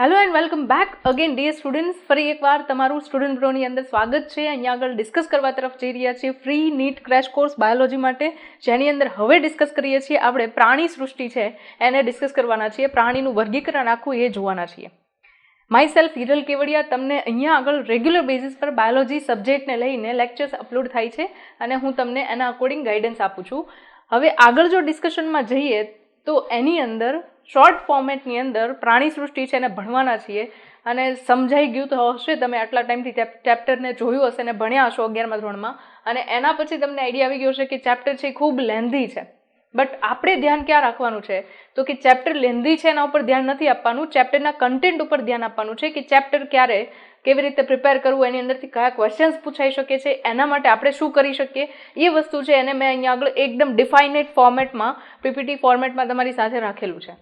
Hello and welcome back again dear students. ફરી એકવાર તમારું સ્ટુડન્ટ બ્રોની અંદર સ્વાગત છે. અહીંયા આગળ ડિસ્કસ કરવા તરફ જઈ રહ્યા છીએ free NEET crash course biology માટે, જેની અંદર હવે ડિસ્કસ કરીએ છીએ આપણે પ્રાણી સૃષ્ટિ છે એને ડિસ્કસ કરવાના છીએ. પ્રાણીનું વર્ગીકરણ આખું એ જોવાના છીએ. માય સેલ્ફ હિરલ કેવડિયા તમને અહીંયા આગળ રેગ્યુલર બેઝિસ પર બાયોલોજી સબ્જેક્ટને લઈને લેક્ચર્સ અપલોડ થાય છે અને હું તમને એના અકોર્ડિંગ ગાઈડન્સ આપું છું. હવે આગળ જો ડિસ્કશનમાં જઈએ તો એની અંદર શોર્ટ ફોર્મેટની અંદર પ્રાણી સૃષ્ટિ છે એને ભણવાના છીએ અને સમજાઈ ગયું તો હશે, તમે આટલા ટાઈમથી ચેપ્ટરને જોયું હશે અને ભણ્યા હશો 11મા ધોરણમાં, અને એના પછી તમને આઈડિયા આવી ગયો હશે કે ચેપ્ટર છે ખૂબ લેન્ધી છે. બટ આપણે ધ્યાન ક્યાં રાખવાનું છે તો કે ચેપ્ટર લેન્ધી છે એના ઉપર ધ્યાન નથી આપવાનું, ચેપ્ટરના કન્ટેન્ટ ઉપર ધ્યાન આપવાનું છે કે ચેપ્ટર ક્યારે કેવી રીતે પ્રિપેર કરવું, એની અંદરથી કયા ક્વેશ્ચન્સ પૂછાઈ શકે છે, એના માટે આપણે શું કરી શકીએ એ વસ્તુ છે એને મેં અહીંયા આગળ એકદમ ડિફાઇનેડ ફોર્મેટમાં પીપીટી ફોર્મેટમાં તમારી સાથે રાખેલું છે.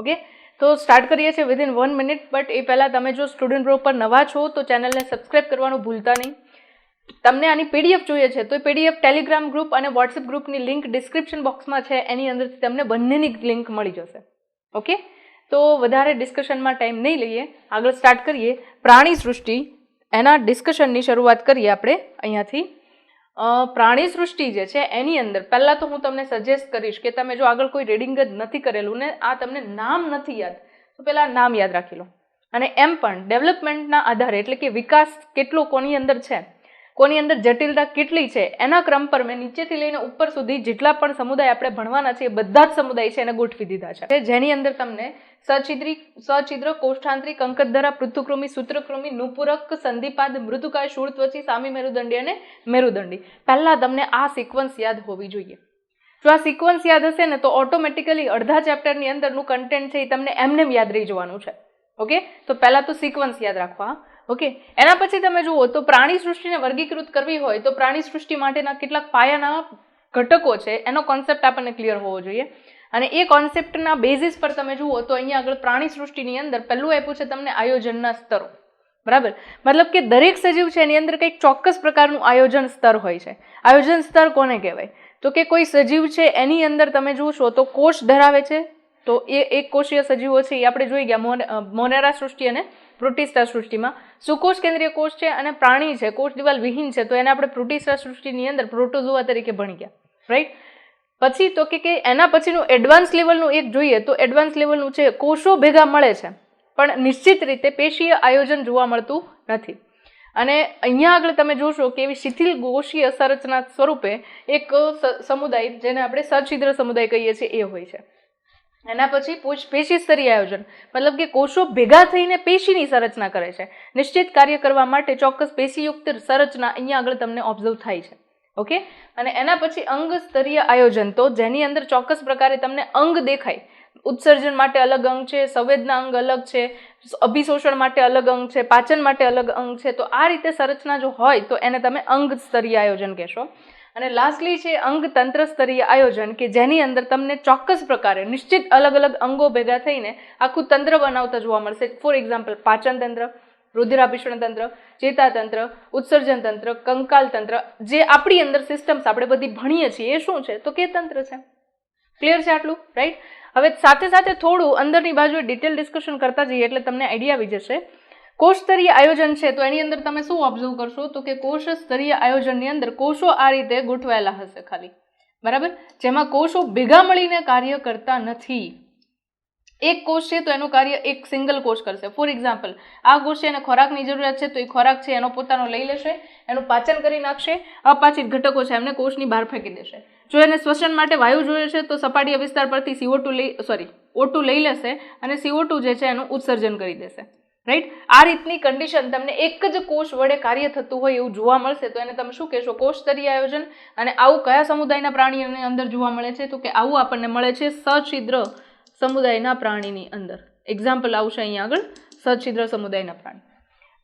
ઓકે, તો સ્ટાર્ટ કરીએ છીએ વિધિન 1 મિનિટ. બટ એ પહેલાં તમે જો સ્ટુડન્ટ બ્રો પર નવા છો તો ચેનલને સબસ્ક્રાઈબ કરવાનું ભૂલતા નહીં. તમને આની પીડીએફ જોઈએ છે તો એ પીડીએફ ટેલિગ્રામ ગ્રુપ અને વોટ્સએપ ગ્રુપની લિંક ડિસ્ક્રિપ્શન બોક્સમાં છે, એની અંદરથી તમને બંનેની લિંક મળી જશે. ઓકે, તો વધારે ડિસ્કશનમાં ટાઈમ નહીં લઈએ, આગળ સ્ટાર્ટ કરીએ. પ્રાણી સૃષ્ટિ એના ડિસ્કશનની શરૂઆત કરીએ આપણે અહીંયાથી. પ્રાણી સૃષ્ટિ જે છે એની અંદર પહેલાં તો હું તમને સજેસ્ટ કરીશ કે તમે જો આગળ કોઈ રીડિંગ જ નથી કરેલું ને આ તમને નામ નથી યાદ તો પહેલાં નામ યાદ રાખી લો. અને એમ પણ ડેવલપમેન્ટના આધારે એટલે કે વિકાસ કેટલો કોની અંદર છે, કોની અંદર જટિલતા કેટલી છે, એના ક્રમ પર મેં નીચેથી લઈને ઉપર સુધી જેટલા પણ સમુદાય આપણે ભણવાના છે એ બધા જ સમુદાય છે એને ગોઠવી દીધા છે, જેની અંદર તમને સછિદ્ર, કોષ્ઠાંતરી, કંકતધરા, પૃથુકૃમિ, સૂત્રકૃમિ, નુપુરક, સંધિપાદ, મૃદુકાય, શૂળત્વચી, સામી મેરુદંડી અને મેરુદંડી. પહેલા તમને આ સિક્વન્સ યાદ હોવી જોઈએ. જો આ સિક્વન્સ યાદ હશે ને તો ઓટોમેટિકલી અડધા ચેપ્ટરની અંદરનું કન્ટેન્ટ છે એ તમને એમને યાદ રહી જવાનું છે. ઓકે, તો પહેલા તો સિક્વન્સ યાદ રાખવા. ઓકે, એના પછી તમે જુઓ તો પ્રાણી સૃષ્ટિને વર્ગીકૃત કરવી હોય તો પ્રાણી સૃષ્ટિ માટેના કેટલાક પાયાના ઘટકો છે એનો કોન્સેપ્ટ આપણને ક્લિયર હોવો જોઈએ. અને એ કોન્સેપ્ટના બેઝિસ પર તમે જુઓ તો અહીંયા આગળ પ્રાણી સૃષ્ટિની અંદર પહેલું આપ્યું છે તમને આયોજનના સ્તરો. બરાબર, મતલબ કે દરેક સજીવ છે એની અંદર કંઈક ચોક્કસ પ્રકારનું આયોજન સ્તર હોય છે. આયોજન સ્તર કોને કહેવાય તો કે કોઈ સજીવ છે એની અંદર તમે જોશો તો કોષ ધરાવે છે, તો એ એક કોષીય સજીવો છે એ આપણે જોઈ ગયા મોનેરા સૃષ્ટિ અને પ્રોટિસ્ટા સૃષ્ટિમાં. સુકોષ કેન્દ્રીય કોષ છે અને પ્રાણી છે કોષ દિવાલ વિહીન છે તો એને આપણે પ્રોટિસ્ટા સૃષ્ટિની અંદર પ્રોટોઝોઆ તરીકે ભણી ગયા, રાઈટ. પછી તો કે એના પછીનું એડવાન્સ લેવલનું એક જોઈએ તો એડવાન્સ લેવલનું છે કોષો ભેગા મળે છે પણ નિશ્ચિત રીતે પેશીય આયોજન જોવા મળતું નથી. અને અહીંયા આગળ તમે જોશો કે એવી શિથિલ કોષીય સંરચના સ્વરૂપે એક સમુદાય જેને આપણે સછિદ્ર સમુદાય કહીએ છીએ એ હોય છે. એના પછી પેશી સ્તરીય આયોજન મતલબ કે કોષો ભેગા થઈને પેશીની સંરચના કરે છે. નિશ્ચિત કાર્ય કરવા માટે ચોક્કસ પેશીયુક્ત સંરચના અહીંયા આગળ તમને ઓબ્ઝર્વ થાય છે. ઓકે, અને એના પછી અંગ સ્તરીય આયોજન તો જેની અંદર ચોક્કસ પ્રકારે તમને અંગ દેખાય. ઉત્સર્જન માટે અલગ અંગ છે, સંવેદના અંગ અલગ છે, અભિશોષણ માટે અલગ અંગ છે, પાચન માટે અલગ અંગ છે. તો આ રીતે સંરચના જો હોય તો એને તમે અંગ સ્તરીય આયોજન કહેશો. અને લાસ્ટલી છે અંગ તંત્ર સ્તરીય આયોજન કે જેની અંદર તમને ચોક્કસ પ્રકારે નિશ્ચિત અલગ અલગ અંગો ભેગા થઈને આખું તંત્ર બનાવતા જોવા મળશે. ફોર એક્ઝામ્પલ પાચન તંત્ર, રુધિરાભિસરણ તંત્ર, ચેતાતંત્ર, ઉત્સર્જન તંત્ર, કંકાલ તંત્ર, જે આપણી અંદર સિસ્ટમ્સ આપણે બધી ભણીએ છીએ એ શું છે તો કે તંત્ર છે. ક્લિયર છે આટલું, રાઈટ. હવે સાથે સાથે થોડું અંદરની બાજુએ ડિટેલ ડિસ્કશન કરતા જઈએ એટલે તમને આઈડિયા આવી જશે. કોષ સ્તરીય આયોજન છે તો એની અંદર તમે શું ઓબ્ઝર્વ કરશો તો કે કોષ સ્તરીય આયોજનની અંદર કોષો આ રીતે ગોઠવાયેલા હશે ખાલી, બરાબર, જેમાં કોષો ભેગા મળીને કાર્ય કરતા નથી. એક કોષ છે તો એનું કાર્ય એક સિંગલ કોષ કરશે. ફોર એક્ઝામ્પલ આ કોષ છે એને ખોરાકની જરૂરિયાત છે તો એ ખોરાક છે એનો પોતાનો લઈ લેશે, એનું પાચન કરી નાખશે, અપાચિત ઘટકો છે એમને કોષની બહાર ફેંકી દેશે. જો એને શ્વસન માટે વાયુ જોઈએ છે તો સપાટીય વિસ્તાર પરથી O2 લઈ લેશે અને CO2 જે છે એનું ઉત્સર્જન કરી દેશે, રાઈટ. આ રીતની કન્ડિશન તમને એક જ કોષ વડે કાર્ય થતું હોય એવું જોવા મળશે તો એને તમે શું કહેશો કોષ સ્તરીય આયોજન. અને આવું કયા સમુદાયના પ્રાણીઓની અંદર જોવા મળે છે તો કે આવું આપણને મળે છે સછિદ્ર સમુદાયના પ્રાણીની અંદર. એક્ઝામ્પલ આવશે અહીંયા આગળ સછિદ્ર સમુદાયના પ્રાણી.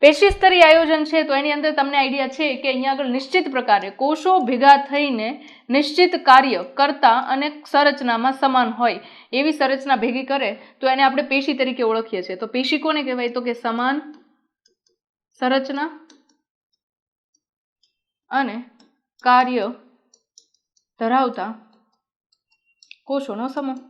પેશી સ્તરીય આયોજન છે તો એની અંદર તમને આઈડિયા છે કે અહીંયા આગળ નિશ્ચિત પ્રકારે કોષો ભેગા થઈને નિશ્ચિત કાર્ય કરતા અને સંરચનામાં સમાન હોય એવી સંરચના ભેગી કરે તો એને આપણે પેશી તરીકે ઓળખીએ છીએ. તો પેશી કોને કહેવાય તો કે સમાન સંરચના અને કાર્ય ધરાવતા કોષોનો સમૂહ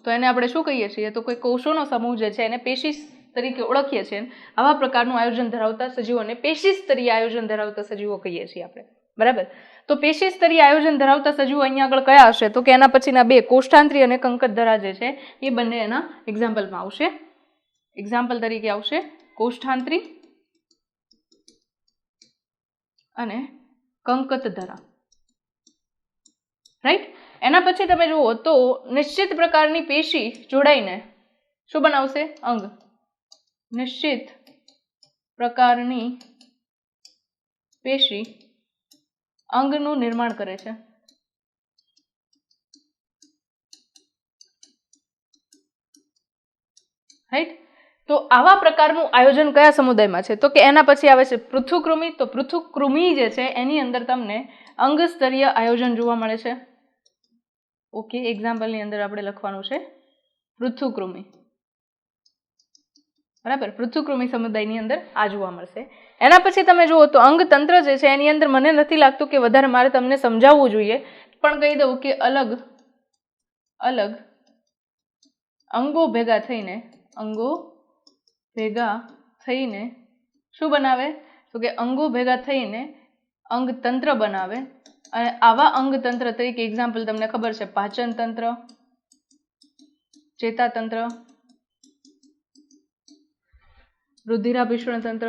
તો એને આપણે શું કહીએ છીએ? તો કોઈ કોષોનો સમૂહ જે છે એને પેશી તરીકે ઓળખીએ છીએ. આવા પ્રકારનું આયોજન ધરાવતા સજીવોને પેશી સ્તરીય આયોજન ધરાવતા સજીવો કહીએ છીએ આપણે. બરાબર. તો પેશી સ્તરીય આયોજન ધરાવતા સજીવો અહીંયા આગળ કયા હશે? તો કે એના પછીના બે કોષ્ઠાંત્રી અને કંકતધરા જે છે એ બંને એના એક્ઝામ્પલમાં આવશે. એક્ઝામ્પલ તરીકે આવશે કોષ્ઠાંત્રી અને કંકતધરા. રાઈટ. એના પછી તમે જુઓ તો નિશ્ચિત પ્રકારની પેશી જોડાઈને શું બનાવશે? અંગ. નિશ્ચિત પ્રકારની પેશી અંગનું નિર્માણ કરે છે. રાઈટ. તો આવા પ્રકારનું આયોજન કયા સમુદાયમાં છે? તો કે એના પછી આવે છે પૃથુકૃમિ. તો પૃથુકૃમિ જે છે એની અંદર તમને અંગ સ્તરીય આયોજન જોવા મળે છે. ઓકે, એક્ઝામ્પલની અંદર આપણે લખવાનું છે પૃથુકૃમિ. બરાબર. પૃથુકૃમિ સમુદાયની અંદર આ જોવા મળશે. એના પછી તમે જુઓ તો અંગતંત્ર જે છે એની અંદર મને નથી લાગતું કે વધારે મારે તમને સમજાવવું જોઈએ, પણ કહી દઉં કે અલગ અલગ અંગો ભેગા થઈને શું બનાવે? તો કે અંગો ભેગા થઈને અંગતંત્ર બનાવે. અને આવા અંગતંત્ર તરીકે એક્ઝામ્પલ તમને ખબર છે પાચન તંત્ર, ચેતાતંત્ર, રુધિરાભિસરણ તંત્ર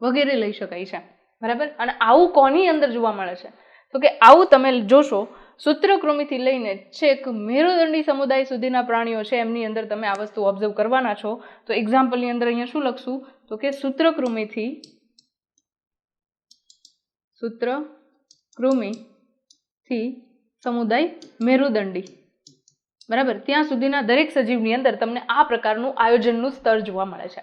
વગેરે લઈ શકાય છે. બરાબર. અને આવું કોની અંદર જોવા મળે છે? તો કે આવું તમે જોશો સૂત્રકૃમિથી લઈને છેક મેરુદંડી સમુદાય સુધીના પ્રાણીઓ છે એમની અંદર તમે આ વસ્તુ ઓબ્ઝર્વ કરવાના છો. તો એક્ઝામ્પલની અંદર અહીંયા શું લખશું? તો કે સૂત્રકૃમિથી સમુદાય મેરુદંડી. બરાબર. ત્યાં સુધીના દરેક સજીવની અંદર તમને આ પ્રકારનું આયોજનનું સ્તર જોવા મળે છે.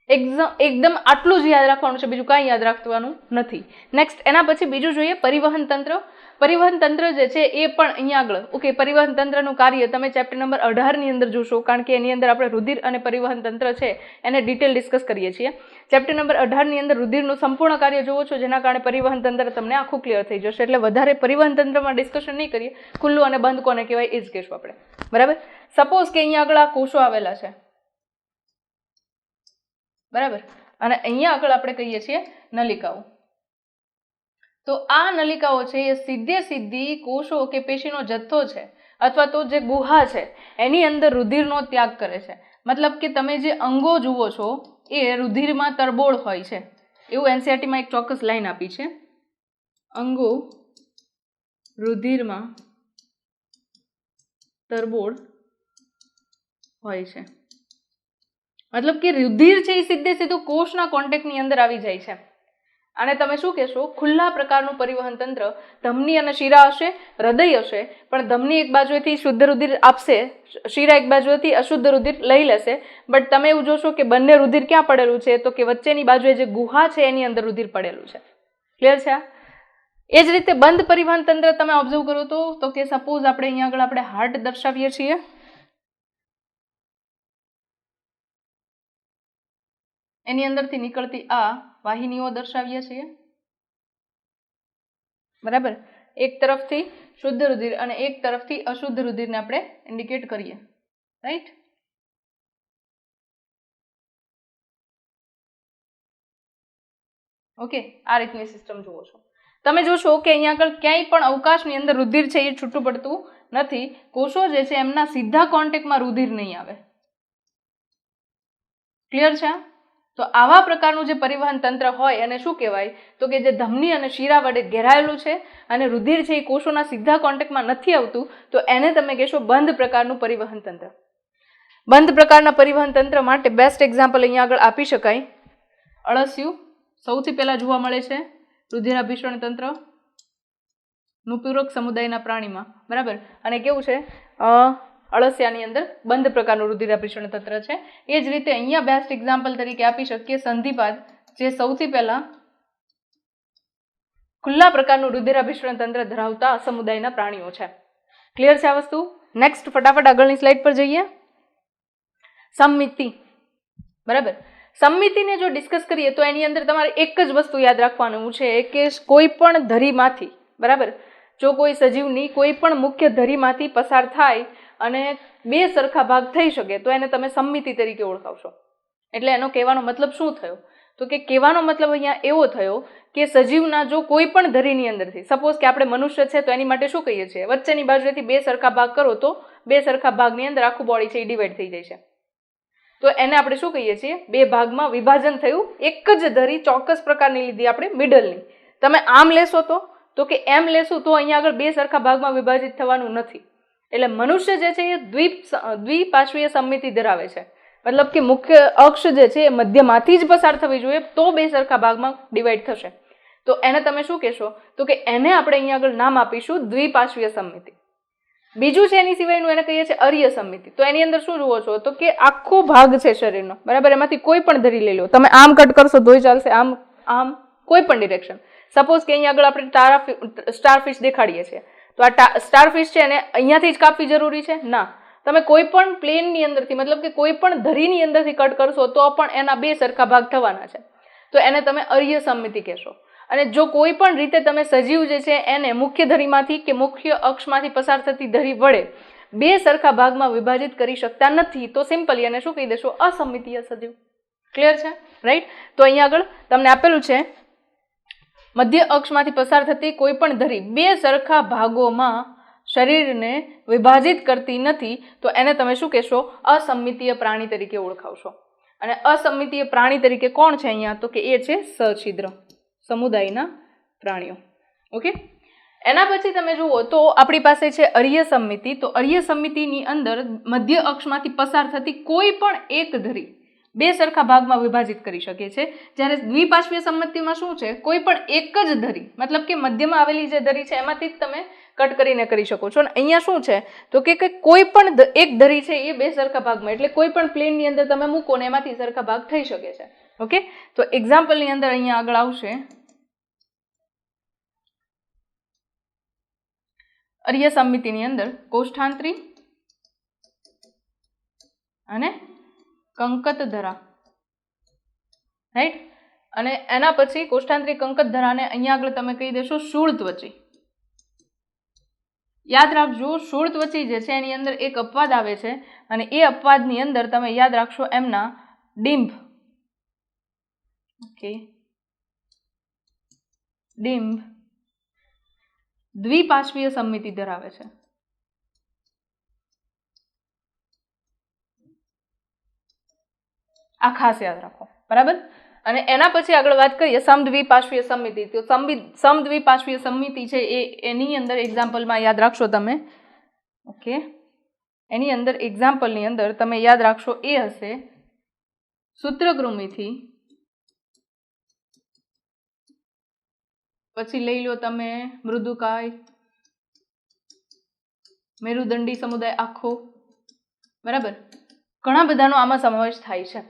એકદમ આટલું જ યાદ રાખવાનું છે, બીજું કાંઈ યાદ રાખવાનું નથી. નેક્સ્ટ એના પછી બીજું જોઈએ પરિવહન તંત્ર. પરિવહન તંત્ર જે છે એ પણ અહીંયા આગળ ઓકે પરિવહન તંત્રનું કાર્ય તમે ચેપ્ટર નંબર 18 ની અંદર જોશો, કારણ કે એની અંદર આપણે રુધિર અને પરિવહન તંત્ર છે એને ડિટેલ ડિસ્કસ કરીએ છીએ. ચેપ્ટર નંબર 18 ની અંદર રુધિરનું સંપૂર્ણ કાર્ય જોવો છો, જેના કારણે પરિવહન તંત્ર તમને આખું ક્લિયર થઈ જશે. એટલે વધારે પરિવહન તંત્રમાં ડિસ્કશન નહીં કરીએ, ખુલ્લું અને બંધ કોને કહેવાય એ જ કહેશું આપણે. બરાબર. સપોઝ કે અહીંયા આગળ આ કોષો આવેલા છે. બરાબર. અને અહીંયા આગળ આપણે કહીએ છીએ નલિકાઓ. તો આ નલિકાઓ છે એ સીધી કોષો કે પેશીનો જથ્થો છે અથવા તો જે ગુહા છે એની અંદર રુધિરનો ત્યાગ કરે છે. મતલબ કે તમે જે અંગો જુઓ છો એ રુધિરમાં તરબોળ હોય છે, એવું એનસીઈઆરટીમાં એક ચોક્કસ લાઈન આપી છે. અંગો રુધિરમાં તરબોળ હોય છે. મતલબ કે રુધિર છે એ સીધું કોષના કોન્ટેક્ટની અંદર આવી જાય છે. અને તમે શું કહેશો? ખુલ્લા પ્રકારનું પરિવહન તંત્ર. ધમની અને શિરા હશે, હૃદય હશે, પણ ધમની એક બાજુએથી શુદ્ધ રુધિર આપશે, શિરા એક બાજુએથી અશુદ્ધ રુધિર લઈ લેશે. બટ તમે એવું જોશો કે બંને રુધિર ક્યાં પડેલું છે? તો કે વચ્ચેની બાજુએ જે ગુહા છે એની અંદર રુધિર પડેલું છે. ક્લિયર છે? એ જ રીતે બંધ પરિવહન તંત્ર તમે ઓબ્ઝર્વ કરો તો કે સપોઝ આપણે અહીંયા આગળ આપણે હાર્ટ દર્શાવીએ છીએ. એની અંદરથી નીકળતી આ વાહિનીઓ દર્શાવીએ છીએ. બરાબર. એક તરફથી શુદ્ધ રુધિર અને એક તરફથી અશુદ્ધ રુધિરને આપણે ઇન્ડિકેટ કરીએ. રાઈટ. ઓકે, આ રીતની સિસ્ટમ જુઓ છો તમે. જોશો કે અહીંયા આગળ ક્યાંય પણ અવકાશની અંદર રુધિર છે એ છૂટું પડતું નથી. કોષો જે છે એમના સીધા કોન્ટેક્ટમાં રુધિર નહીં આવે. ક્લિયર છે? તો આવા પ્રકારનું જે પરિવહન તંત્ર હોય એને શું કહેવાય? તો કે જે ધમની અને શિરા વડે ઘેરાયેલું છે અને રુધિર છે એ કોષોના સીધા કોન્ટેક્ટમાં નથી આવતું, તો એને તમે કહેશો બંધ પ્રકારનું પરિવહન તંત્ર. બંધ પ્રકારના પરિવહન તંત્ર માટે બેસ્ટ એક્ઝામ્પલ અહીંયા આગળ આપી શકાય. અળસિયું સૌથી પહેલા જોવા મળે છે રુધિરાભિસરણ તંત્ર નુપુરક સમુદાયના પ્રાણીમાં. બરાબર. અને કેવું છે? અળસિયાની અંદર બંધ પ્રકારનું રુધિરાભિસરણ તંત્ર છે. એ જ રીતે અહીંયા બેસ્ટ એક્ઝામ્પલ તરીકે આપી શકીએ સંધિપાદ, જે સૌથી પહેલા ખુલ્લા પ્રકારનું રુધિરાભિસરણ તંત્ર ધરાવતા સમુદાયના પ્રાણીઓ છે. ક્લિયર છે આ વસ્તુ? નેક્સ્ટ ફટાફટ આગળની સ્લાઇડ પર જઈએ. સમમિતિ. બરાબર. સમમિતિને જો ડિસ્કસ કરીએ તો એની અંદર તમારે એક જ વસ્તુ યાદ રાખવાનું છે કે કોઈ પણ ધરીમાંથી, બરાબર, જો કોઈ સજીવની કોઈ પણ મુખ્ય ધરીમાંથી પસાર થાય અને બે સરખા ભાગ થઈ શકે તો એને તમે સમમિતિ તરીકે ઓળખાવશો. એટલે એનો કહેવાનો મતલબ શું થયો? તો કે કહેવાનો મતલબ અહીંયા એવો થયો કે સજીવના જો કોઈ પણ ધરીની અંદરથી, સપોઝ કે આપણે મનુષ્ય છે તો એની માટે શું કહીએ છીએ, વચ્ચેની બાજુએથી બે સરખા ભાગ કરો તો બે સરખા ભાગની અંદર આખું બોડી છે એ ડિવાઈડ થઈ જાય છે. તો એને આપણે શું કહીએ છીએ, બે ભાગમાં વિભાજન થયું. એક જ ધરી ચોક્કસ પ્રકારની લીધી આપણે મિડલની. તમે આમ લેશો તો કે એમ લેશું તો અહીંયા આગળ બે સરખા ભાગમાં વિભાજિત થવાનું નથી. એટલે મનુષ્ય જે છે એ દ્વિપાર્શ્વીય સમમિતિ ધરાવે છે. મતલબ કે મુખ્ય અક્ષ જે છે એ મધ્યમાંથી જ પસાર થવી જોઈએ તો બે સરખા ભાગમાં ડિવાઈડ થશે. તો એને તમે શું કહેશો, તો કે એને આપણે અહીંયા આગળ નામ આપીશું દ્વિપાર્શ્વીય સમમિતિ. બીજું છે એની સિવાયનું એને કહીએ છીએ અર્ય સમમિતિ. તો એની અંદર શું જુઓ છો, તો કે આખો ભાગ છે શરીરનો, બરાબર, એમાંથી કોઈ પણ ધરી લઈ લો, તમે આમ કટ કરશો તોય ચાલશે, આમ આમ કોઈ પણ ડિરેક્શન. સપોઝ કે અહીંયા આગળ આપણે સ્ટારફિશ દેખાડીએ છીએ તો આ સ્ટારફિશ છે એને અહીંયાથી જ કાપવી જરૂરી છે ના, તમે કોઈ પણ પ્લેનની અંદરથી, મતલબ કે કોઈ પણ ધરીની અંદરથી કટ કરશો તો પણ એના બે સરખા ભાગ થવાના છે. તો એને તમે અર્ય સમમિતિ કહેશો. અને જો કોઈ પણ રીતે તમે સજીવ જે છે એને મુખ્ય ધરીમાંથી કે મુખ્ય અક્ષમાંથી પસાર થતી ધરી વડે બે સરખા ભાગમાં વિભાજિત કરી શકતા નથી તો સિમ્પલી એને શું કહી દેશો, અસમમિતીય સજીવ. ક્લિયર છે, રાઈટ? તો અહીંયા આગળ તમને આપેલું છે મધ્ય અક્ષમાંથી પસાર થતી કોઈ પણ ધરી બે સરખા ભાગોમાં શરીરને વિભાજિત કરતી નથી તો એને તમે શું કહેશો, અસમમિતીય પ્રાણી તરીકે ઓળખાવશો. અને અસમમિતીય પ્રાણી તરીકે કોણ છે અહીંયા, તો કે એ છે સછિદ્ર સમુદાયના પ્રાણીઓ. ઓકે, એના પછી તમે જુઓ તો આપણી પાસે છે અર્ય સમમિતિ. તો અર્ય સમમિતિની અંદર મધ્ય અક્ષમાંથી પસાર થતી કોઈ પણ એક ધરી બે સરખા ભાગમાં વિભાજિત કરી શકે છે. જ્યારે દ્વિપાર્શ્વીય સમમિતિમાં શું છે, કોઈ પણ એક જ ધરી, મતલબ કે મધ્યમાં આવેલી જે ધરી છે એમાંથી જ તમે કટ કરીને કરી શકો છો. અને અહીંયા શું છે, તો કે કોઈ પણ એક ધરી છે એ બે સરખા ભાગમાં, એટલે કોઈ પણ પ્લેનની અંદર તમે મૂકો ને એમાંથી સરખા ભાગ થઈ શકે છે. ઓકે, તો એક્ઝામ્પલની અંદર અહીંયા આગળ આવશે અર્ય સમમિતિની અંદર કોષ્ઠાંત્રી અને કંકત ધરા, રાઈટ? અને એના પછી કોષ્ઠાંત્રી કંકત ધરાને અહીંયા આગળ તમે કહી દેશો શૂળત્વચી. યાદ રાખજો, શૂળત્વચી જે છે એની અંદર એક અપવાદ આવે છે અને એ અપવાદની અંદર તમે યાદ રાખશો એમના ડિંભ. ઓકે, ડિંભ દ્વિપાર્શ્વીય સમમિતિ ધરાવે છે. આ ખાસ યાદ રાખો, બરાબર? અને એના પછી આગળ વાત કરીએ સમદ્વિપાર્શ્વીય સમમિતિ. તો સમદ્વિપાર્શ્વીય સમમિતિ છે એની અંદર એક્ઝામ્પલમાં યાદ રાખશો તમે. ઓકે, એની અંદર એક્ઝામ્પલની અંદર તમે યાદ રાખશો એ હશે સૂત્રકૃમિથી, પછી લઈ લો તમે મૃદુકાય, મેરુદંડી સમુદાય આખો, બરાબર? ઘણા બધાનો આમાં સમાવેશ થાય છે.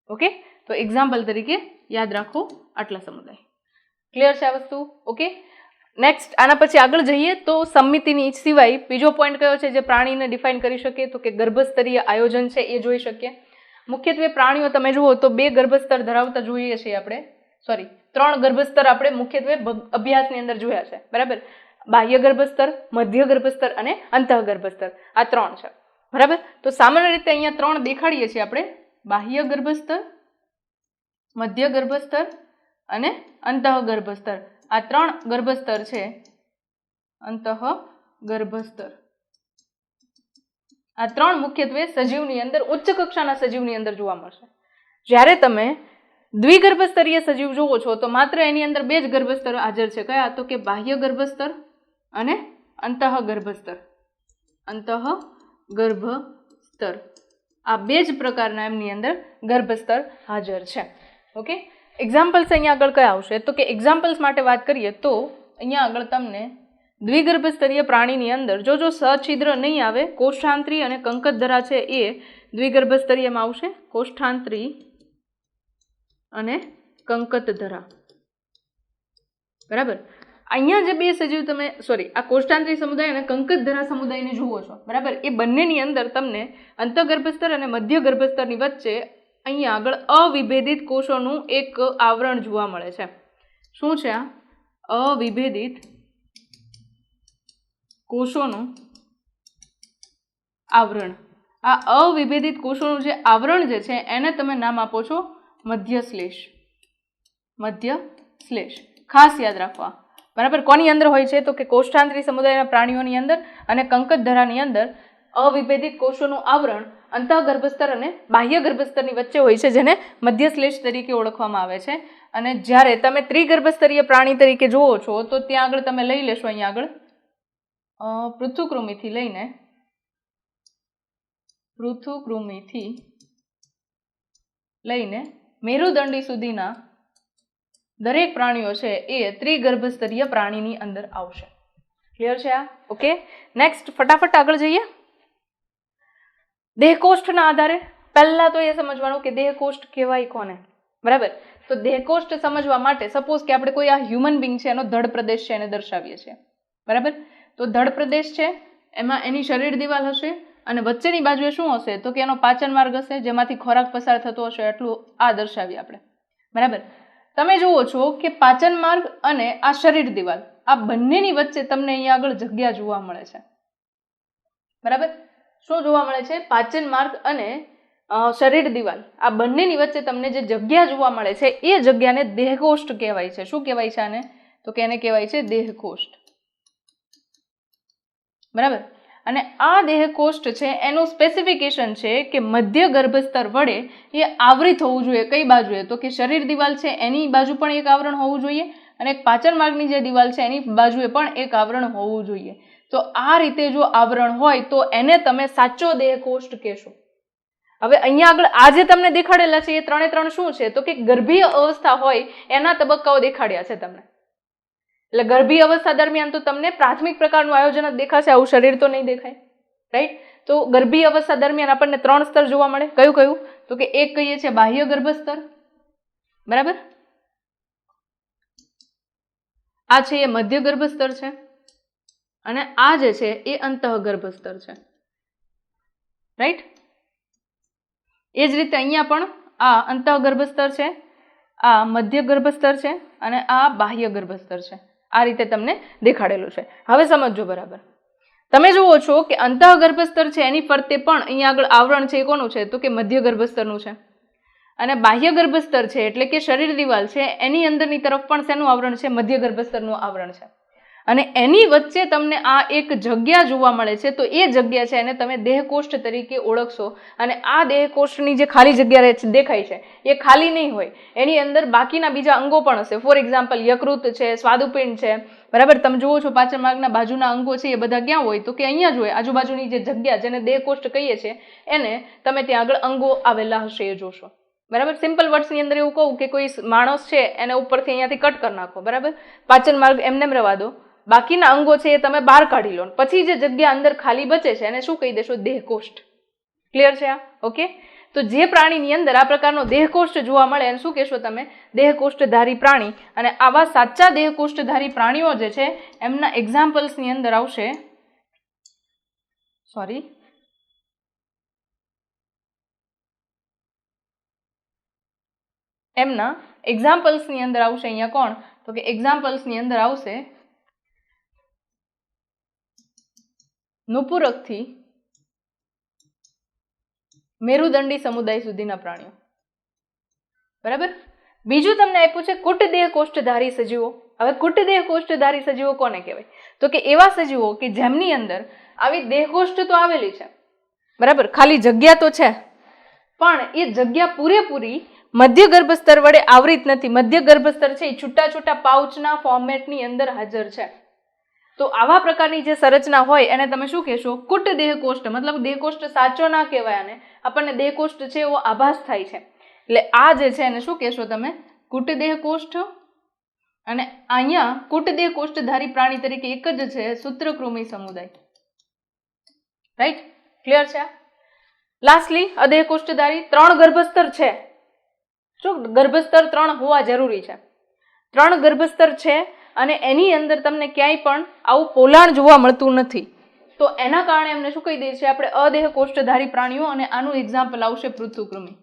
ઓકે, તો એક્ઝામ્પલ તરીકે યાદ રાખો આટલા સમુદાય. ક્લિયર છે આ વસ્તુ? ઓકે, નેક્સ્ટ આના પછી આગળ જઈએ તો સમમિતિની સિવાય બીજો પોઈન્ટ કયો છે જે પ્રાણીને ડિફાઇન કરી શકે, તો કે ગર્ભસ્તરીય આયોજન છે એ જોઈ શકીએ. મુખ્યત્વે પ્રાણીઓ તમે જુઓ તો બે ગર્ભસ્તર ધરાવતા જોઈએ છીએ આપણે, સોરી 3 ગર્ભસ્તર આપણે મુખ્યત્વે અભ્યાસની અંદર જોયા છે, બરાબર? બાહ્ય ગર્ભસ્તર, મધ્ય ગર્ભસ્તર અને અંતઃગર્ભસ્તર, આ 3 છે, બરાબર? તો સામાન્ય રીતે અહીંયા 3 દેખાડીએ છીએ આપણે, બાહ્ય ગર્ભસ્તર, મધ્ય ગર્ભસ્તર અને અંતઃગર્ભસ્તર. આ 3 ગર્ભસ્તર છે, અંતઃગર્ભસ્તર. આ 3 મુખ્યત્વે સજીવની અંદર, ઉચ્ચ કક્ષાના સજીવની અંદર જોવા મળશે. જ્યારે તમે દ્વિગર્ભસ્તરીય સજીવ જુઓ છો તો માત્ર એની અંદર 2 જ ગર્ભસ્તર હાજર છે. કયા? તો કે બાહ્ય ગર્ભસ્તર અને અંતઃગર્ભસ્તર. અંતઃગર્ભસ્તર, આ 2 જ પ્રકારના એમની અંદર ગર્ભસ્તર હાજર છે. ઓકે, એક્ઝામ્પલ્સ અહીંયા આગળ કયા આવશે, તો કે એક્ઝામ્પલ્સ માટે વાત કરીએ તો અહીંયા આગળ તમને દ્વિગર્ભસ્તરીય પ્રાણીની અંદર જો સછિદ્ર નહીં આવે, કોષ્ઠાંત્રી અને કંકતધરા છે એ દ્વિગર્ભસ્તરીયમાં આવશે, કોષ્ઠાંત્રી અને કંકતધરા, બરાબર? અહીંયા જે 2 સજીવ તમે આ કોષ્ઠાંત્રી સમુદાય અને કંકતધરા સમુદાયને જુઓ છો, બરાબર? એ બંનેની અંદર તમને અંતઃગર્ભસ્તર અને મધ્ય ગર્ભસ્તરની વચ્ચે અહીંયા આગળ અવિભેદિત કોષોનું એક આવરણ જોવા મળે છે. શું છે આ? અવિભેદિત કોષોનું આવરણ. આ અવિભેદિત કોષોનું જે આવરણ જે છે એને તમે નામ આપો છો મધ્યશ્લેષ. મધ્યશ્લેષ ખાસ યાદ રાખવા. બરાબર. કોની અંદર હોય છે? તો કે કોષ્ઠાંતરી સમુદાયના પ્રાણીઓની અંદર અને કંકતધરાની અંદર અવિભેદિત કોષોનું આવરણ અંતઃગર્ભસ્તર અને બાહ્ય ગર્ભસ્તરની વચ્ચે હોય છે, જેને મધ્યશ્લેષ તરીકે ઓળખવામાં આવે છે. અને જ્યારે તમે ત્રિગર્ભસ્તરીય પ્રાણી તરીકે જુઓ છો તો ત્યાં આગળ તમે લઈ લેશો અહીંયા આગળ પૃથુકૃમિથી લઈને મેરુદંડી સુધીના દરેક પ્રાણીઓ છે એ ત્રિગર્ભસ્તરીય પ્રાણીની અંદર આવશે. ક્લિયર છે આ? ઓકે. નેક્સ્ટ ફટાફટ આગળ જઈએ. દેહકોષ્ઠના આધારે પહેલા તો એ સમજવાનું કે દેહકોષ્ઠ કહેવાય કોને. બરાબર. તો દેહકોષ્ઠ સમજવા માટે સપોઝ કે આપણે કોઈ આ હ્યુમન બિંગ છે એનો ધડ પ્રદેશ છે એને દર્શાવીએ છીએ. બરાબર. તો ધડ પ્રદેશ છે એમાં એની શરીર દિવાલ હશે અને વચ્ચેની બાજુએ શું હશે? તો કે એનો પાચન માર્ગ હશે જેમાંથી ખોરાક પસાર થતો હશે. એટલું આ દર્શાવીએ આપણે. બરાબર. તમે જુઓ છો કે પાચન માર્ગ અને આ શરીર દિવાલ આ બંનેની વચ્ચે તમને અહીંયા આગળ જગ્યા જોવા મળે છે. બરાબર. શું જોવા મળે છે? પાચન માર્ગ અને શરીર દિવાલ આ બંનેની વચ્ચે તમને જે જગ્યા જોવા મળે છે એ જગ્યાને દેહકોષ્ઠ કહેવાય છે. શું કહેવાય છે આને? તો કે એને કહેવાય છે દેહકોષ્ઠ. બરાબર. અને આ દેહકોષ્ઠ છે એનું સ્પેસિફિકેશન છે કે મધ્ય ગર્ભસ્તર વડે એ આવૃત હોવું જોઈએ. કઈ બાજુએ? તો કે શરીર દિવાલ છે એની બાજુ પણ એક આવરણ હોવું જોઈએ અને પાચન માર્ગની જે દિવાલ છે એની બાજુએ પણ એક આવરણ હોવું જોઈએ. તો આ રીતે જો આવરણ હોય તો એને તમે સાચો દેહકોષ્ઠ કહેશો. હવે અહીંયા આગળ આ જે તમને દેખાડેલા છે એ ત્રણે ત્રણ શું છે? તો કે ગર્ભીય અવસ્થા હોય એના તબક્કાઓ દેખાડ્યા છે તમને. એટલે ગર્ભીય અવસ્થા દરમિયાન તો તમને પ્રાથમિક પ્રકારનું આયોજન જ દેખાશે, આવું શરીર તો નહીં દેખાય. રાઈટ. તો ગર્ભીય અવસ્થા દરમિયાન આપણને ત્રણ સ્તર જોવા મળે. કયું કયું? તો કે એક કહીએ છીએ બાહ્ય ગર્ભસ્તર. બરાબર. આ છે એ મધ્ય ગર્ભસ્તર છે અને આ જે છે એ અંતઃગર્ભસ્તર છે. રાઈટ. એ જ રીતે અહીંયા પણ આ અંતઃગર્ભસ્તર છે, આ મધ્ય ગર્ભસ્તર છે અને આ બાહ્ય ગર્ભસ્તર છે. આ રીતે તમને દેખાડેલું છે. હવે સમજો બરાબર. તમે જુઓ છો કે અંતઃગર્ભસ્તર છે એની ફરતે પણ અહીંયા આગળ આવરણ છે એ કોનું છે? તો કે મધ્ય ગર્ભસ્તરનું છે. અને બાહ્ય ગર્ભસ્તર છે એટલે કે શરીર દિવાલ છે એની અંદરની તરફ પણ શેનું આવરણ છે? મધ્ય ગર્ભસ્તરનું આવરણ છે. અને એની વચ્ચે તમને આ એક જગ્યા જોવા મળે છે. તો એ જગ્યા છે એને તમે દેહકોષ્ઠ તરીકે ઓળખશો. અને આ દેહકોષ્ઠની જે ખાલી જગ્યા દેખાય છે એ ખાલી નહીં હોય, એની અંદર બાકીના બીજા અંગો પણ હશે. ફોર એક્ઝામ્પલ યકૃત છે, સ્વાદુપિંડ છે. બરાબર. તમે જુઓ છો પાચન માર્ગના બાજુના અંગો છે એ બધા ક્યાં હોય? તો કે અહીંયા જ હોય. આજુબાજુની જે જગ્યા જેને દેહકોષ્ઠ કહીએ છીએ એને તમે ત્યાં આગળ અંગો આવેલા હશે એ જોશો. બરાબર. સિમ્પલ વર્ડ્સની અંદર એવું કહું કે કોઈ માણસ છે એને ઉપરથી અહીંયાથી કટ કરી નાખો. બરાબર. પાચન માર્ગ એમને રવા દો, બાકીના અંગો છે એ તમે બહાર કાઢી લો, પછી જે જગ્યા અંદર ખાલી બચે છે એને શું કહી દેશો? દેહકોષ્ઠ. ક્લિયર છે આ? ઓકે. તો જે પ્રાણીની અંદર આ પ્રકારનો દેહકોષ્ઠ જોવા મળે એને શું કહેશો તમે? દેહકોષ્ઠધારી પ્રાણી. અને આવા સાચા દેહકોષ્ઠધારી પ્રાણીઓ જે છે એમના એક્ઝામ્પલ્સની અંદર આવશે એમના એક્ઝામ્પલ્સની અંદર આવશે અહીંયા કોણ? તો કે એક્ઝામ્પલ્સની અંદર આવશે નુપુરકથી મેરુદંડી સમુદાય સુધીના પ્રાણીઓ. બરાબર. બીજું તમને આપ્યું છે કુટદેહ કોષ્ઠધારી સજીવો. હવે કુટદેહ કોષ્ઠધારી સજીવો કોને કહેવાય? તો કે એવા સજીવો કે જેમની અંદર આવી દેહકોષ્ઠ તો આવેલી છે. બરાબર. ખાલી જગ્યા તો છે પણ એ જગ્યા પૂરેપૂરી મધ્ય ગર્ભસ્તર વડે આવૃત નથી. મધ્ય ગર્ભસ્તર છે એ છૂટા છૂટા પાઉચના ફોર્મેટની અંદર હાજર છે. તો આવા પ્રકારની જે સંરચના હોય એને તમે શું કહેશો? કુટ દેહકોષ્ઠ. મતલબ દેહકોષ્ઠ સાચો ના કહેવાય, અને આપણને દેહકોષ્ઠ છે એવો આભાસ થાય છે. એટલે આ જે છે એને શું કહેશો તમે? કુટ દેહકોષ્ઠ. અને અહીંયા કુટ દેહકોષ્ઠધારી પ્રાણી તરીકે એક જ છે સૂત્રકૃમિ સમુદાય. રાઈટ. ક્લિયર છે? લાસ્ટલી અદેહકોષ્ઠધારી. 3 ગર્ભસ્તર છે. શું ગર્ભસ્તર 3 હોવા જરૂરી છે? 3 ગર્ભસ્તર છે અને એની અંદર તમને ક્યાંય પણ આવું પોલાણ જોવા મળતું નથી. તો એના કારણે એમને શું કહી દઈએ છીએ આપણે? અદેહકોષ્ઠધારી પ્રાણીઓ. અને આનું એક્ઝામ્પલ આવશે પૃથુકૃમિ.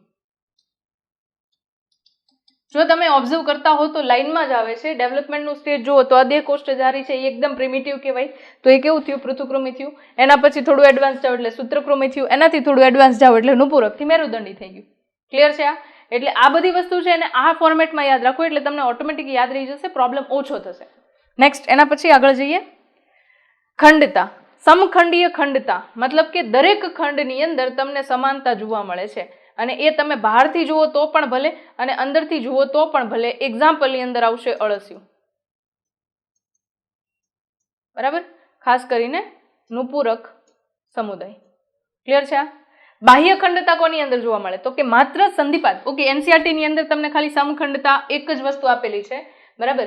જો તમે ઓબ્ઝર્વ કરતા હો તો લાઇનમાં જ આવે છે. ડેવલપમેન્ટનું સ્ટેજ જુઓ તો અધ્ય કોષ્ઠજારી છે એ એકદમ પ્રિમિટિવ કહેવાય, તો એ કેવું થયું? પૃથુકૃમિ થયું. એના પછી થોડું એડવાન્સ જાવ એટલે સૂત્રકૃમિ થયું. એનાથી થોડું એડવાન્સ જાવ એટલે નુપુરકથી મેરુદંડી થઈ ગયું. ક્લિયર છે આ? એટલે આ બધી વસ્તુ છે એને આ ફોર્મેટમાં યાદ રાખો એટલે તમને ઓટોમેટિક યાદ રહી જશે, પ્રોબ્લેમ ઓછો થશે. નેક્સ્ટ એના પછી આગળ જઈએ. ખંડતા. સમખંડીય ખંડતા મતલબ કે દરેક ખંડની અંદર તમને સમાનતા જોવા મળે છે, અને એ તમે બહારથી જુઓ તો પણ ભલે અને અંદરથી જુઓ તો પણ ભલે. એક્ઝામ્પલની અંદર આવશે અળસિયું. બરાબર? ખાસ કરીને નુપુરક સમુદાય. ક્લિયર છે આ? બાહ્ય ખંડતા કોની અંદર જોવા મળે? તો કે માત્ર સંધિપાદ. ઓકે, એનસીઆરટી ની અંદર તમને ખાલી સમખંડતા એક જ વસ્તુ આપેલી છે. બરાબર?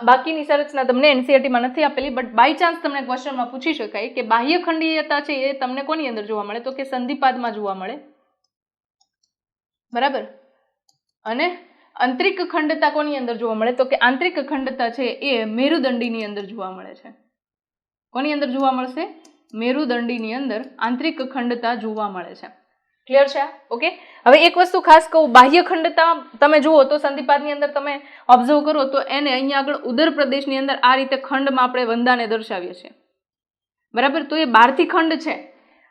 બાકીની સંરચના તમને એનસીઆરટીમાં નથી આપેલી, બટ બાય ચાન્સ તમને ક્વેશ્ચનમાં પૂછી શકાય કે બાહ્ય ખંડીયતા છે એ તમને કોની અંદર જોવા મળે? તો કે સંધિપાદમાં જોવા મળે. બરાબર? અને આંતરિક ખંડતા કોની અંદર જોવા મળે? તો કે આંતરિક ખંડતા છે એ મેરુદંડીની અંદર જોવા મળે છે. કોની અંદર જોવા મળશે? મેરુદંડીની અંદર આંતરિક ખંડતા જોવા મળે છે. ક્લિયર છે? ઓકે, હવે એક વસ્તુ ખાસ કહું, બાહ્ય ખંડતા તમે જુઓ તો સંધિપાદની અંદર તમે ઓબ્ઝર્વ કરો તો એને અહીંયા આગળ ઉદર પ્રદેશની અંદર આ રીતે ખંડમાં આપણે વંદાને દર્શાવીએ છીએ. બરાબર? તો એ બહારથી ખંડ છે.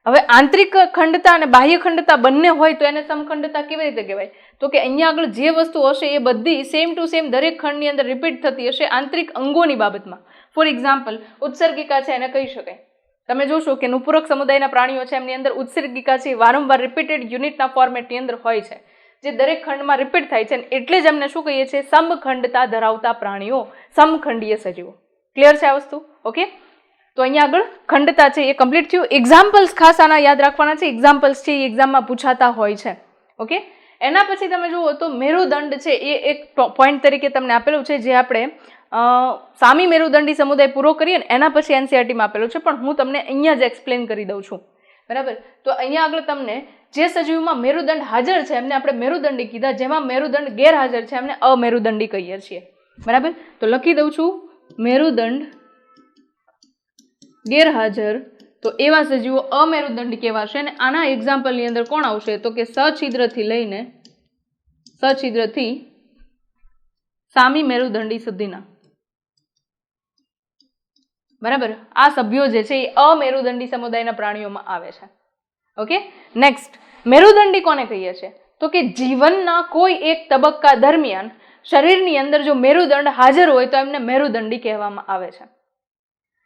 હવે આંતરિક ખંડતા અને બાહ્ય ખંડતા બંને હોય તો એને સમખંડતા કેવી રીતે કહેવાય? તો કે અહીંયા આગળ જે વસ્તુ હશે એ બધી સેમ ટુ સેમ દરેક ખંડની અંદર રિપીટ થતી હશે આંતરિક અંગોની બાબતમાં. ફોર એક્ઝામ્પલ, ઉત્સર્ગિકા છે એને કહી શકાય. તમે જોશો કે નુપુરક સમુદાયના પ્રાણીઓ છે એમની અંદર ઉત્સર્ગિકા છે વારંવાર રિપીટેડ યુનિટના ફોર્મેટની અંદર હોય છે, જે દરેક ખંડમાં રિપીટ થાય છે, એટલે જ એમને શું કહીએ છીએ? સમખંડતા ધરાવતા પ્રાણીઓ, સમખંડીય સજીવો. ક્લિયર છે આ વસ્તુ? ઓકે, તો અહીંયા આગળ ખંડતા છે એ કમ્પ્લીટ થયું. એક્ઝામ્પલ્સ ખાસ આના યાદ રાખવાના છે. એક્ઝામ્પલ્સ છે એ એક્ઝામમાં પૂછાતા હોય છે. ઓકે, એના પછી તમે જુઓ તો મેરુદંડ છે એ એક પોઈન્ટ તરીકે તમને આપેલું છે, જે આપણે સામી મેરુદંડી સમુદાય પૂરો કરીએ ને એના પછી એનસીઆરટીમાં આપેલું છે, પણ હું તમને અહીંયા જ એક્સપ્લેન કરી દઉં છું. બરાબર? તો અહીંયા આગળ તમને જે સજીવમાં મેરુદંડ હાજર છે એમને આપણે મેરુદંડી કીધા, જેમાં મેરુદંડ ગેરહાજર છે એમને અમેરુદંડી કહીએ છીએ. બરાબર? તો લખી દઉં છું, મેરુદંડ ગેરહાજર તો એવા સજીવો અમેરુદંડી કહેવાશે. અને આના એક્ઝામ્પલની અંદર કોણ આવશે? તો કે સછિદ્રથી લઈને સછિદ્રથી સામી મેરુદંડી સુધીના. બરાબર? આ સભ્યો જે છે એ અમેરુદંડી સમુદાયના પ્રાણીઓમાં આવે છે. ઓકે, નેક્સ્ટ, મેરુદંડી કોને કહીએ છીએ? તો કે જીવનના કોઈ એક તબક્કા દરમિયાન શરીરની અંદર જો મેરુદંડ હાજર હોય તો એમને મેરુદંડી કહેવામાં આવે છે.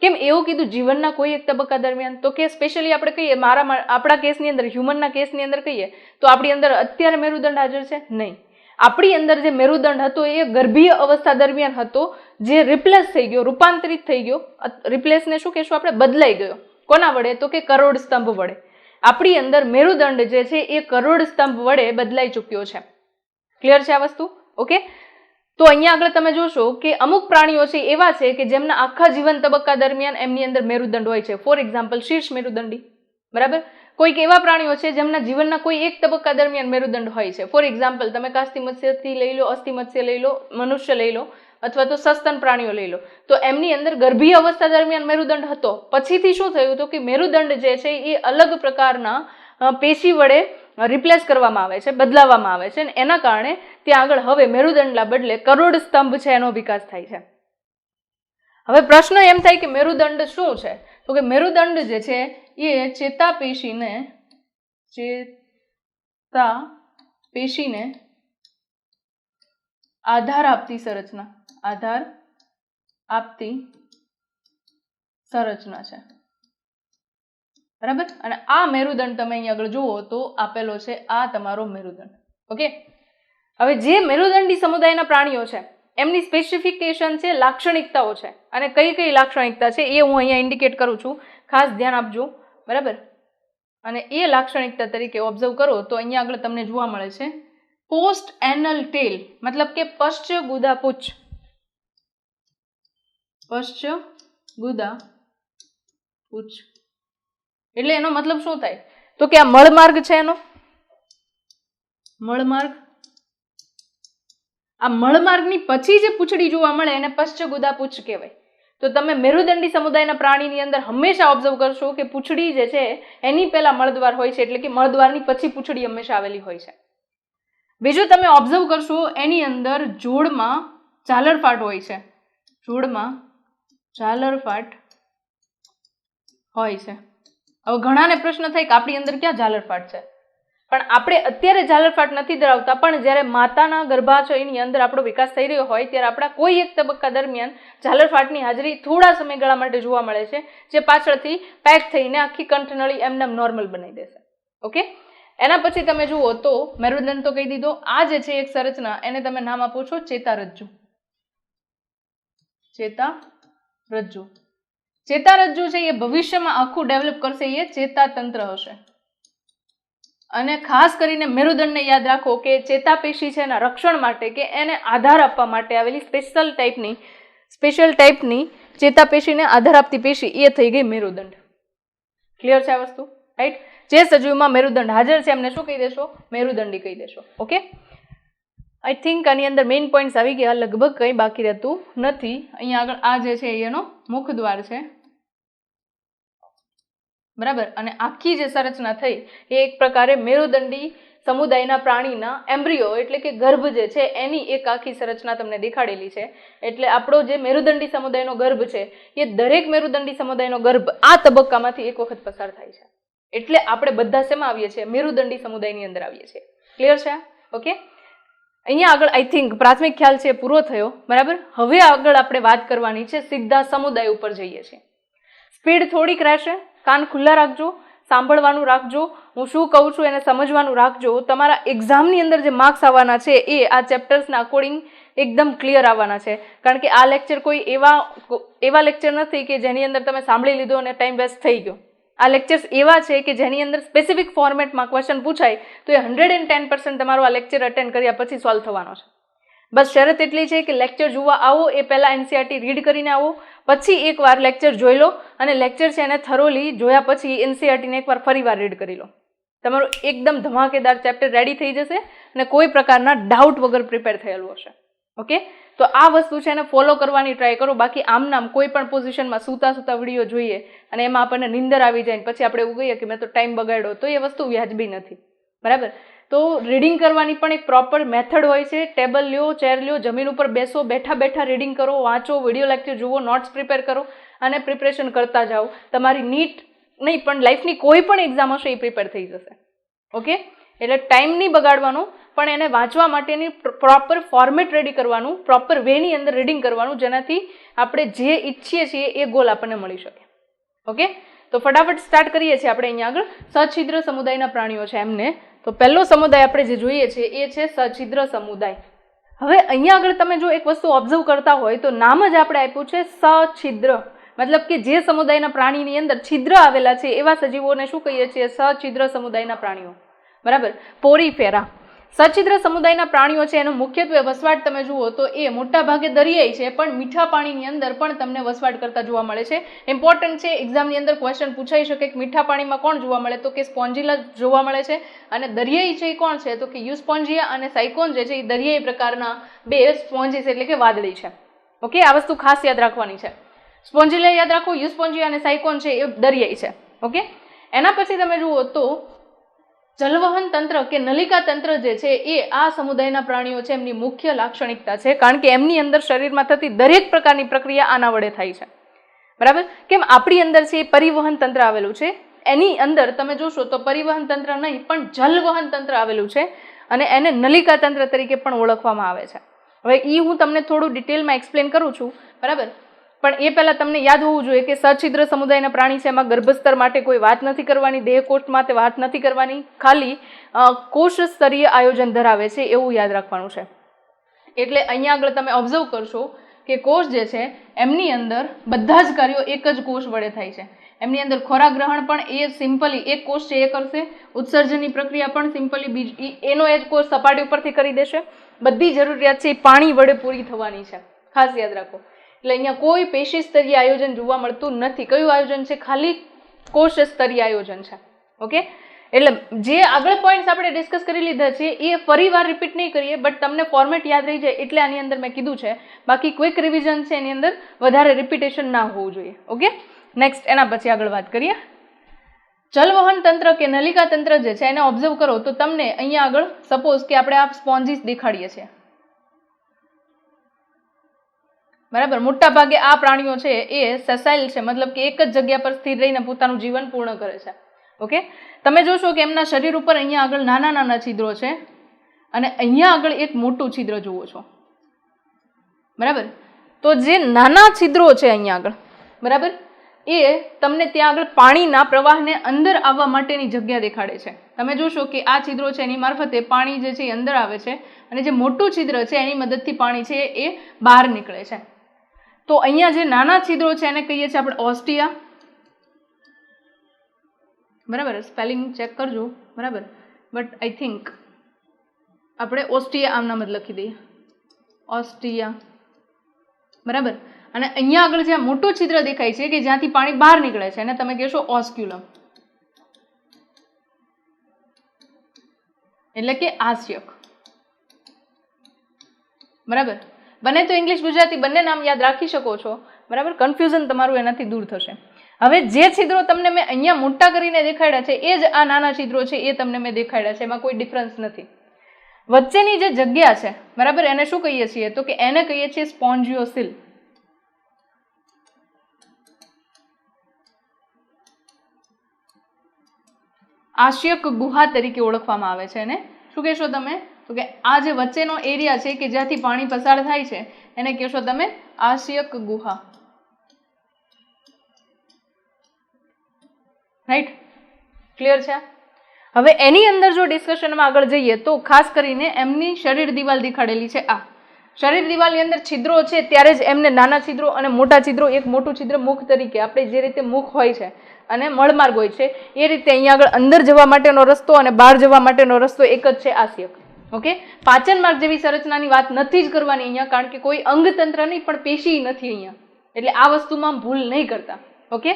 કેમ એવું કીધું જીવનના કોઈ એક તબક્કા દરમિયાન? તો કે સ્પેશિયલી આપણે કહીએ આપણા કેસની અંદર, હ્યુમનના કેસની અંદર કહીએ તો આપણી અંદર અત્યારે મેરુદંડ હાજર છે? નહીં. આપણી અંદર જે મેરુદંડ હતો એ ગર્ભીય અવસ્થા દરમિયાન હતો, જે રિપ્લેસ થઈ ગયો, રૂપાંતરિત થઈ ગયો. રિપ્લેસને શું કહેશું આપણે? બદલાઈ ગયો. કોના વડે? તો કે કરોડ સ્તંભ વડે. આપણી અંદર મેરુદંડ જે છે એ કરોડ સ્તંભ વડે બદલાઈ ચૂક્યો છે. ક્લિયર છે આ વસ્તુ? ઓકે, તો અહીંયા આગળ તમે જોશો કે અમુક પ્રાણીઓ છે એવા છે કે જેમના આખા જીવન તબક્કા દરમિયાન એમની અંદર મેરુદંડ હોય છે. ફોર એક્ઝામ્પલ, શીર્ષ મેરુદંડી. બરાબર? કોઈક એવા પ્રાણીઓ છે જેમના જીવનના કોઈ એક તબક્કા દરમિયાન મેરુદંડ હોય છે. ફોર એક્ઝામ્પલ, તમે કાસ્તી મત્સ્યથી લઈ લો, અસ્થિ મત્સ્ય લઈ લો, મનુષ્ય લઈ લો, અથવા તો સસ્તન પ્રાણીઓ લઈ લો, તો એમની અંદર ગર્ભીય અવસ્થા દરમિયાન મેરુદંડ હતો. પછીથી શું થયું? તો કે મેરુદંડ જે છે એ અલગ પ્રકારના પેશી વડે રિપ્લેસ કરવામાં આવે છે, બદલાવવામાં આવે છે, અને એના કારણે ત્યાં આગળ હવે મેરુદંડના બદલે કરોડ સ્તંભ છે એનો વિકાસ થાય છે. હવે પ્રશ્ન એમ થાય કે મેરુદંડ શું છે? તો કે મેરુદંડ જે છે એ ચેતાપેશીને આધાર આપતી સંરચના છે. બરાબર? અને આ મેરુદંડ તમે અહીંયા આગળ જુઓ તો આપેલો છે, આ તમારો મેરુદંડ. ઓકે, હવે જે મેરુદંડી સમુદાયના પ્રાણીઓ છે એમની સ્પેસિફિકેશન છે, લાક્ષણિકતાઓ છે, અને કઈ કઈ લાક્ષણિકતા છે એ હું અહીંયા ઇન્ડિકેટ કરું છું, ખાસ ધ્યાન આપજો. બરાબર? અને એ લાક્ષણિકતા તરીકે ઓબ્ઝર્વ કરો તો અહીંયા આગળ તમને જોવા મળે છે પોસ્ટ એનલ ટેલ, મતલબ કે પશ્ચ ગુદા પૂંછ. એટલે એનો મતલબ શું થાય? તો કે આ મળમાર્ગ છે એનો મળમાર્ગ. આ મળમાર્ગની પછી જે પૂંછડી જોવા મળે એને પશ્ચ ગુદા પૂંછ કહેવાય. તો તમે મેરુદંડી સમુદાયના પ્રાણીની અંદર હંમેશા ઓબ્ઝર્વ કરશો કે પૂંછડી જે છે એની પહેલા મળદ્વાર હોય છે, એટલે કે મળદ્વારની પછી પૂંછડી હંમેશા આવેલી હોય છે. બીજું તમે ઓબ્ઝર્વ કરશો એની અંદર જોડમાં ઝાલરફાટ હોય છે, જોડમાં ઝાલરફાટ હોય છે. હવે ઘણાને પ્રશ્ન થાય કે આપણી અંદર ક્યાં ઝાલરફાટ છે, પણ આપણે અત્યારે ઝાલરફાટ નથી ધરાવતા, પણ જ્યારે માતાના ગર્ભાશયની અંદર આપણો વિકાસ થઈ રહ્યો હોય ત્યારે આપણા કોઈ એક તબક્કા દરમિયાન ઝાલરફાટની હાજરી થોડા સમયગાળા માટે જોવા મળે છે, જે પાછળથી પેક થઈને આખી કંઠનળી એમને નોર્મલ બનાવી દેશે. ઓકે, એના પછી તમે જુઓ તો મેરુદંડ તો કહી દીધો. આ જે છે એક સંરચના, એને તમે નામ આપો છો ચેતારજ્જુ. ચેતારજ્જુ, ચેતારજ્જુ છે એ ભવિષ્યમાં આખું ડેવલપ કરશે, એ ચેતાતંત્ર હશે. અને ખાસ કરીને મેરુદંડને યાદ રાખો કે ચેતાપેશી છે એના રક્ષણ માટે કે એને આધાર આપવા માટે આવેલી સ્પેશિયલ ટાઈપની ચેતાપેશીને આધાર આપતી પેશી એ થઈ ગઈ મેરુદંડ. ક્લિયર છે આ વસ્તુ? રાઈટ. જે સજીવમાં મેરુદંડ હાજર છે એમને શું કહી દેશો? મેરુદંડી કહી દેશો. ઓકે, આઈ થિંક આની અંદર મેઇન પોઈન્ટ્સ આવી ગયા, લગભગ કંઈ બાકી રહેતું નથી. અહીંયા આગળ આ જે છે એનો મુખદ્વાર છે, બરાબર. અને આખી જે સંરચના થઈ એ એક પ્રકારે મેરુદંડી સમુદાયના પ્રાણીના એમ્બ્રિયો એટલે કે ગર્ભ જે છે એની એક આખી સંરચના તમને દેખાડેલી છે. એટલે આપણો જે મેરુદંડી સમુદાયનો ગર્ભ છે એ દરેક મેરુદંડી સમુદાયનો ગર્ભ આ તબક્કામાંથી એક વખત પસાર થાય છે. એટલે આપણે બધા શેમાં આવીએ છીએ? મેરુદંડી સમુદાયની અંદર આવીએ છીએ. ક્લિયર છે? ઓકે, અહીંયા આગળ આઈ થિંક પ્રાથમિક ખ્યાલ છે પૂરો થયો, બરાબર. હવે આગળ આપણે વાત કરવાની છે, સીધા સમુદાય ઉપર જઈએ છીએ. સ્પીડ થોડીક રહેશે, કાન ખુલ્લા રાખજો, સાંભળવાનું રાખજો, હું શું કહું છું એને સમજવાનું રાખજો. તમારા એક્ઝામની અંદર જે માર્ક્સ આવવાના છે એ આ ચેપ્ટર્સના અકોર્ડિંગ એકદમ ક્લિયર આવવાના છે. કારણ કે આ લેક્ચર કોઈ એવા લેક્ચર નથી કે જેની અંદર તમે સાંભળી લીધો અને ટાઈમ વેસ્ટ થઈ ગયો. આ લેક્ચર્સ એવા છે કે જેની અંદર સ્પેસિફિક ફોર્મેટમાં ક્વેશ્ચન પૂછાય તો એ 110% તમારો આ લેક્ચર અટેન્ડ કર્યા પછી સોલ્વ થવાનો છે. બસ શરત એટલી છે કે લેક્ચર જોવા આવો એ પહેલાં એનસીઆરટી રીડ કરીને આવો, પછી એકવાર લેક્ચર જોઈ લો અને લેક્ચર છે એને થરોલી જોયા પછી એનસીઆરટીને એકવાર ફરીવાર રીડ કરી લો. તમારું એકદમ ધમાકેદાર ચેપ્ટર રેડી થઈ જશે અને કોઈ પ્રકારના ડાઉટ વગર પ્રિપેર થયેલું હશે. ઓકે, તો આ વસ્તુ છે એને ફોલો કરવાની ટ્રાય કરો. બાકી આમનામ કોઈ પણ પોઝિશનમાં સૂતા વિડીયો જોઈએ અને એમાં આપણને નીંદર આવી જાય પછી આપણે એવું કહીએ કે મેં તો ટાઈમ બગાડ્યો, તો એ વસ્તુ વ્યાજબી નથી, બરાબર. તો રીડિંગ કરવાની પણ એક પ્રોપર મેથડ હોય છે. ટેબલ લ્યો, ચેર લ્યો, જમીન ઉપર બેસો, બેઠા બેઠા રીડિંગ કરો, વાંચો, વિડીયો લેક્ચર જુઓ, નોટ્સ પ્રિપેર કરો અને પ્રિપરેશન કરતા જાઓ. તમારી નીટ નહીં પણ લાઈફની કોઈ પણ એક્ઝામ હશે એ પ્રિપેર થઈ જશે. ઓકે, એટલે ટાઈમ નહીં બગાડવાનો, પણ એને વાંચવા માટેની પ્રોપર ફોર્મેટ રેડી કરવાનું, પ્રોપર વેની અંદર રીડિંગ કરવાનું, જેનાથી આપણે જે ઈચ્છીએ છીએ એ ગોલ આપણને મળી શકે. ઓકે, તો ફટાફટ સ્ટાર્ટ કરીએ છીએ આપણે અહીંયા આગળ સછિદ્ર સમુદાયના પ્રાણીઓ છે એમને. તો પહેલો સમુદાય આપણે જે જોઈએ છે એ છે સછિદ્ર સમુદાય. હવે અહીંયા આગળ તમે જો એક વસ્તુ ઓબ્ઝર્વ કરતા હોય તો નામ જ આપણે આપ્યું છે સછિદ્ર, મતલબ કે જે સમુદાયના પ્રાણીની અંદર છિદ્ર આવેલા છે એવા સજીવોને શું કહીએ છીએ? સછિદ્ર સમુદાયના પ્રાણીઓ, બરાબર. પોરીફેરા. સછિદ્ર સમુદાયના પ્રાણીઓ છે એનો મુખ્યત્વે વસવાટ તમે જુઓ તો એ મોટા ભાગે દરિયાઈ છે, પણ મીઠા પાણીની અંદર પણ તમને વસવાટ કરતા જોવા મળે છે. ઇમ્પોર્ટન્ટ છે, એક્ઝામની અંદર ક્વેશ્ચન પૂછાઈ શકે કે મીઠા પાણીમાં કોણ જોવા મળે? તો કે સ્પોન્જીલા જોવા મળે છે. અને દરિયાઈ છે એ કોણ છે? તો કે યુસ્પોન્જિયા અને સાયકોન જે છે એ દરિયાઈ પ્રકારના બે સ્પોન્જીસ એટલે કે વાદળી છે. ઓકે, આ વસ્તુ ખાસ યાદ રાખવાની છે. સ્પોન્જીલા યાદ રાખો, યુસ્પોન્જિયા અને સાયકોન છે એ દરિયાઈ છે. ઓકે, એના પછી તમે જુઓ તો જલવહન તંત્ર કે નલિકા તંત્ર જે છે એ આ સમુદાયના પ્રાણીઓ છે એમની મુખ્ય લાક્ષણિકતા છે. કારણ કે એમની અંદર શરીરમાં થતી દરેક પ્રકારની પ્રક્રિયા આના વડે થાય છે, બરાબર. કેમ આપણી અંદર છે એ પરિવહન તંત્ર આવેલું છે, એની અંદર તમે જોશો તો પરિવહન તંત્ર નહીં પણ જલવહન તંત્ર આવેલું છે અને એને નલિકા તંત્ર તરીકે પણ ઓળખવામાં આવે છે. હવે એ હું તમને થોડું ડિટેલમાં એક્સપ્લેન કરું છું, બરાબર. પણ એ પહેલાં તમને યાદ હોવું જોઈએ કે સછિદ્ર સમુદાયના પ્રાણી છે એમાં ગર્ભસ્તર માટે કોઈ વાત નથી કરવાની, દેહકોષ માટે વાત નથી કરવાની, ખાલી કોષ સ્તરીય આયોજન ધરાવે છે એવું યાદ રાખવાનું છે. એટલે અહીંયા આગળ તમે ઓબ્ઝર્વ કરશો કે કોષ જે છે એમની અંદર બધા જ કાર્યો એક જ કોષ વડે થાય છે. એમની અંદર ખોરાક ગ્રહણ પણ એ સિમ્પલી એક કોષ છે એ કરશે, ઉત્સર્જનની પ્રક્રિયા પણ સિમ્પલી એનો એ જ કોષ સપાટી ઉપરથી કરી દેશે. બધી જરૂરિયાત છે એ પાણી વડે પૂરી થવાની છે, ખાસ યાદ રાખો. એટલે અહીંયા કોઈ પેશી સ્તરીય આયોજન જોવા મળતું નથી. કયું આયોજન છે? ખાલી કોષ સ્તરીય આયોજન છે. ઓકે, એટલે જે આગળ પોઈન્ટ્સ આપણે ડિસ્કસ કરી લીધા છે એ ફરીવાર રિપીટ નહીં કરીએ, બટ તમને ફોર્મેટ યાદ રહી જાય એટલે આની અંદર મેં કીધું છે. બાકી ક્વિક રિવિઝન છે એની અંદર વધારે રિપીટેશન ના હોવું જોઈએ. ઓકે, નેક્સ્ટ એના પછી આગળ વાત કરીએ. જલવહન તંત્ર કે નલિકા તંત્ર જે છે એને ઓબ્ઝર્વ કરો તો તમને અહીંયા આગળ સપોઝ કે આપણે આ સ્પોન્જીસ દેખાડીએ છીએ, બરાબર. મોટા ભાગે આ પ્રાણીઓ છે એ સેસાઇલ છે, મતલબ કે એક જ જગ્યા પર સ્થિર રહીને પોતાનું જીવન પૂર્ણ કરે છે. ઓકે, તમે જોશો કે એમના શરીર ઉપર અહીંયા આગળ નાના નાના છિદ્રો છે અને અહીંયા આગળ એક મોટું છિદ્ર જુઓ છો, બરાબર. તો જે નાના છિદ્રો છે અહીંયા આગળ, બરાબર, એ તમને ત્યાં આગળ પાણીના પ્રવાહને અંદર આવવા માટેની જગ્યા દેખાડે છે. તમે જોશો કે આ છિદ્રો છે એની મારફતે પાણી જે છે એ અંદર આવે છે અને જે મોટું છિદ્ર છે એની મદદથી પાણી છે એ બહાર નીકળે છે. તો અહીંયા જે નાના છિદ્રો છે એને કહીએ છીએ આપણે ઓસ્ટિયા, બરાબર. સ્પેલિંગ ચેક કરજો, બરાબર, બટ આઈ થિંક આપણે ઓસ્ટિયા આમ નામ જ લખી દઈએ, ઓસ્ટિયા, બરાબર. અને અહીંયા આગળ જ્યાં મોટું છિદ્ર દેખાય છે કે જ્યાંથી પાણી બહાર નીકળે છે એને તમે કહેશો ઓસ્ક્યુલમ, એટલે કે આસ્યક, બરાબર. બને તો ઇંગ્લિશ ગુજરાતી બંને નામ યાદ રાખી શકો છો, બરાબર. કન્ફ્યુઝન તમારું એનાથી દૂર થશે. હવે જે છિદ્રો તમને મેં અહીંયા મોટા કરીને દેખાડ્યા છે એ જ આ નાના છિદ્રો છે એ તમને મેં દેખાડ્યા છે, એમાં કોઈ ડિફરન્સ નથી. વચ્ચેની જે જગ્યા છે, બરાબર, એને શું કહીએ છીએ તો કે એને કહીએ છીએ સ્પોન્જિયોસિલ. આશ્યક ગુહા તરીકે ઓળખવામાં આવે છે. એને શું કહેશો તમે તો કે આ જે વચ્ચેનો એરિયા છે કે જ્યાંથી પાણી પસાર થાય છે એને કહેશો તમે આશ્યક ગુહા, રાઈટ. ક્લિયર છે? હવે એની અંદર જો ડિસ્કશનમાં આગળ જઈએ તો ખાસ કરીને એમની શરીર દિવાલ દેખાડેલી છે. આ શરીર દિવાલની અંદર છિદ્રો છે ત્યારે જ એમને નાના છિદ્રો અને મોટા છિદ્રો, એક મોટું છિદ્ર મુખ તરીકે, આપણે જે રીતે મુખ હોય છે અને મળમાર્ગ હોય છે એ રીતે અહીંયા આગળ અંદર જવા માટેનો રસ્તો અને બહાર જવા માટેનો રસ્તો એક જ છે, આસ્યક. ઓકે, પાચન માર્ગ જેવી સંરચનાની વાત નથી જ કરવાની અહીંયા, કારણ કે કોઈ અંગતંત્ર નહીં પણ પેશી નથી અહીંયા, એટલે આ વસ્તુમાં ભૂલ નહીં કરતા. ઓકે,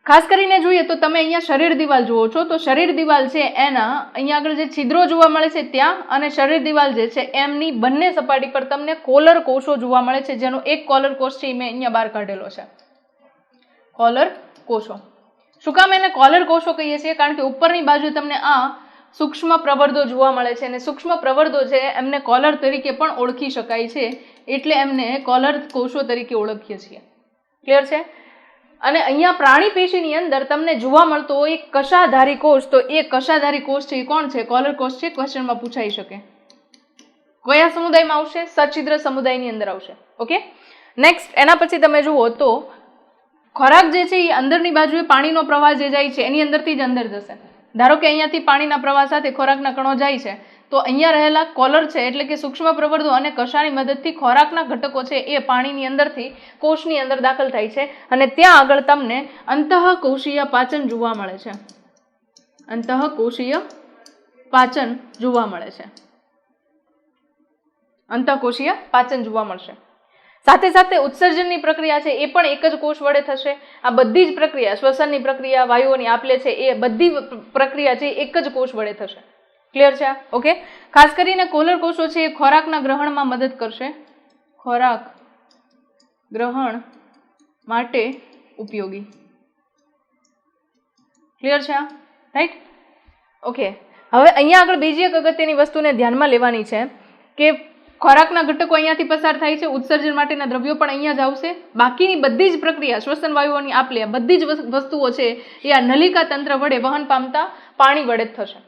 ખાસ કરીને જોઈએ તો તમે અહીંયા શરીર દિવાલ જુઓ છો, તો શરીર દિવાલ છે એના અહીંયા આગળ જે છિદ્રો જોવા મળે છે ત્યાં, અને શરીર દિવાલ જે છે એમની બંને સપાટી પર તમને કોલર કોષો જોવા મળે છે, જેનો એક કોલર કોષ છે એ મેં અહીંયા બહાર કાઢેલો છે. કોલર કોષો. શું કામ એને કોલર કોષો કહીએ છીએ? કારણ કે ઉપરની બાજુ તમને આ સૂક્ષ્મ પ્રવર્ધો જોવા મળે છે અને સૂક્ષ્મ પ્રવર્ધો છે એમને કોલર તરીકે પણ ઓળખી શકાય છે, એટલે એમને કોલર કોષો તરીકે ઓળખીએ છીએ. ક્લિયર છે? અને અહીંયા પ્રાણી પેશીની અંદર તમને જોવા મળતો હોય કશાધારી કોષ, તો એ કશાધારી કોષ છે એ કોણ છે? કોલર કોષ છે. ક્વેશ્ચનમાં પૂછાઈ શકે. કયા સમુદાયમાં આવશે? સછિદ્ર સમુદાયની અંદર આવશે. ઓકે, નેક્સ્ટ એના પછી તમે જુઓ તો ખોરાક જે છે એ અંદરની બાજુએ પાણીનો પ્રવાહ જે જાય છે એની અંદરથી જ અંદર જશે. ધારો કે અહીંયાથી પાણીના પ્રવાહ સાથે ખોરાકના કણો જાય છે તો અહીંયા રહેલા કોલર છે એટલે કે સૂક્ષ્મ પ્રવર્ધો અને કશાની મદદથી ખોરાકના ઘટકો છે એ પાણીની અંદરથી કોષની અંદર દાખલ થાય છે અને ત્યાં આગળ તમને અંતઃકોશીય પાચન જોવા મળે છે. અંતઃકોશીય પાચન જોવા મળે છે. અંતઃકોશીય પાચન જોવા મળશે. સાથે સાથે ઉત્સર્જનની પ્રક્રિયા છે એ પણ એક જ કોષ વડે થશે. આ બધી જ પ્રક્રિયા, શ્વસનની પ્રક્રિયા, વાયુઓની આપલે છે એ બધી પ્રક્રિયા છે એક જ કોષ વડે થશે. ક્લિયર છે? ઓકે, ખાસ કરીને કોલર કોષો છે એ ખોરાકના ગ્રહણમાં મદદ કરશે. ખોરાક ગ્રહણ માટે ઉપયોગી. ક્લિયર છે? રાઈટ. ઓકે, હવે અહીંયા આગળ બીજી એક અગત્યની વસ્તુને ધ્યાનમાં લેવાની છે કે ખોરાકના ઘટકો અહીંયાથી પસાર થાય છે, ઉત્સર્જન માટેના દ્રવ્યો પણ અહીંયા જ આવશે. બાકીની બધી જ પ્રક્રિયા, શ્વસન વાયુઓની આપલે, બધી જ વસ્તુઓ છે એ આ નલિકા તંત્ર વડે વહન પામતા પાણી વડે જ થશે.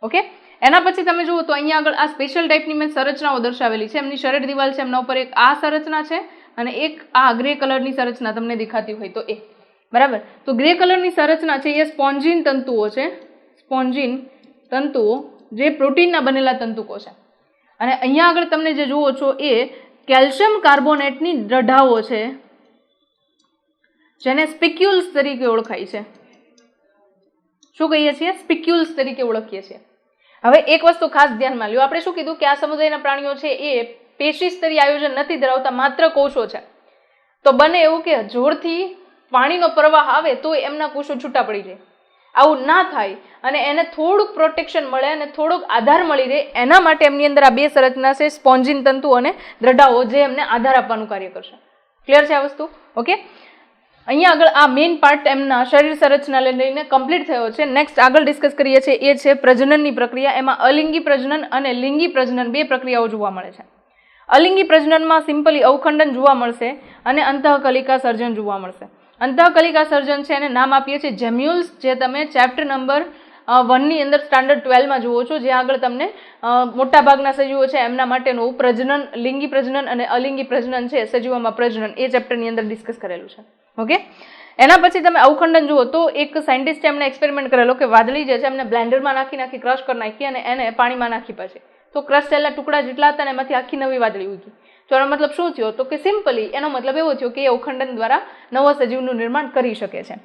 ઓકે, એના પછી તમે જુઓ તો અહીંયા આગળ આ સ્પેશિયલ ટાઈપની મેં સંરચનાઓ દર્શાવેલી છે. એમની શરીર દિવાલ છે, એમના ઉપર એક આ સંરચના છે અને એક આ ગ્રે કલરની સંરચના તમને દેખાતી હોય તો એ, બરાબર. તો ગ્રે કલરની સંરચના છે એ સ્પોન્જીન તંતુઓ છે. સ્પોન્જીન તંતુઓ જે પ્રોટીનના બનેલા તંતુકો છે. અને અહીંયા આગળ તમને જે જુઓ છો એ કેલ્શિયમ કાર્બોનેટની દ્રઢાઓ છે જેને સ્પિક્યુલ્સ તરીકે ઓળખાય છે. શું કહીએ છીએ? સ્પિક્યુલ્સ તરીકે ઓળખીએ છીએ. હવે એક વસ્તુ ખાસ ધ્યાનમાં લ્યો, આપણે શું કીધું કે આ સમુદાયના પ્રાણીઓ છે એ પેશી સ્તરીય આયોજન નથી ધરાવતા, માત્ર કોષો છે. તો બને એવું કે જોરથી પાણીનો પ્રવાહ આવે તો એમના કોષો છૂટા પડી જાય. આવું ના થાય અને એને થોડુંક પ્રોટેક્શન મળે અને થોડોક આધાર મળી રહે એના માટે એમની અંદર આ બે સંરચના છે, સ્પોન્જીન તંતુ અને દ્રઢાઓ, જે એમને આધાર આપવાનું કાર્ય કરશે. ક્લિયર છે આ વસ્તુ? ઓકે, અહીંયા આગળ આ મેઇન પાર્ટ એમના શરીર સંરચનાને લઈને કમ્પ્લીટ થયો છે. નેક્સ્ટ આગળ ડિસ્કસ કરીએ છીએ એ છે પ્રજનનની પ્રક્રિયા. એમાં અલિંગી પ્રજનન અને લિંગી પ્રજનન બે પ્રક્રિયાઓ જોવા મળે છે. અલિંગી પ્રજનનમાં સિમ્પલી અવખંડન જોવા મળશે અને અંતઃકલિકા સર્જન જોવા મળશે. અંતઃકલિકા સર્જન છે એને નામ આપીએ છીએ જેમ્યુલ્સ, જે તમે ચેપ્ટર નંબર 1ની અંદર સ્ટાન્ડર્ડ 12માં જુઓ છો, જ્યાં આગળ તમને મોટાભાગના સજીવો છે એમના માટેનું પ્રજનન, લિંગી પ્રજનન અને અલિંગી પ્રજનન છે, સજીવોમાં પ્રજનન, એ ચેપ્ટરની અંદર ડિસ્કસ કરેલું છે. ઓકે, એના પછી તમે અવખંડન જુઓ તો એક સાયન્ટિસ્ટ એમને એક્સપેરિમેન્ટ કરેલો કે વાદળી જે છે એમને બ્લેન્ડરમાં નાખી ક્રશ કરી નાખી અને એને પાણીમાં નાખી પછી તો ક્રશ થયેલા ટુકડા જેટલા હતા ને એમાંથી આખી નવી વાદળી ઉગી. તો એનો મતલબ શું થયો? તો કે સિમ્પલી એનો મતલબ એવો થયો કે એ અવખંડન દ્વારા નવા સજીવનું નિર્માણ કરી શકે છે.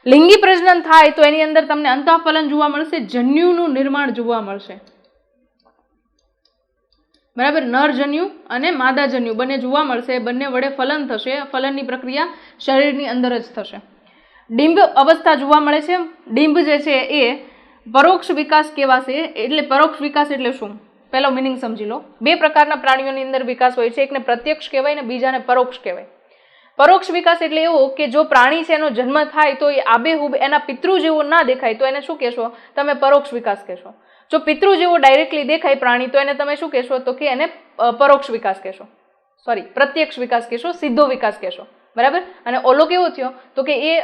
લિંગી પ્રજનન થાય તો એની અંદર તમને અંતઃફલન જોવા મળશે, જન્યુનું નિર્માણ જોવા મળશે. બરાબર, નરજન્યુ અને માદાજન્યુ બંને જોવા મળશે, બંને વડે ફલન થશે. ફલનની પ્રક્રિયા શરીરની અંદર જ થશે. ડિંબ અવસ્થા જોવા મળે છે. ડિંબ જે છે એ પરોક્ષ વિકાસ કહેવાશે. એટલે પરોક્ષ વિકાસ એટલે શું? પહેલો મિનિંગ સમજી લો. બે પ્રકારના પ્રાણીઓની અંદર વિકાસ હોય છે, એકને પ્રત્યક્ષ કહેવાય ને બીજાને પરોક્ષ કહેવાય. પરોક્ષ વિકાસ એટલે એવો કે જો પ્રાણી છે એનો જન્મ થાય તો એ આબેહૂબ એના પિતૃ જેવો ના દેખાય તો એને શું કહેશો? તમે પરોક્ષ વિકાસ કહેશો. જો પિતૃ જેવો ડાયરેક્ટલી દેખાય પ્રાણી તો એને તમે શું કહેશો? તો કે એને પરોક્ષ વિકાસ કહેશો, પ્રત્યક્ષ વિકાસ કહેશો, સીધો વિકાસ કહેશો. બરાબર, અને ઓલો કેવો થયો? તો કે એ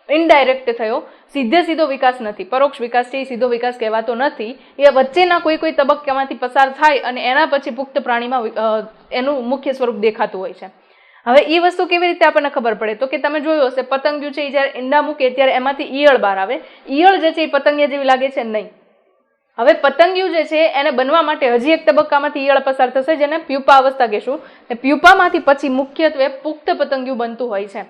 ઇનડાયરેક્ટ થયો, સીધો વિકાસ નથી. પરોક્ષ વિકાસ છે એ સીધો વિકાસ કહેવાતો નથી. એ વચ્ચેના કોઈ તબક્કામાંથી પસાર થાય અને એના પછી પુખ્ત પ્રાણીમાં એનું મુખ્ય સ્વરૂપ દેખાતું હોય છે. હવે એ વસ્તુ કેવી રીતે આપણને ખબર પડે? તો કે તમે જોયું હશે પતંગિયું છે એ જ્યારે ઈંડા મૂકે ત્યારે એમાંથી ઈયળ બહાર આવે. ઈયળ જે છે એ પતંગિયા જેવી લાગે છે? નહીં. હવે પતંગિયું જે છે એને બનવા માટે હજી એક તબક્કામાંથી ઈયળ પસાર થશે, જેને પ્યુપા અવસ્થા કહેશું. પ્યુપામાંથી પછી મુખ્યત્વે પુખ્ત પતંગિયું બનતું હોય છે.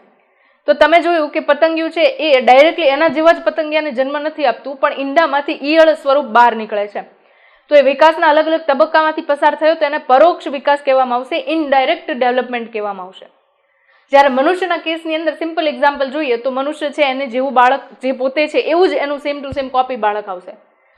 તો તમે જોયું કે પતંગિયું છે એ ડાયરેક્ટલી એના જેવા જ પતંગિયાને જન્મ નથી આપતું, પણ ઈંડામાંથી ઈયળ સ્વરૂપ બહાર નીકળે છે. તો એ વિકાસના અલગ અલગ તબક્કામાંથી પસાર થયો તો એને પરોક્ષ વિકાસ કહેવામાં આવશે, ઇનડાયરેક્ટ ડેવલપમેન્ટ કહેવામાં આવશે. જ્યારે મનુષ્યના કેસની અંદર સિમ્પલ એક્ઝામ્પલ જોઈએ તો મનુષ્ય છે એને જેવું બાળક જે પોતે છે એવું જ એનું સેમ ટુ સેમ કોપી બાળક આવશે.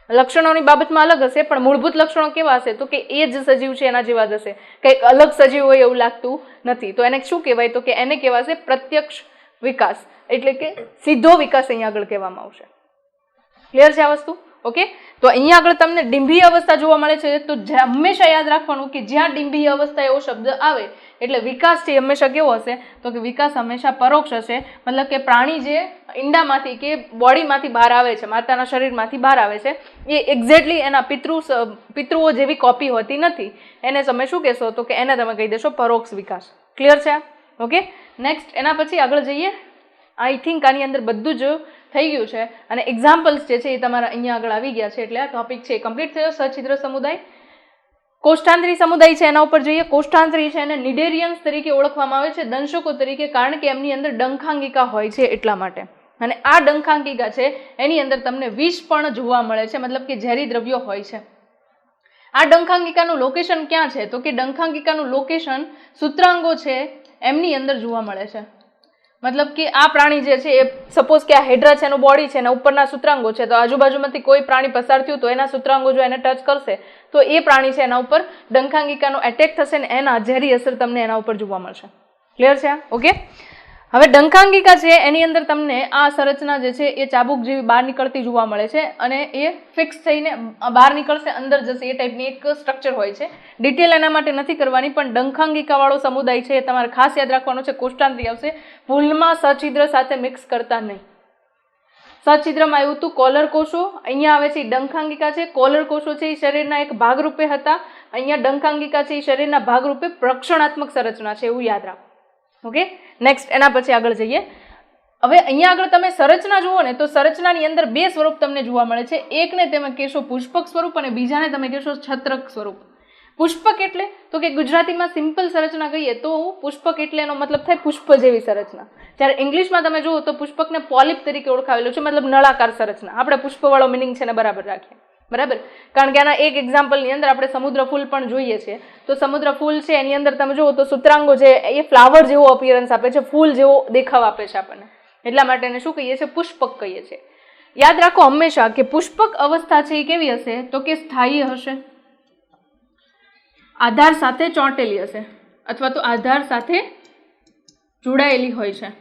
લક્ષણોની બાબતમાં અલગ હશે, પણ મૂળભૂત લક્ષણો કેવા હશે? તો કે એ જ સજીવ છે એના જેવા જ હશે, કંઈક અલગ સજીવ હોય એવું લાગતું નથી. તો એને શું કહેવાય? તો કે એને કહેવાશે પ્રત્યક્ષ વિકાસ, એટલે કે સીધો વિકાસ અહીંયા આગળ કહેવામાં આવશે. ક્લિયર છે આ વસ્તુ? ઓકે, તો અહીંયા આગળ તમને ડિંભીય અવસ્થા જોવા મળે છે. તો હંમેશા યાદ રાખવાનું કે જ્યાં ડિંભીય અવસ્થા એવો શબ્દ આવે એટલે વિકાસ છે હંમેશા કેવો હશે? તો કે વિકાસ હંમેશા પરોક્ષ હશે. મતલબ કે પ્રાણી જે ઈંડામાંથી કે બોડીમાંથી બહાર આવે છે, માતાના શરીરમાંથી બહાર આવે છે, એ એક્ઝેક્ટલી એના પિતૃઓ જેવી કોપી હોતી નથી. એને તમે શું કહેશો? તો કે એને તમે કહી દેશો પરોક્ષ વિકાસ. ક્લિયર છે? ઓકે, નેક્સ્ટ એના પછી આગળ જઈએ. આઈ થિંક આની અંદર બધું જ થઈ ગયું છે અને એક્ઝામ્પલ્સ જે છે એ તમારા અહીંયા આગળ આવી ગયા છે. એટલે આ ટોપિક છે કમ્પ્લીટ થયો. સછિદ્ર સમુદાય, કોષ્ઠાંતરી સમુદાય છે એના ઉપર જોઈએ. કોષ્ઠાંતરી છે એને નિડેરિયન્સ તરીકે ઓળખવામાં આવે છે, દંશકો તરીકે, કારણ કે એમની અંદર ડંખાંગિકા હોય છે એટલા માટે. અને આ ડંખાંગિકા છે એની અંદર તમને વિષ પણ જોવા મળે છે, મતલબ કે ઝેરી દ્રવ્યો હોય છે. આ ડંખાંગિકાનું લોકેશન ક્યાં છે? તો કે ડંખાંગિકાનું લોકેશન સૂત્રાંગો છે એમની અંદર જોવા મળે છે. મતલબ કે આ પ્રાણી જે છે એ સપોઝ કે આ હેડ્રા છે એનું બોડી છે અને ઉપરના સૂત્રાંગો છે, તો આજુબાજુમાંથી કોઈ પ્રાણી પસાર થયું તો એના સૂત્રાંગો જો એને ટચ કરશે તો એ પ્રાણી છે એના ઉપર ડંખાંગિકાનો એટેક થશે ને એના ઝેરી અસર તમને એના ઉપર જોવા મળશે. ક્લિયર છે? ઓકે, હવે ડંખાંગિકા છે એની અંદર તમને આ સંરચના જે છે એ ચાબુક જેવી બહાર નીકળતી જોવા મળે છે અને એ ફિક્સ થઈને બહાર નીકળશે, અંદર જશે, એ ટાઈપની એક સ્ટ્રક્ચર હોય છે. ડિટેલ એના માટે નથી કરવાની, પણ ડંખાંગિકાવાળો સમુદાય છે એ તમારે ખાસ યાદ રાખવાનો છે. કોષ્ઠાંતરી આવશે, ભૂલમાં સછિદ્ર સાથે મિક્સ કરતા નહીં. સછિદ્રમાં આવ્યું હતું કોલર કોષો, અહીંયા આવે છે ડંખાંગિકા છે. કોલર કોષો છે એ શરીરના એક ભાગરૂપે હતા, અહીંયા ડંખાંગિકા છે એ શરીરના ભાગરૂપે પ્રક્ષણાત્મક સંરચના છે, એવું યાદ રાખો. ઓકે, નેક્સ્ટ એના પછી આગળ જઈએ. હવે અહીંયા આગળ તમે સંરચના જુઓ ને તો સંરચનાની અંદર બે સ્વરૂપ તમને જોવા મળે છે. એકને તમે કહેશો પુષ્પક સ્વરૂપ અને બીજાને તમે કહેશો છત્રક સ્વરૂપ. પુષ્પક એટલે તો કે ગુજરાતીમાં સિમ્પલ સંરચના કહીએ તો પુષ્પક એટલે એનો મતલબ થાય પુષ્પ જેવી સંરચના. જ્યારે ઇંગ્લિશમાં તમે જુઓ તો પુષ્પકને પોલિપ તરીકે ઓળખાવેલું છે, મતલબ નળાકાર સંરચના. આપણે પુષ્પવાળો મિનિંગ છે ને બરાબર રાખીએ, બરાબર, કારણ કે આના એક એક્ઝામ્પલની અંદર આપણે સમુદ્ર ફૂલ પણ જોઈએ છીએ. તો સમુદ્ર ફૂલ છે એની અંદર તમે જુઓ તો સૂત્રાંગો છે એ ફ્લાવર જેવો અપિયરન્સ આપે છે, ફૂલ જેવો દેખાવ આપે છે આપણને, એટલા માટે એને શું કહીએ છીએ? પુષ્પક કહીએ છીએ. યાદ રાખો હંમેશા કે પુષ્પક અવસ્થા છે એ કેવી હશે? તો કે સ્થાયી હશે, આધાર સાથે ચોંટેલી હશે અથવા તો આધાર સાથે જોડાયેલી હોય છે.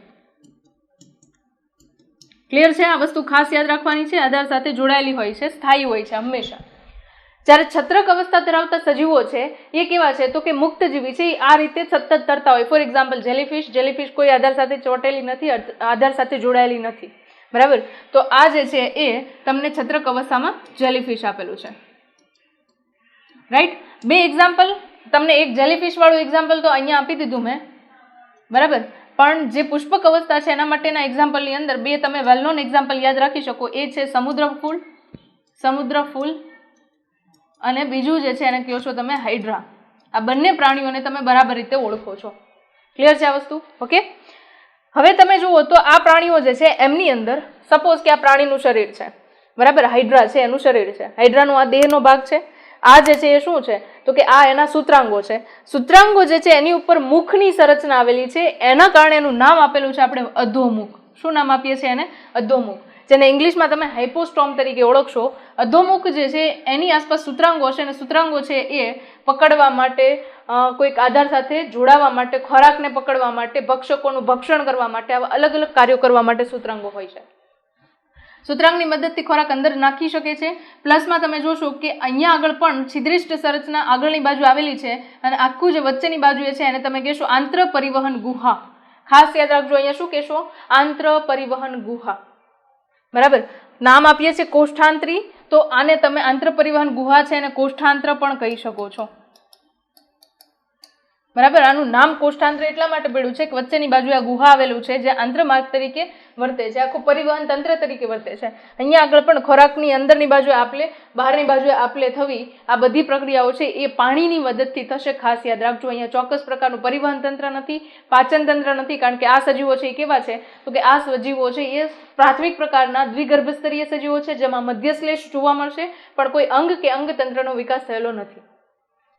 ક્લિયર છે? આ વસ્તુ ખાસ યાદ રાખવાની છે. આધાર સાથે જોડાયેલી હોય છે, સ્થાયી હોય છે હંમેશા. જ્યારે છત્રક અવસ્થા ધરાવતા સજીવો છે એ કેવા છે? તો કે મુક્તજીવી છે. એ આ રીતે સતત તરતા હોય. ફોર એક્ઝામ્પલ જેલીફિશ કોઈ આધાર સાથે ચોટેલી નથી, આધાર સાથે જોડાયેલી નથી, બરાબર? તો આ જે છે એ તમને છત્રક અવસ્થામાં જેલીફિશ આપેલું છે, રાઈટ? 2 એક્ઝામ્પલ તમને, એક જેલીફિશ વાળું એક્ઝામ્પલ તો અહીંયા આપી દીધું મેં, બરાબર? પણ જે પુષ્પક અવસ્થા છે એના માટેના એક્ઝામ્પલની અંદર 2 તમે વેલ નોન એક્ઝામ્પલ યાદ રાખી શકો. એ છે સમુદ્ર ફૂલ અને બીજું જે છે એને કહો છો તમે હાઇડ્રા. આ બંને પ્રાણીઓને તમે બરાબર રીતે ઓળખો છો. ક્લિયર છે આ વસ્તુ? ઓકે. હવે તમે જુઓ તો આ પ્રાણીઓ જે છે એમની અંદર સપોઝ કે આ પ્રાણીનું શરીર છે, બરાબર? હાઇડ્રા છે એનું શરીર છે, હાઇડ્રાનો આ દેહનો ભાગ છે. આ જે છે એ શું છે? તો કે આ એના સૂત્રાંગો છે. સૂત્રાંગો જે છે એની ઉપર મુખની સંરચના આવેલી છે, એના કારણે એનું નામ આપેલું છે આપણે અધોમુખ. શું નામ આપીએ છીએ એને? અધોમુખ, જેને ઇંગ્લિશમાં તમે હાઇપોસ્ટોમ તરીકે ઓળખશો. અધોમુખ જે છે એની આસપાસ સૂત્રાંગો છે, અને સૂત્રાંગો છે એ પકડવા માટે, કોઈક આધાર સાથે જોડાવા માટે, ખોરાકને પકડવા માટે, ભક્ષકોનું ભક્ષણ કરવા માટે, આવા અલગ અલગ કાર્યો કરવા માટે સૂત્રાંગો હોય છે. સૂત્રાંગની મદદથી ખોરાક અંદર નાખી શકે છે. પ્લસમાં તમે જોશો કે અહીંયા આગળ પણ છિદ્રિષ્ટ સંરચના આગળની બાજુ આવેલી છે, અને આખું જે વચ્ચેની બાજુ છે એને તમે કહેશો આંત્ર પરિવહન ગુહા. ખાસ યાદ રાખજો, અહીંયા શું કહેશો? આંત્ર પરિવહન ગુહા, બરાબર? નામ આપીએ છીએ કોષ્ઠાંત્રી, તો આને તમે આંત્ર પરિવહન ગુહા છે અને કોષ્ઠાંત્ર પણ કહી શકો છો, બરાબર? આનું નામ કોષ્ઠાંત્ર એટલા માટે પડ્યું છે કે વચ્ચેની બાજુ આ ગુહા આવેલું છે જે આંત્રમાર્ગ તરીકે વર્તે છે, આખું પરિવહન તંત્ર તરીકે વર્તે છે. અહીંયા આગળ પણ ખોરાકની અંદરની બાજુએ આપલે, બહારની બાજુએ આપલે થવી, આ બધી પ્રક્રિયાઓ છે એ પાણીની મદદથી થશે. ખાસ યાદ રાખજો, અહીંયા ચોક્કસ પ્રકારનું પરિવહન તંત્ર નથી, પાચન તંત્ર નથી, કારણ કે આ સજીવો છે એ કેવા છે? તો કે આ સજીવો છે એ પ્રાથમિક પ્રકારના દ્વિગર્ભસ્તરીય સજીવો છે, જેમાં મધ્યશ્લેષ જોવા મળશે, પણ કોઈ અંગ કે અંગતંત્રનો વિકાસ થયેલો નથી.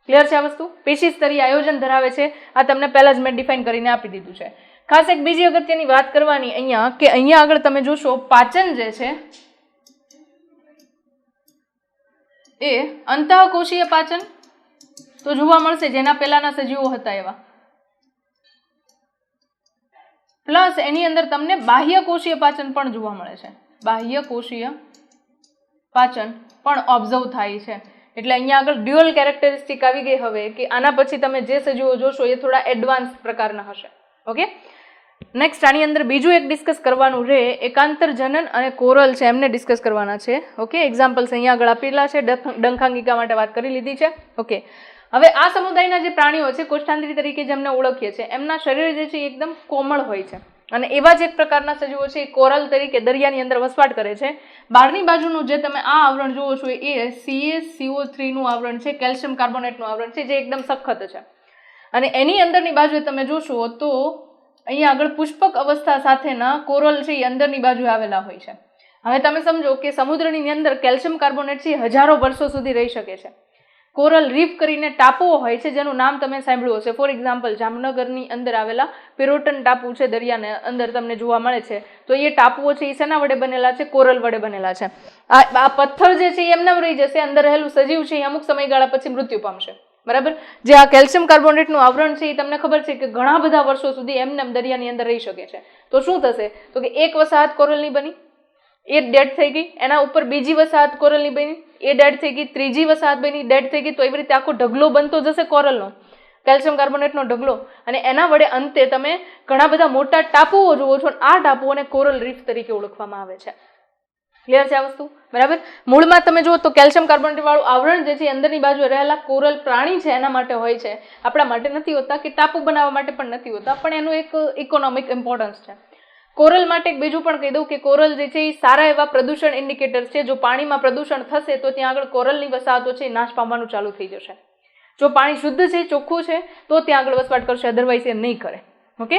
ક્લિયર છે આ વસ્તુ? પેશી સ્તરીય આયોજન ધરાવે છે. આ તમને પહેલા જ મેં ડિફાઇન કરીને આપી દીધું છે. ખાસ એક બીજી અગત્યની વાત કરવાની અહીંયા, કે અહીંયા આગળ તમે જોશો પાચન જે છે એ અંતઃકોશીય પાચન તો જોવા મળશે, જેના પહેલાના સજીવો હતા એવા. પ્લસ એની અંદર તમને બાહ્યકોશીય પાચન પણ જોવા મળે છે. બાહ્યકોશીય પાચન પણ ઓબ્ઝર્વ થાય છે. એટલે અહીંયા આગળ ડ્યુઅલ કેરેક્ટરિસ્ટિક આવી ગઈ હવે, કે આના પછી તમે જે સજીવો જોશો એ થોડા એડવાન્સ પ્રકારના હશે. ઓકે. નેક્સ્ટ આની અંદર બીજું એક ડિસ્કસ કરવાનું રહે, એકાંતર જનન અને કોરલ છે, એમને ડિસ્કસ કરવાના છે. ઓકે. એક્ઝામ્પલ્સ અહીંયા આગળ આપેલા છે, ડંખાંગિકા માટે વાત કરી લીધી છે. ઓકે. હવે આ સમુદાયના જે પ્રાણીઓ છે, કોષ્ઠાંત્રી તરીકે જેમને ઓળખીએ છીએ, એમના શરીર જે છે એકદમ કોમળ હોય છે, અને એવા જ એક પ્રકારના સજીવો છે એ કોરલ તરીકે દરિયાની અંદર વસવાટ કરે છે. બહારની બાજુનું જે તમે આ આવરણ જુઓ છો એ CaCO3 નું આવરણ છે, કેલ્શિયમ કાર્બોનેટનું આવરણ છે, જે એકદમ સખત છે. અને એની અંદરની બાજુએ તમે જોશો તો અહીંયા આગળ પુષ્પક અવસ્થા સાથેના કોરલ છે એ અંદરની બાજુ આવેલા હોય છે. હવે તમે સમજો કે સમુદ્રની અંદર કેલ્શિયમ કાર્બોનેટ છે હજારો વર્ષો સુધી રહી શકે છે. કોરલ રીફ કરીને ટાપુઓ હોય છે, જેનું નામ તમે સાંભળ્યું હશે. ફોર એક્ઝામ્પલ જામનગરની અંદર આવેલા પિરોટન ટાપુ છે, દરિયાને અંદર તમને જોવા મળે છે. તો એ ટાપુઓ છે એ શેના વડે બનેલા છે? કોરલ વડે બનેલા છે. આ પથ્થર જે છે એ એમને રહી જશે, અંદર રહેલું સજીવ છે એ અમુક સમયગાળા પછી મૃત્યુ પામશે, બરાબર? જે આ કેલ્શિયમ કાર્બોનેટનું આવરણ છે એ તમને ખબર છે કે ઘણા બધા વર્ષો સુધી એમને દરિયાની અંદર રહી શકે છે. તો શું થશે? તો કે એક વસાહત કોરલની બની, એ ડેડ થઈ ગઈ, એના ઉપર બીજી વસાહત કોરલની બની, એ ડેડ થઈ ગઈ, ત્રીજી વસાહત બની, ડેડ થઈ ગઈ. તો એવી રીતે આખો ઢગલો બનતો જશે કોરલનો, કેલ્શિયમ કાર્બોનેટનો ઢગલો, અને એના વડે અંતે તમે ઘણા બધા મોટા ટાપુઓ જુઓ છો. આ ટાપુઓને કોરલ રીફ તરીકે ઓળખવામાં આવે છે. ક્લિયર છે આ વસ્તુ? બરાબર. મૂળમાં તમે જુઓ તો કેલ્શિયમ કાર્બોનેટ વાળું આવરણ જે છે અંદરની બાજુ રહેલા કોરલ પ્રાણી છે એના માટે હોય છે, આપણા માટે નથી હોતા, કે ટાપુ બનાવવા માટે પણ નથી હોતા, પણ એનું એક ઇકોનોમિક ઇમ્પોર્ટન્સ છે. કોરલ માટે એક બીજું પણ કહી દઉં કે કોરલ જે છે એ સારા એવા પ્રદૂષણ ઇન્ડિકેટર્સ છે. જો પાણીમાં પ્રદૂષણ થશે તો ત્યાં આગળ કોરલની વસાહતો છે નાશ પામવાનું ચાલુ થઈ જશે. જો પાણી શુદ્ધ છે, ચોખ્ખું છે, તો ત્યાં આગળ વસવાટ કરશે, અધરવાઇઝ એ નહીં કરે. ઓકે.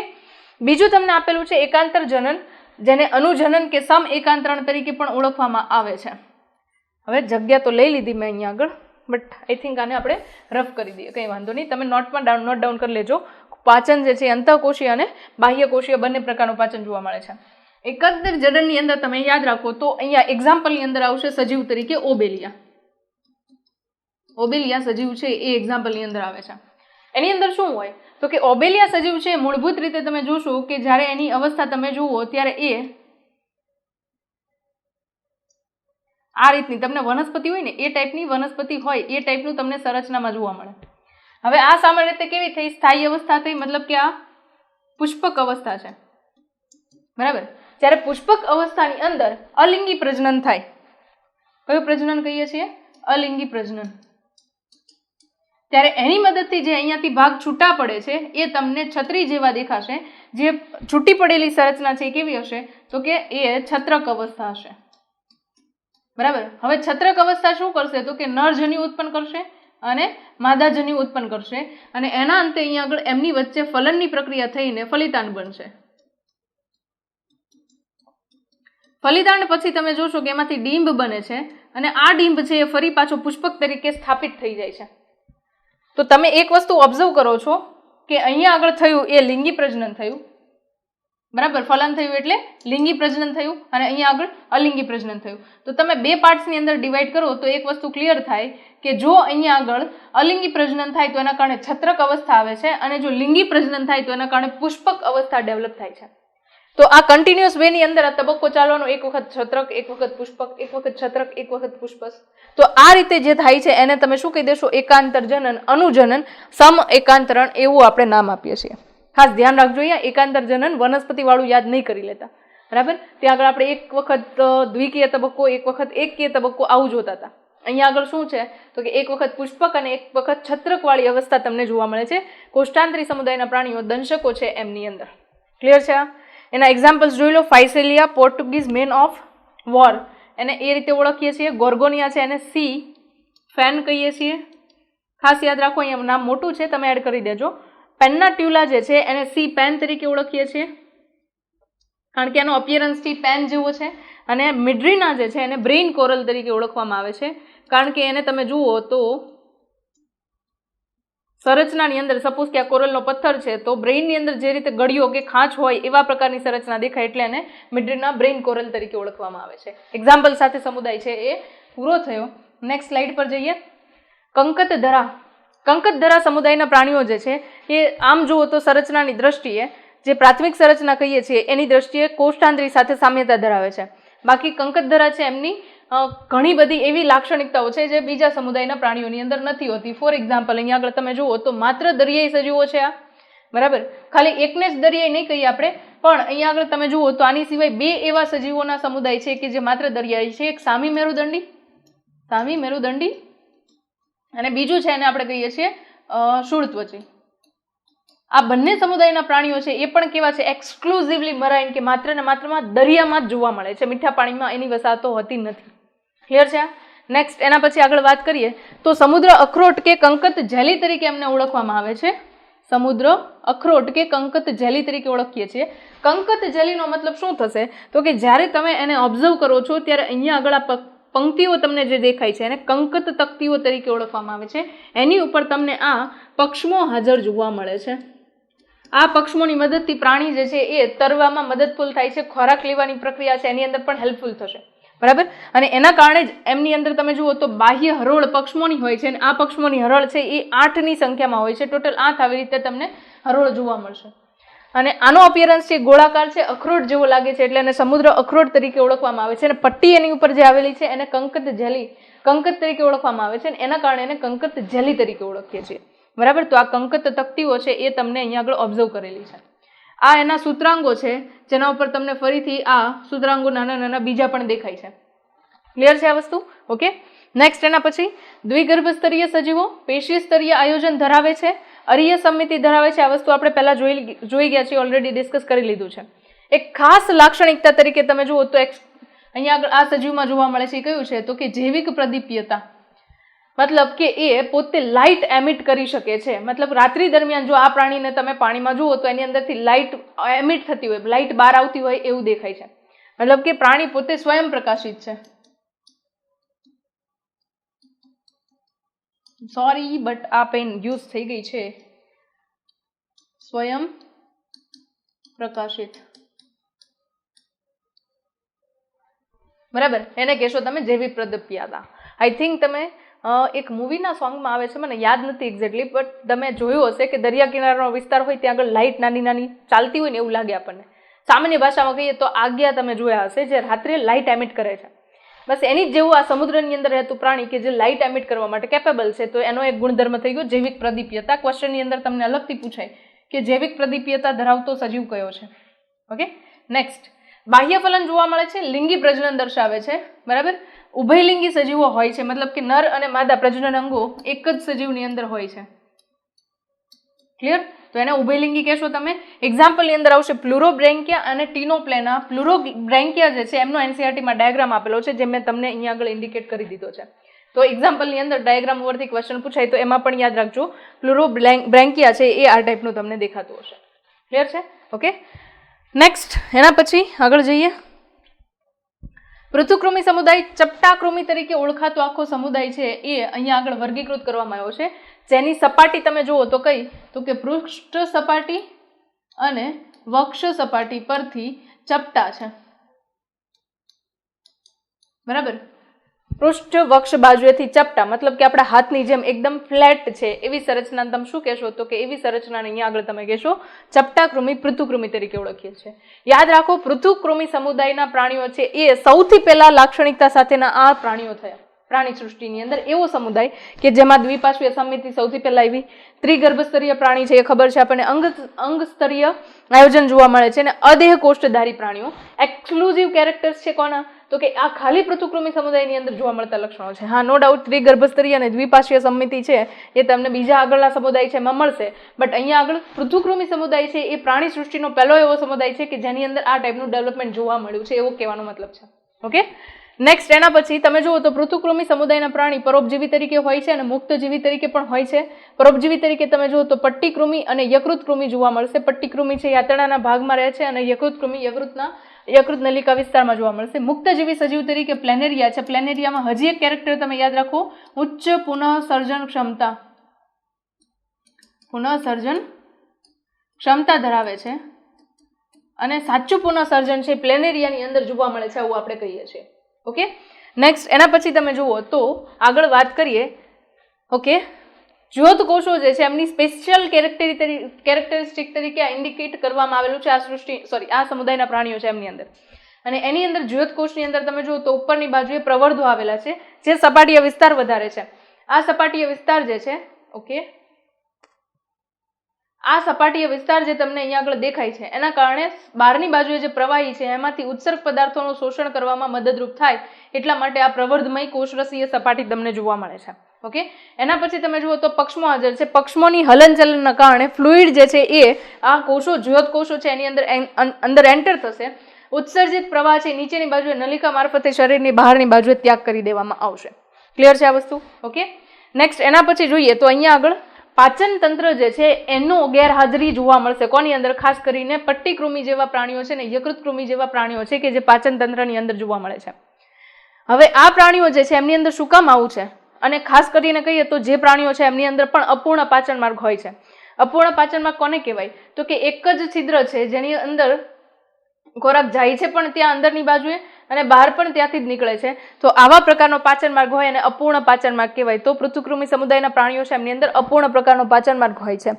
બીજું તમને આપેલું છે એકાંતર જનન, જેને અનુજનન કે સમ એકાંતરણ તરીકે પણ ઓળખવામાં આવે છે. હવે જગ્યા તો લઈ લીધી મેં અહીંયા આગળ, બટ આઈ થિંક આને આપણે રફ કરી દઈએ, કંઈ વાંધો નહીં. તમે નોટમાં નોટ ડાઉન કરી લેજો. પાચન જે છે અંતઃકોશીય અને બાહ્યકોશીય બંને પ્રકારનું પાચન જોવા મળે છે. એકાંતર જનનની અંદર તમે યાદ રાખો તો અહીંયા એક્ઝામ્પલની અંદર આવશે સજીવ તરીકે ઓબેલિયા. ઓબેલિયા સજીવ છે એ એક્ઝામ્પલની અંદર આવે છે. એની અંદર શું હોય તો કે ઓબેલિયા સજીવ છે મૂળભૂત રીતે તમે જોશો કે જ્યારે એની અવસ્થા તમે જુઓ ત્યારે એ આ રીતની તમને વનસ્પતિ હોય ને એ ટાઈપની વનસ્પતિ હોય એ ટાઈપનું તમને સંરચનામાં જોવા મળે. હવે આ સામાન્ય રીતે કેવી થઈ? સ્થાયી અવસ્થા થઈ, મતલબ કે આ પુષ્પક અવસ્થા છે, બરાબર. જ્યારે પુષ્પક અવસ્થાની અંદર અલિંગી પ્રજનન થાય. કયું પ્રજનન કહીએ છીએ? અલિંગી પ્રજનન. ત્યારે એની મદદથી જે અહીંયાથી ભાગ છૂટા પડે છે એ તમને છત્રી જેવા દેખાશે. જે છૂટી પડેલી સંરચના છે એ કેવી હશે? તો કે એ છત્રક અવસ્થા હશે, બરાબર. હવે છત્રક અવસ્થા શું કરશે? તો કે નરજન્યુ ઉત્પન્ન કરશે અને માદાજન્યુ ઉત્પન્ન કરશે, અને એના અંતે અહીંયા આગળ એમની વચ્ચે ફલનની પ્રક્રિયા થઈને ફલિતાંડ બનશે. ફલિતાંડ પછી તમે જોશો કે એમાંથી ડીંબ બને છે, અને આ ડીંબ છે એ ફરી પાછો પુષ્પક તરીકે સ્થાપિત થઈ જાય છે. તો તમે એક વસ્તુ ઓબ્ઝર્વ કરો છો કે અહીંયા આગળ થયું એ લિંગી પ્રજનન થયું, બરાબર. ફલન થયું એટલે લિંગી પ્રજનન થયું, અને અહીંયા આગળ અલિંગી પ્રજનન થયું. તો તમે બે પાર્ટ્સની અંદર ડિવાઈડ કરો તો એક વસ્તુ ક્લિયર થાય કે જો અહીંયા આગળ અલિંગી પ્રજનન થાય તો એના કારણે છત્રક અવસ્થા આવે છે, અને જો લિંગી પ્રજનન થાય તો એના કારણે પુષ્પક અવસ્થા ડેવલપ થાય છે. તો આ કન્ટિન્યુઅસ વે ની અંદર આ તબક્કો ચાલવાનો, એક વખત છત્રક, એક વખત પુષ્પક, એક વખત છત્રક, એક વખત પુષ્પક. તો આ રીતે જે થાય છે એને તમે શું કહી દેશો? એકાંતર જનન, અનુજનન, સમ એકાંતરણ એવું આપણે નામ આપીએ છીએ. ખાસ ધ્યાન રાખજો, અહીંયા એકાંતર જનન વનસ્પતિ વાળું યાદ નહીં કરી લેતા, બરાબર. ત્યાં આગળ આપણે એક વખત દ્વિકીય તબક્કો, એક વખત એકકીય તબક્કો આવું જોતા હતા. અહીંયા આગળ શું છે? તો કે એક વખત પુષ્પક અને એક વખત છત્રક વાળી અવસ્થા તમને જોવા મળે છે. કોષ્ટાંતરી સમુદાયના પ્રાણીઓ દંશકો છે એમની અંદર. ક્લિયર છે? એના એક્ઝામ્પલ્સ જોઈ લો. ફાઇસેલિયા, પોર્ટુગીઝ મેન ઓફ વોર, એને એ રીતે ઓળખીએ છીએ. ગોર્ગોનિયા છે એને સી ફેન કહીએ છીએ. ખાસ યાદ રાખો, અહીંયા નામ મોટું છે, તમે એડ કરી દેજો. પેન્નાટ્યુલા જે છે એને સી પેન તરીકે ઓળખીએ છીએ, કારણ કે એનો અપિયરન્સ થી પેન જેવો છે. અને મિડ્રીના જે છે એને બ્રેઇન કોરલ તરીકે ઓળખવામાં આવે છે, કારણ કે એને તમે જુઓ તો સંરચનાની અંદર સપોઝ કે આ કોરલનો પથ્થર છે તો બ્રેઇનની અંદર જે રીતે ગળીઓ કે ખાંચ હોય એવા પ્રકારની સંરચના દેખાય, એટલે એને મિડ્રીના બ્રેઇન કોરલ તરીકે ઓળખવામાં આવે છે. એક્ઝામ્પલ સાથે સમુદાય છે એ પૂરો થયો. નેક્સ્ટ સ્લાઇડ પર જઈએ. કંકતધરા. કંકતધરા સમુદાયના પ્રાણીઓ જે છે એ આમ જુઓ તો સંરચનાની દ્રષ્ટિએ, જે પ્રાથમિક સંરચના કહીએ છીએ એની દ્રષ્ટિએ કોષ્ટાંતરી સાથે સામ્યતા ધરાવે છે. બાકી કંકતધરા છે એમની ઘણી બધી એવી લાક્ષણિકતાઓ છે જે બીજા સમુદાયના પ્રાણીઓની અંદર નથી હોતી. ફોર એક્ઝામ્પલ, અહીંયા આગળ તમે જુઓ તો માત્ર દરિયાઈ સજીવો છે આ, બરાબર. ખાલી એકને જ દરિયાઈ નહીં કહીએ આપણે, પણ અહીંયા આગળ તમે જુઓ તો આની સિવાય બે એવા સજીવોના સમુદાય છે કે જે માત્ર દરિયાઈ છે. એક સામી મેરુદંડી, અને બીજું છે એને આપણે કહીએ છીએ શૂળત્વચી. આ બંને સમુદાયના પ્રાણીઓ છે એ પણ કેવા છે? એક્સક્લુઝિવલી મરાઇન, કે માત્ર ને માત્રમાં દરિયામાં જ જોવા મળે છે, મીઠા પાણીમાં એની વસાહતો હોતી નથી. ક્લિયર છે? નેક્સ્ટ એના પછી આગળ વાત કરીએ તો સમુદ્ર અખરોટ કે કંકત જેલી તરીકે એમને ઓળખવામાં આવે છે. સમુદ્ર અખરોટ કે કંકત જેલી તરીકે ઓળખીએ છીએ. કંકત જેલીનો મતલબ શું થશે? તો કે જ્યારે તમે એને ઓબ્ઝર્વ કરો છો ત્યારે અહીંયા આગળ આ પંક્તિઓ તમને જે દેખાય છે એને કંકત તકતીઓ તરીકે ઓળખવામાં આવે છે. એની ઉપર તમને આ પક્ષમો હાજર જોવા મળે છે. આ પક્ષમોની મદદથી પ્રાણી જે છે એ તરવામાં મદદફૂલ થાય છે. ખોરાક લેવાની પ્રક્રિયા છે એની અંદર પણ હેલ્પફુલ થશે, બરાબર. અને એના કારણે જ એમની અંદર તમે જુઓ તો બાહ્ય હરોળ પક્ષમોની હોય છે, અને આ પક્ષમોની હરોળ છે એ 8ની સંખ્યામાં હોય છે. ટોટલ 8 આવી રીતે તમને હરોળ જોવા મળશે. અને આનો અપિયરન્સ છે ગોળાકાર છે, અખરોટ જેવો લાગે છે, એટલે એને સમુદ્ર અખરોટ તરીકે ઓળખવામાં આવે છે. અને પટ્ટી એની ઉપર જે આવેલી છે એને કંકત તરીકે ઓળખવામાં આવે છે, અને એના કારણે એને કંકત જેલી તરીકે ઓળખીએ છીએ, બરાબર. તો આ કંકત તકતીઓ છે એ તમને અહીંયા આગળ ઓબ્ઝર્વ કરેલી છે. આ એના સૂત્રાંગો છે જેના ઉપર તમને ફરીથી આ સૂત્રાંગો નાના નાના બીજા પણ દેખાય છે. ક્લિયર છે આ વસ્તુ? ઓકે. નેક્સ્ટ એના પછી દ્વિગર્ભ સ્તરીય સજીવો પેશી સ્તરીય આયોજન ધરાવે છે, અરીય સમિતિ ધરાવે છે. આ વસ્તુ આપણે પહેલા જોઈ ગયા છીએ, ઓલરેડી ડિસ્કસ કરી લીધું છે. એક ખાસ લાક્ષણિકતા તરીકે તમે જુઓ તો અહીંયા આગળ આ સજીવમાં જોવા મળે છે. કયું છે? તો કે જૈવિક પ્રદીપ્યતા, મતલબ કે એ પોતે લાઇટ એમિટ કરી શકે છે. મતલબ રાત્રિ દરમિયાન જો આ પ્રાણીને તમે પાણીમાં જુઓ તો એની અંદરથી લાઇટ એમિટ થતી હોય, લાઇટ બહાર આવતી હોય એવું દેખાય છે. મતલબ કે પ્રાણી પોતે સ્વયં પ્રકાશિત છે. સોરી બટ આ પેન યુઝ થઈ ગઈ છે. સ્વયં પ્રકાશિત, બરાબર. એને કહેશો તમે જૈવિક પ્રદીપ્યતા. આઈ થિંક તમે એક મૂવીના સોંગમાં આવે છે, મને યાદ નથી એક્ઝેક્ટલી, બટ તમે જોયું હશે કે દરિયા કિનારાનો વિસ્તાર હોય ત્યાં આગળ લાઇટ નાની નાની ચાલતી હોય ને એવું લાગે આપણને. સામાન્ય ભાષામાં કહીએ તો આજ્ઞા તમે જોયા હશે જે રાત્રે લાઇટ એમિટ કરે છે. બસ એની જ જેવું આ સમુદ્રની અંદર રહેતું પ્રાણી કે જે લાઇટ એમિટ કરવા માટે કેપેબલ છે, તો એનો એક ગુણધર્મ થઈ ગયો જૈવિક પ્રદીપ્યતા. ક્વેશ્ચનની અંદર તમને અલગથી પૂછાય કે જૈવિક પ્રદીપ્યતા ધરાવતો સજીવ કયો છે. ઓકે, નેક્સ્ટ, બાહ્ય ફલન જોવા મળે છે, લિંગી પ્રજનન દર્શાવે છે, બરાબર. ઉભયલિંગી સજીવો હોય છે, મતલબ કે નર અને માદા પ્રજનન અંગો એક જ સજીવની અંદર હોય છે. ક્લિયર? તો એને ઉભયલિંગી કહેશો તમે. એક્ઝામ્પલની અંદર આવશે પ્લુરોબ્રેન્કિયા અને ટીનોપ્લેના. પ્લુરોબ્રેન્કિયા જે છે એમનો એનસીઈઆરટીમાં ડાયાગ્રામ આપેલો છે, જે મેં તમને અહીંયા આગળ ઇન્ડિકેટ કરી દીધો છે. તો એક્ઝામ્પલની અંદર ડાયાગ્રામ ઉપરથી ક્વેશ્ચન પૂછાય તો એમાં પણ યાદ રાખજો પ્લુરોબ્રેન્કિયા છે એ આ ટાઈપનું તમને દેખાતું હશે. ક્લિયર છે? ઓકે, નેક્સ્ટ, એના પછી આગળ જઈએ. પૃથુકૃમિ સમુદાય ચપટાકૃમિ તરીકે ઓળખાતો આખો સમુદાય છે એ અહીંયા આગળ વર્ગીકૃત કરવામાં આવ્યો છે, જેની સપાટી તમે જુઓ તો કઈ, તો કે પૃષ્ઠ સપાટી અને વક્ષ સપાટી પરથી ચપટા છે, બરાબર. પૃષ્ઠ વક્ષ બાજુએથી ચપટા, મતલબ કે આપણા હાથની જેમ એકદમ ફ્લેટ છે એવી સંરચના તમે શું કહેશો, તો કે એવી સંરચનાને અહીંયા આગળ તમે કહેશો ચપટાકૃમિ પૃથુકૃમિ તરીકે ઓળખીએ છીએ. યાદ રાખો, પૃથુકૃમિ સમુદાયના પ્રાણીઓ છે એ સૌથી પહેલા લાક્ષણિકતા સાથેના આ પ્રાણીઓ થયા પ્રાણી સૃષ્ટિની અંદર. એવો સમુદાય કે જેમાં દ્વિપાર્શ્વીય સમિતિ સૌથી પહેલા આવી, ત્રિગર્ભસ્તરીય પ્રાણી છે એ ખબર છે આપણને, અંગ સ્તરીય આયોજન જોવા મળે છે, અને અદેહ કોષ્ઠધારી પ્રાણીઓ. એક્સક્લુઝિવ કેરેક્ટર્સ છે કોના, તો કે આ ખાલી પૃથુકૃમિ સમુદાયની અંદર જોવા મળતા લક્ષણો છે. હા, નો ડાઉટ ત્રિગર્ભસ્તરીય અને દ્વિપાર્શ્વીય સમિતિ છે એ તમને બીજા આગળના સમુદાય છે એમાં મળશે, બટ અહીંયા આગળ પૃથુકૃમિ સમુદાય છે એ પ્રાણી સૃષ્ટિનો પહેલો એવો સમુદાય છે કે જેની અંદર આ ટાઈપનું ડેવલપમેન્ટ જોવા મળ્યું છે, એવો કહેવાનો મતલબ છે. ઓકે, નેક્સ્ટ, એના પછી તમે જુઓ તો પૃથુકૃમિ સમુદાયના પ્રાણી પરોપજીવી તરીકે હોય છે અને મુક્તજીવી તરીકે પણ હોય છે. પરોપજીવી તરીકે તમે જુઓ તો પટ્ટીકૃમિ અને યકૃતકૃમિ જોવા મળશે. પટ્ટીકૃમિ છે આંતરડાના ભાગમાં રહે છે અને યકૃતકૃમિ યકૃત નલિકા વિસ્તારમાં જોવા મળશે. મુક્તજીવી સજીવ તરીકે પ્લેનેરિયા છે. પ્લેનેરિયામાં હજી એક કેરેક્ટર તમે યાદ રાખો, ઉચ્ચ પુનઃસર્જન ક્ષમતા, પુનઃસર્જન ક્ષમતા ધરાવે છે અને સાચું પુનઃસર્જન છે પ્લેનેરિયાની અંદર જોવા મળે છે, આવું આપણે કહીએ છીએ. ઓકે, નેક્સ્ટ, એના પછી તમે જુઓ તો આગળ વાત કરીએ. ઓકે, જ્યોત કોષો જે છે એમની સ્પેશિયલ કેરેક્ટરિસ્ટિક તરીકે ઇન્ડિકેટ કરવામાં આવેલું છે આ સમુદાયના પ્રાણીઓ છે એમની અંદર. અને એની અંદર જ્યોત કોષની અંદર તમે જુઓ તો ઉપરની બાજુએ પ્રવર્ધો આવેલા છે જે સપાટીય વિસ્તાર વધારે છે. આ સપાટીય વિસ્તાર જે છે, ઓકે, આ સપાટીય વિસ્તાર જે તમને અહીંયા આગળ દેખાય છે એના કારણે બહારની બાજુએ જે પ્રવાહી છે એમાંથી ઉત્સર્ગ પદાર્થોનું શોષણ કરવામાં મદદરૂપ થાય, એટલા માટે આ પ્રવર્ધમય કોષરસીય સપાટી તમને જોવા મળે છે. ઓકે, એના પછી તમે જુઓ તો પક્ષમો હાજર છે. પક્ષમોની હલનચલનના કારણે ફ્લુઇડ જે છે એ આ કોષો, જ્યોત કોષો છે એની અંદર એન્ટર થશે. ઉત્સર્જિત પ્રવાહ છે નીચેની બાજુએ નલિકા મારફતે શરીરની બહારની બાજુએ ત્યાગ કરી દેવામાં આવશે. ક્લિયર છે આ વસ્તુ? ઓકે, નેક્સ્ટ, એના પછી જોઈએ તો અહીંયા આગળ પાચન તંત્ર જે છે એનો ગેરહાજરી જોવા મળશે. કોની અંદર? ખાસ કરીને પટ્ટીકૃમિ જેવા પ્રાણીઓ છે ને યકૃતકૃમિ જેવા પ્રાણીઓ છે કે જે પાચન તંત્રની અંદર જોવા મળે છે. હવે આ પ્રાણીઓ જે છે એમની અંદર શું કામ આવું છે? અને ખાસ કરીને કહીએ તો જે પ્રાણીઓ છે એમની અંદર પણ અપૂર્ણ પાચન માર્ગ હોય છે. અપૂર્ણ પાચન માર્ગ કોને કહેવાય? તો કે એક જ છિદ્ર છે જેની અંદર ખોરાક જાય છે પણ ત્યાં અંદરની બાજુએ અને બહાર પણ ત્યાંથી જ નીકળે છે. તો આવા પ્રકારનો પાચન માર્ગ હોય અને અપૂર્ણ પાચન માર્ગ કહેવાય. તો પૃથુકૃમિ સમુદાયના પ્રાણીઓ છે એમની અંદર અપૂર્ણ પ્રકારનો પાચન માર્ગ હોય છે.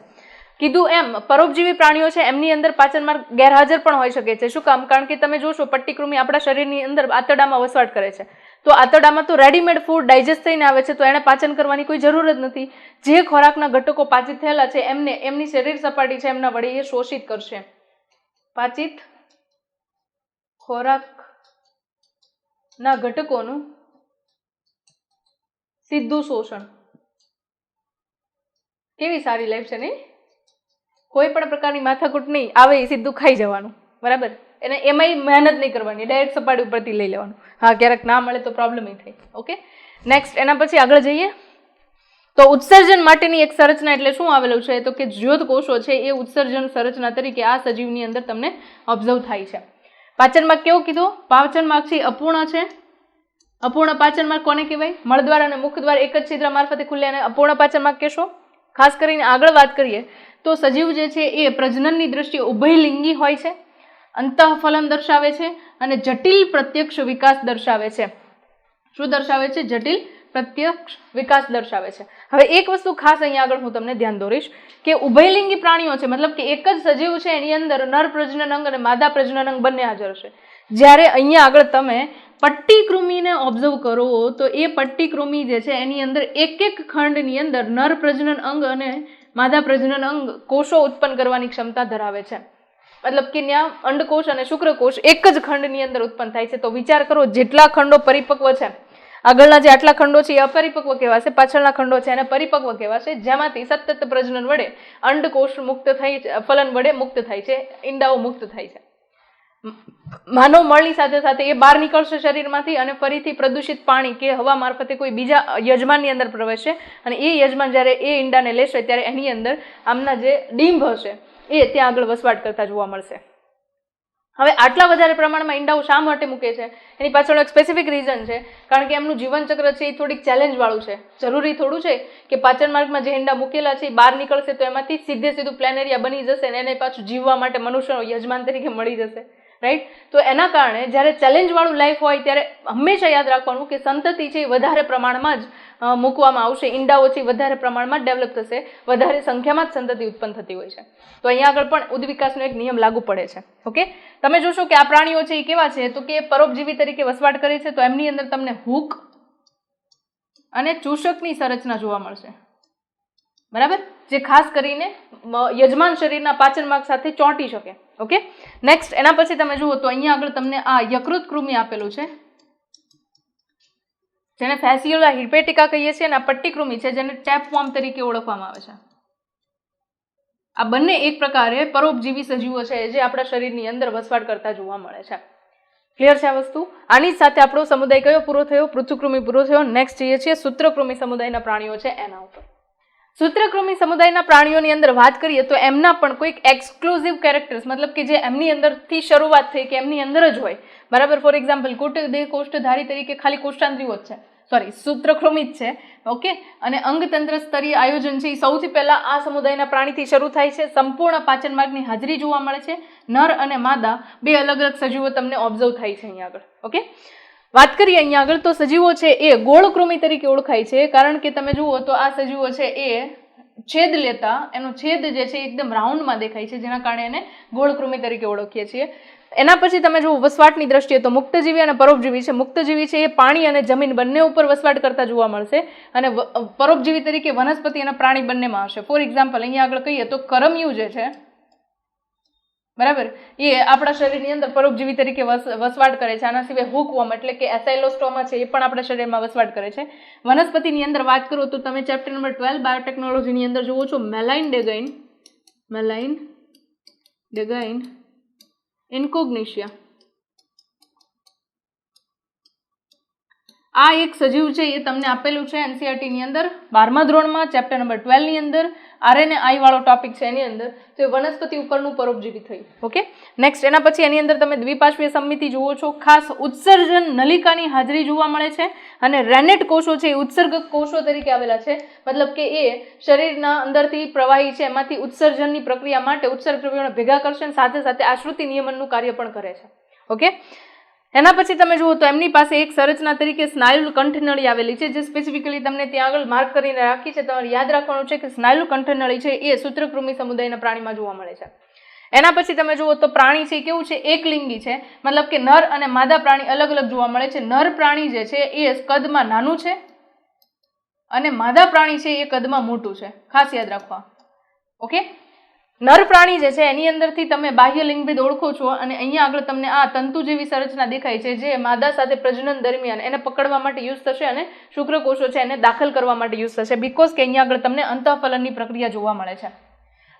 કીધું એમ પરોપજીવી પ્રાણીઓ છે એમની અંદર પાચન માર્ગ ગેરહાજર પણ હોઈ શકે છે. શું કામ? કારણ કે તમે જોશો પટ્ટીકૃમિ આપણા શરીરની અંદર આંતરડામાં વસવાટ કરે છે. તો આંતરડામાં તો રેડીમેડ ફૂડ ડાયજેસ્ટ થઈને આવે છે, તો એને પાચન કરવાની કોઈ જરૂર જ નથી. જે ખોરાકના ઘટકો પાચિત થયેલા છે એમને એમની શરીર સપાટી છે એમના વડે એ શોષિત કરશે. પાચિત ખોરાકના ઘટકોનું સીધું શોષણ. કેવી સારી લાઈફ છે નહીં? કોઈ પણ પ્રકારની માથાકૂટ નહીં આવે, એ સીધું ખાઈ જવાનું, બરાબર? એને એમાંય મહેનત નહીં કરવાની, ડાયરેક્ટ સપાટી ઉપરથી લઈ લેવાનું. હા, ક્યારેક ના મળે તો પ્રોબ્લેમ થાય. ઓકે, નેક્સ્ટ, એના પછી આગળ જઈએ તો ઉત્સર્જન માટેની એક સંરચના એટલે શું આવેલું છે? તો કે જ્યોત કોષો છે એ ઉત્સર્જન સંરચના તરીકે આ સજીવની અંદર તમને ઓબ્ઝર્વ થાય છે. પાચન માર્ગ કેવો કીધો? પાચન માર્ગ છે અપૂર્ણ છે. અપૂર્ણ પાચન માર્ગ કોને કહેવાય? મળદ્વાર અને મુખદ્વાર એક જ છિદ્ર મારફતે ખુલે અને અપૂર્ણ પાચન માર્ગ કહેશો. ખાસ કરીને આગળ વાત કરીએ તો સજીવ જે છે એ પ્રજનનની દ્રષ્ટિએ ઉભયલિંગી હોય છે, અંતઃફલન દર્શાવે છે અને જટિલ પ્રત્યક્ષ વિકાસ દર્શાવે છે. શું દર્શાવે છે? જટિલ પ્રત્યક્ષ વિકાસ દર્શાવે છે. હવે એક વસ્તુ ખાસ અહીંયા આગળ હું તમને ધ્યાન દોરીશ કે ઉભયલિંગી પ્રાણીઓ છે, મતલબ કે એક જ સજીવ છે એની અંદર નર પ્રજનન અંગ અને માદા પ્રજનન અંગ બંને હાજર હશે. જ્યારે અહીંયા આગળ તમે પટ્ટીકૃમિને ઓબ્ઝર્વ કરો તો એ પટ્ટીકૃમિ જે છે એની અંદર એક એક ખંડની અંદર નર પ્રજનન અંગ અને માદા પ્રજનન અંગ કોષો ઉત્પન્ન કરવાની ક્ષમતા ધરાવે છે. મતલબ કે ત્યાં અંડકોષ અને શુક્રકોષ એક જ ખંડની અંદર ઉત્પન્ન થાય છે. તો વિચાર કરો, જેટલા ખંડો પરિપક્વ છે, આગળના જે આટલા ખંડો છે એ અપરિપક્વ કહેવાશે, પાછળના ખંડો છે એને પરિપક્વ કહેવાશે, જેમાંથી સતત પ્રજનન વડે અંડકોષ મુક્ત થાય છે, ફલન વડે મુક્ત થાય છે, ઈંડાઓ મુક્ત થાય છે. માનવ મળની સાથે સાથે એ બહાર નીકળશે શરીરમાંથી અને ફરીથી પ્રદૂષિત પાણી કે હવા મારફતે કોઈ બીજા યજમાનની અંદર પ્રવેશશે અને એ યજમાન જ્યારે એ ઈંડાને લેશે ત્યારે એની અંદર આમના જે ડીંભ હશે એ ત્યાં આગળ વસવાટ કરતા જોવા મળશે. હવે આટલા વધારે પ્રમાણમાં ઈંડાઓ શા માટે મૂકે છે એની પાછળ એક સ્પેસિફિક રીઝન છે, કારણ કે એમનું જીવનચક્ર છે એ થોડીક ચેલેન્જવાળું છે. જરૂરી થોડું છે કે પાચન માર્ગમાં જે ઈંડા મૂકેલા છે એ બહાર નીકળશે તો એમાંથી સીધું પ્લેનેરિયા બની જશે અને એને પાછું જીવવા માટે મનુષ્યનો યજમાન તરીકે મળી જશે, રાઈટ. તો એના કારણે જ્યારે ચેલેન્જવાળું લાઈફ હોય ત્યારે હંમેશા યાદ રાખવાનું કે સંતતિ છે એ વધારે પ્રમાણમાં જ મૂકવામાં આવશે, ઈંડાઓ છે વધારે પ્રમાણમાં ડેવલપ થશે, વધારે સંખ્યામાં જ સંતતિ ઉત્પન્ન થતી હોય છે. તો અહીંયા આગળ પણ ઉદ્વિકાસનો એક નિયમ લાગુ પડે છે. ઓકે, તમે જોશો કે આ પ્રાણીઓ છે એ કેવા છે તો કે પરોપજીવી તરીકે વસવાટ કરે છે. તો એમની અંદર તમને હૂક અને ચૂષકની સંરચના જોવા મળશે, બરાબર, જે ખાસ કરીને યજમાન શરીરના પાચન માર્ગ સાથે ચોંટી શકે. ઓકે, નેક્સ્ટ એના પછી તમે જુઓ તો અહીંયા આગળ તમને આ યકૃત કૃમિ આપેલું છે, જેને ફેસિયોલા હિપેટિકા કહીએ છીએ, અને આ પટ્ટીકૃમિ છે જેને ટેપવોર્મ તરીકે ઓળખવામાં આવે છે. આ બંને એક પ્રકારે પરોપજીવી સજીવો છે જે આપણા શરીરની અંદર વસવાટ કરતા જોવા મળે છે. ક્લિયર છે આ વસ્તુ? આની સાથે આપણો સમુદાય કયો પૂરો થયો? પૃથુકૃમિ પૂરો થયો. નેક્સ્ટ જઈએ છીએ સૂત્રકૃમિ સમુદાયના પ્રાણીઓ છે એના ઉપર. સૂત્રકૃમિ સમુદાયના પ્રાણીઓની અંદર વાત કરીએ તો એમના પણ કોઈક એક્સક્લુઝિવ કેરેક્ટર્સ, મતલબ કે જે એમની અંદરથી શરૂઆત થઈ કે એમની અંદર જ હોય, બરાબર. ફોર એક્ઝામ્પલ કુટદેહ કોષ્ઠધારી તરીકે ખાલી કોષ્ઠાંત્રીઓ જ છે, સોરી સૂત્રકૃમિ જ છે. ઓકે, અને અંગતંત્ર સ્તરીય આયોજન છે એ સૌથી પહેલા આ સમુદાયના પ્રાણીથી શરૂ થાય છે. સંપૂર્ણ પાચન માર્ગની હાજરી જોવા મળે છે. નર અને માદા બે અલગ અલગ સજીવો તમને ઓબ્ઝર્વ થાય છે અહીંયા આગળ. ઓકે, વાત કરીએ અહીંયા આગળ તો સજીવો છે એ ગોળકૃમિ તરીકે ઓળખાય છે, કારણ કે તમે જુઓ તો આ સજીવો છે એ છેદ લેતા એનો છેદ જે છે એકદમ રાઉન્ડમાં દેખાય છે, જેના કારણે એને ગોળકૃમિ તરીકે ઓળખીએ છીએ. એના પછી તમે જુઓ વસવાટની દ્રષ્ટિએ તો મુક્તજીવી અને પરોપજીવી છે. મુક્તજીવી છે એ પાણી અને જમીન બંને ઉપર વસવાટ કરતા જોવા મળશે, અને પરોપજીવી તરીકે વનસ્પતિ અને પ્રાણી બંનેમાં હશે. ફોર એક્ઝામ્પલ અહીંયા આગળ કહીએ તો કરમિયું જે છે, બરાબર, એ આપણા શરીરની અંદર પરોપજીવી તરીકે વસવાટ કરે છે. આના સિવાય હુકવોર્મ એટલે કે એસાઇલોસ્ટોમા છે એ પણ આપણા શરીરમાં વસવાટ કરે છે. વનસ્પતિની અંદર વાત કરો તો તમે ચેપ્ટર નંબર 12 બાયોટેકનોલોજીની અંદર જુઓ છો મેલાઇન ડેગાઇન ઇન્કોગ્નિશિયા. આ એક સજીવ છે એ તમને આપેલું છે એનસીઈઆરટી ની અંદર 12મા ધોરણમાં ચેપ્ટર નંબર 12 ની અંદર RNA વાળો ટોપિક છે એની અંદર. તો એ વનસ્પતિ ઉપરનું પરોપજીવી થયું. ઓકે, નેક્સ્ટ એના પછી એની અંદર તમે દ્વિપાર્શ્વીય સંમિતિ જુઓ છો. ખાસ ઉત્સર્જન નલિકાની હાજરી જોવા મળે છે, અને રેનેટ કોષો છે એ ઉત્સર્ગક કોષો તરીકે આવેલા છે, મતલબ કે એ શરીરના અંદરથી પ્રવાહી છે એમાંથી ઉત્સર્જનની પ્રક્રિયા માટે ઉત્સર્ગ દ્રવ્યોને ભેગા કરશે અને સાથે સાથે આશ્રુતિ નિયમનનું કાર્ય પણ કરે છે. ઓકે, એના પછી તમે જુઓ તો એમની પાસે એક સંરચના તરીકે સ્નાયુ કંઠનળી આવેલી છે, જે સ્પેસિફિકલી તમને ત્યાં આગળ માર્ક કરીને રાખી છે. તમારે યાદ રાખવાનું છે કે સ્નાયુ કંઠનળી છે એ સૂત્રકૃમિ સમુદાયના પ્રાણીમાં જોવા મળે છે. એના પછી તમે જુઓ તો પ્રાણી છે કેવું છે, એકલિંગી છે, મતલબ કે નર અને માદા પ્રાણી અલગ અલગ જોવા મળે છે. નર પ્રાણી જે છે એ કદમાં નાનું છે અને માદા પ્રાણી છે એ કદમાં મોટું છે, ખાસ યાદ રાખવા. ઓકે, નર પ્રાણી જે છે એની અંદરથી તમે બાહ્ય લિંગભેદ ઓળખો છો, અને અહીંયા આગળ તમને આ તંતુ જેવી સંરચના દેખાય છે જે માદા સાથે પ્રજનન દરમિયાન એને પકડવા માટે યુઝ થશે અને શુક્રકોષો છે એને દાખલ કરવા માટે યુઝ થશે, બીકોઝ કે અહીંયા આગળ તમને અંતઃફલનની પ્રક્રિયા જોવા મળે છે.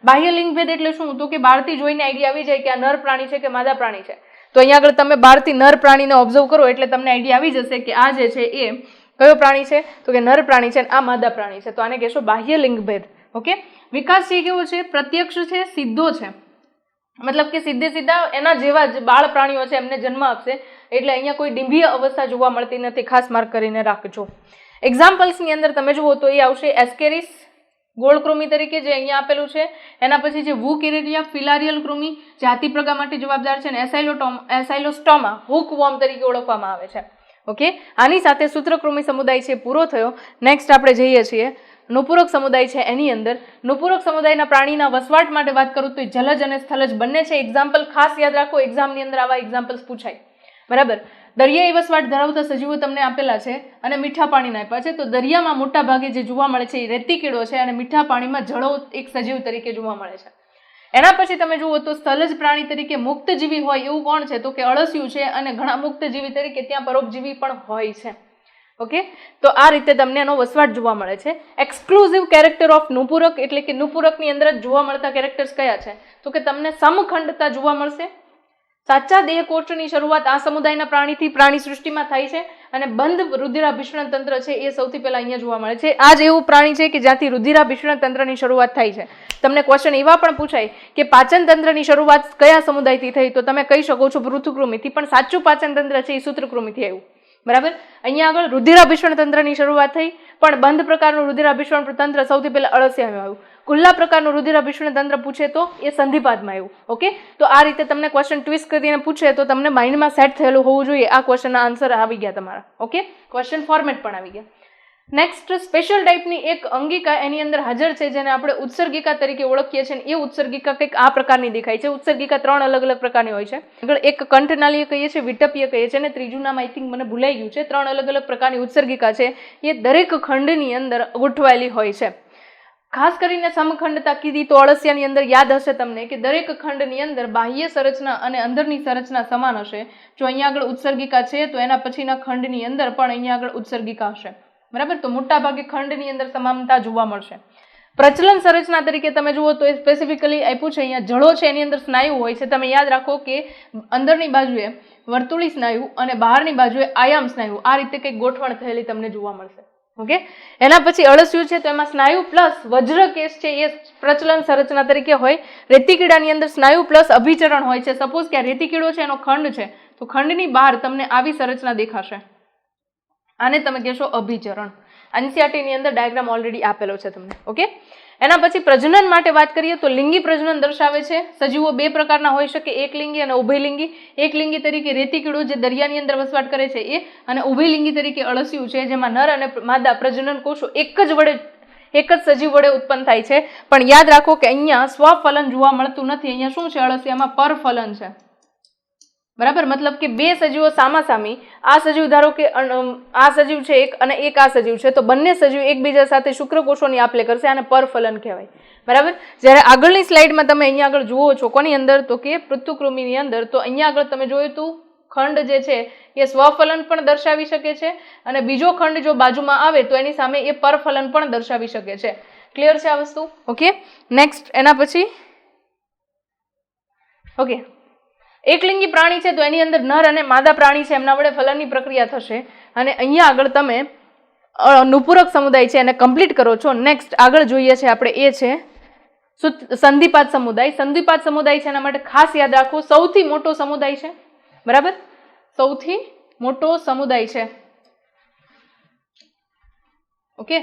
બાહ્ય લિંગભેદ એટલે શું? તો કે બહારથી જોઈને આઈડિયા આવી જાય કે આ નર પ્રાણી છે કે માદા પ્રાણી છે. તો અહીંયા આગળ તમે બહારથી નર પ્રાણીને ઓબ્ઝર્વ કરો એટલે તમને આઈડિયા આવી જશે કે આ જે છે એ કયો પ્રાણી છે, તો કે નર પ્રાણી છે, આ માદા પ્રાણી છે. તો આને કહેશો બાહ્ય લિંગભેદ. ઓકે, વિકાસ છે કેવો છે? પ્રત્યક્ષ છે, સીધો છે, મતલબ કે સીધે સીધા એના જેવા જ બાળ પ્રાણીઓ છે એમને જન્મ આપશે, એટલે અહીંયા કોઈ ડિંભીય અવસ્થા જોવા મળતી નથી, ખાસ માર્ક કરીને રાખજો. એક્ઝામ્પલ્સની અંદર તમે જુઓ તો એ આવશે એસ્કેરિસ ગોળકૃમિ તરીકે જે અહીંયા આપેલું છે. એના પછી જે વુકેરિયા ફિલારિયલ કૃમિ જે હાથીપ્રગા માટે જવાબદાર છે, અને એસાઇલોસ્ટોમા હુકવોર્મ તરીકે ઓળખવામાં આવે છે. ઓકે, આની સાથે સૂત્રકૃમિ સમુદાય છે પૂરો થયો. નેક્સ્ટ આપણે જઈએ છીએ નુપુરક સમુદાય છે એની અંદર. નુપુરક સમુદાયના પ્રાણીના વસવાટ માટે વાત કરું તો જલજ અને સ્થલજ બંને છે. એક્ઝામ્પલ ખાસ યાદ રાખો, એક્ઝામની અંદર આવા એક્ઝામ્પલ્સ પૂછાય, બરાબર. દરિયાઈ વસવાટ ધરાવતા સજીવો તમને આપેલા છે અને મીઠા પાણીના આપ્યા છે. તો દરિયામાં મોટા ભાગે જે જોવા મળે છે એ રેતી કીડો છે અને મીઠા પાણીમાં જળો એક સજીવ તરીકે જોવા મળે છે. એના પછી તમે જુઓ તો સ્થલજ પ્રાણી તરીકે મુક્તજીવી હોય એવું કોણ છે? તો કે અળસિયું છે અને ઘણા મુક્તજીવી તરીકે ત્યાં પરોપજીવી પણ હોય છે. ઓકે, તો આ રીતે તમને એનો વસવાટ જોવા મળે છે. એક્સક્લુઝિવ કેરેક્ટર ઓફ નુપુરક એટલે કે નુપુરકની અંદર જ જોવા મળતા કેરેક્ટર્સ કયા છે? તો કે તમને સમખંડતા જોવા મળશે. સાચા દેહકોષ્ઠની શરૂઆત આ સમુદાયના પ્રાણીથી પ્રાણી સૃષ્ટિમાં થાય છે અને બંધ રુધિરાભિસરણ તંત્ર છે એ સૌથી પહેલા અહીંયા જોવા મળે છે. આ જ એવું પ્રાણી છે કે જ્યાંથી રુધિરાભિસરણ તંત્રની શરૂઆત થાય છે. તમને ક્વેશ્ચન એવા પણ પૂછાય કે પાચન તંત્રની શરૂઆત કયા સમુદાયથી થઈ? તો તમે કહી શકો છો પૃથુકૃમિથી, પણ સાચું પાચન તંત્ર છે એ સૂત્રકૃમિથી આવ્યું. બરાબર, અહીંયા આગળ રુધિરાભિસરણ તંત્રની શરૂઆત થઈ, પણ બંધ પ્રકારનું રુધિરાભિસરણ તંત્ર સૌથી પહેલા અળસિયામાં આવ્યું. ખુલ્લા પ્રકારનું રુધિરાભિસરણ તંત્ર પૂછે તો એ સંધિપાદમાં આવ્યું. ઓકે, તો આ રીતે તમને ક્વેશ્ચન ટ્વિસ્ટ કરીને પૂછે તો તમને માઇન્ડમાં સેટ થયેલું હોવું જોઈએ. આ ક્વેશ્ચનના આન્સર આવી ગયા તમારા. ઓકે, ક્વેશ્ચન ફોર્મેટ પણ આવી ગયા. નેક્સ્ટ, સ્પેશિયલ ટાઈપની એક અંગિકા એની અંદર હાજર છે જેને આપણે ઉત્સર્ગિકા તરીકે ઓળખીએ છીએ. એ ઉત્સર્ગિકા કંઈક આ પ્રકારની દેખાય છે. ઉત્સર્ગિકા 3 અલગ અલગ પ્રકારની હોય છે. આગળ એક કંઠનાલીય કહીએ છીએ, વિટપીય કહીએ છીએ અને ત્રીજું નામ આઈ થિંક મને ભૂલાઈ ગયું છે. 3 અલગ અલગ પ્રકારની ઉત્સર્ગિકા છે. એ દરેક ખંડની અંદર ગોઠવાયેલી હોય છે. ખાસ કરીને સમખંડતા કીધી તો અળસિયાની અંદર યાદ હશે તમને કે દરેક ખંડની અંદર બાહ્ય સંરચના અને અંદરની સંરચના સમાન હશે. જો અહીંયા આગળ ઉત્સર્ગિકા છે તો એના પછીના ખંડની અંદર પણ અહીંયા આગળ ઉત્સર્ગિકા હશે. બરાબર, તો મોટા ભાગે ખંડની અંદર સમાનતા જોવા મળશે. પ્રચલન સંરચના તરીકે તમે જુઓ તો એ સ્પેસિફિકલી આપ્યું છે. અહીંયા જળો છે એની અંદર સ્નાયુ હોય છે. તમે યાદ રાખો કે અંદરની બાજુએ વર્તુળી સ્નાયુ અને બહારની બાજુએ આયામ સ્નાયુ, આ રીતે કંઈક ગોઠવણ થયેલી તમને જોવા મળશે. ઓકે, એના પછી અળસિયું છે તો એમાં સ્નાયુ પ્લસ વજ્રકેશ છે એ પ્રચલન સંરચના તરીકે હોય. રેતી કીડાની અંદર સ્નાયુ પ્લસ અભિચરણ હોય છે. સપોઝ કે આ રેતી કીડો છે એનો ખંડ છે તો ખંડની બહાર તમને આવી સંરચના દેખાશે. આને તમે કહેશો અભિચરણ. એનસીઈઆરટી ની અંદર ડાયાગ્રામ ઓલરેડી આપેલો છે તમને. ઓકે, એના પછી પ્રજનન માટે વાત કરીએ તો લિંગી પ્રજનન દર્શાવે છે. સજીવો 2 પ્રકારના હોઈ શકે, એકલિંગી અને ઉભયલિંગી. એકલિંગી તરીકે રેતી કીડો જે દરિયાની અંદર વસવાટ કરે છે એ, અને ઉભયલિંગી તરીકે અળસિયું છે જેમાં નર અને માદા પ્રજનન કોષો એક જ સજીવ વડે ઉત્પન્ન થાય છે. પણ યાદ રાખો કે અહીંયા સ્વફલન જોવા મળતું નથી. અહીંયા શું છે? અળસિયામાં પરફલન છે. બરાબર, મતલબ કે 2 સજીવો સામાસામી, આ સજીવ ધારો કે આ સજીવ છે એક અને એક આ સજીવ છે, તો બંને સજીવ એકબીજા સાથે શુક્રકોષોની આપલે કરશે. આને પરફલન કહેવાય. બરાબર, જ્યારે આગળની સ્લાઇડમાં તમે અહીંયા આગળ જુઓ છો કોની અંદર? તો કે પૃથુકૃમિની અંદર. તો અહીંયા આગળ તમે જોયું તું ખંડ જે છે એ સ્વફલન પણ દર્શાવી શકે છે અને બીજો ખંડ જો બાજુમાં આવે તો એની સામે એ પરફલન પણ દર્શાવી શકે છે. ક્લિયર છે આ વસ્તુ? ઓકે, નેક્સ્ટ, એના પછી ઓકે, એકલિંગી પ્રાણી છે તો એની અંદર નર અને માદા પ્રાણી છે એમના વડે ફલનની પ્રક્રિયા થશે. અને અહીંયા આગળ તમે નુપુરક સમુદાય છે એને કમ્પ્લીટ કરો છો. નેક્સ્ટ આગળ જોઈએ છે આપણે એ છે સંધિપાત સમુદાય. સંધિપાત સમુદાય છે એના માટે ખાસ યાદ રાખો સૌથી મોટો સમુદાય છે. બરાબર, સૌથી મોટો સમુદાય છે. ઓકે,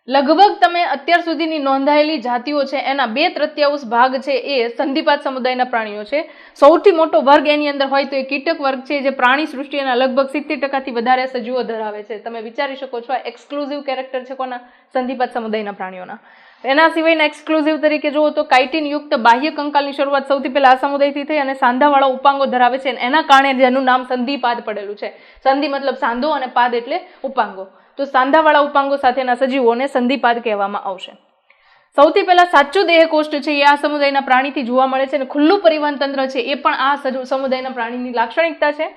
લગભગ તમે અત્યાર સુધીની નોંધાયેલી જાતિઓ છે એના 2/3 ભાગ છે એ સંધિપાત સમુદાયના પ્રાણીઓ છે. સૌથી મોટો વર્ગ એની અંદર હોય તો એ કીટક વર્ગ છે જે પ્રાણી સૃષ્ટિના લગભગ 70% વધારે સજીવો ધરાવે છે. તમે વિચારી શકો છો આ એક્સક્લુઝિવ કેરેક્ટર છે કોના? સંધિપાત સમુદાયના પ્રાણીઓના. એના સિવાયના એક્સક્લુઝિવ તરીકે જુઓ તો કાઇટિન યુક્ત બાહ્ય કંકાલની શરૂઆત સૌથી પહેલા આ સમુદાયથી થઈ અને સાંધાવાળા ઉપાંગો ધરાવે છે. એના કારણે જેનું નામ સંધિપાદ પડેલું છે. સંધિ મતલબ સાંધો અને પાદ એટલે ઉપાંગો. તો સાંધાવાળા ઉપાંગો સાથેના સજીવોને સંધિપાદ કહેવામાં આવશે. સૌથી પહેલા સાચું દેહકોષ્ઠ છે એ આ સમુદાયના પ્રાણીથી જોવા મળે છે અને ખુલ્લું પરિવહન તંત્ર છે એ પણ આ સમુદાયના પ્રાણીની લાક્ષણિકતા છે.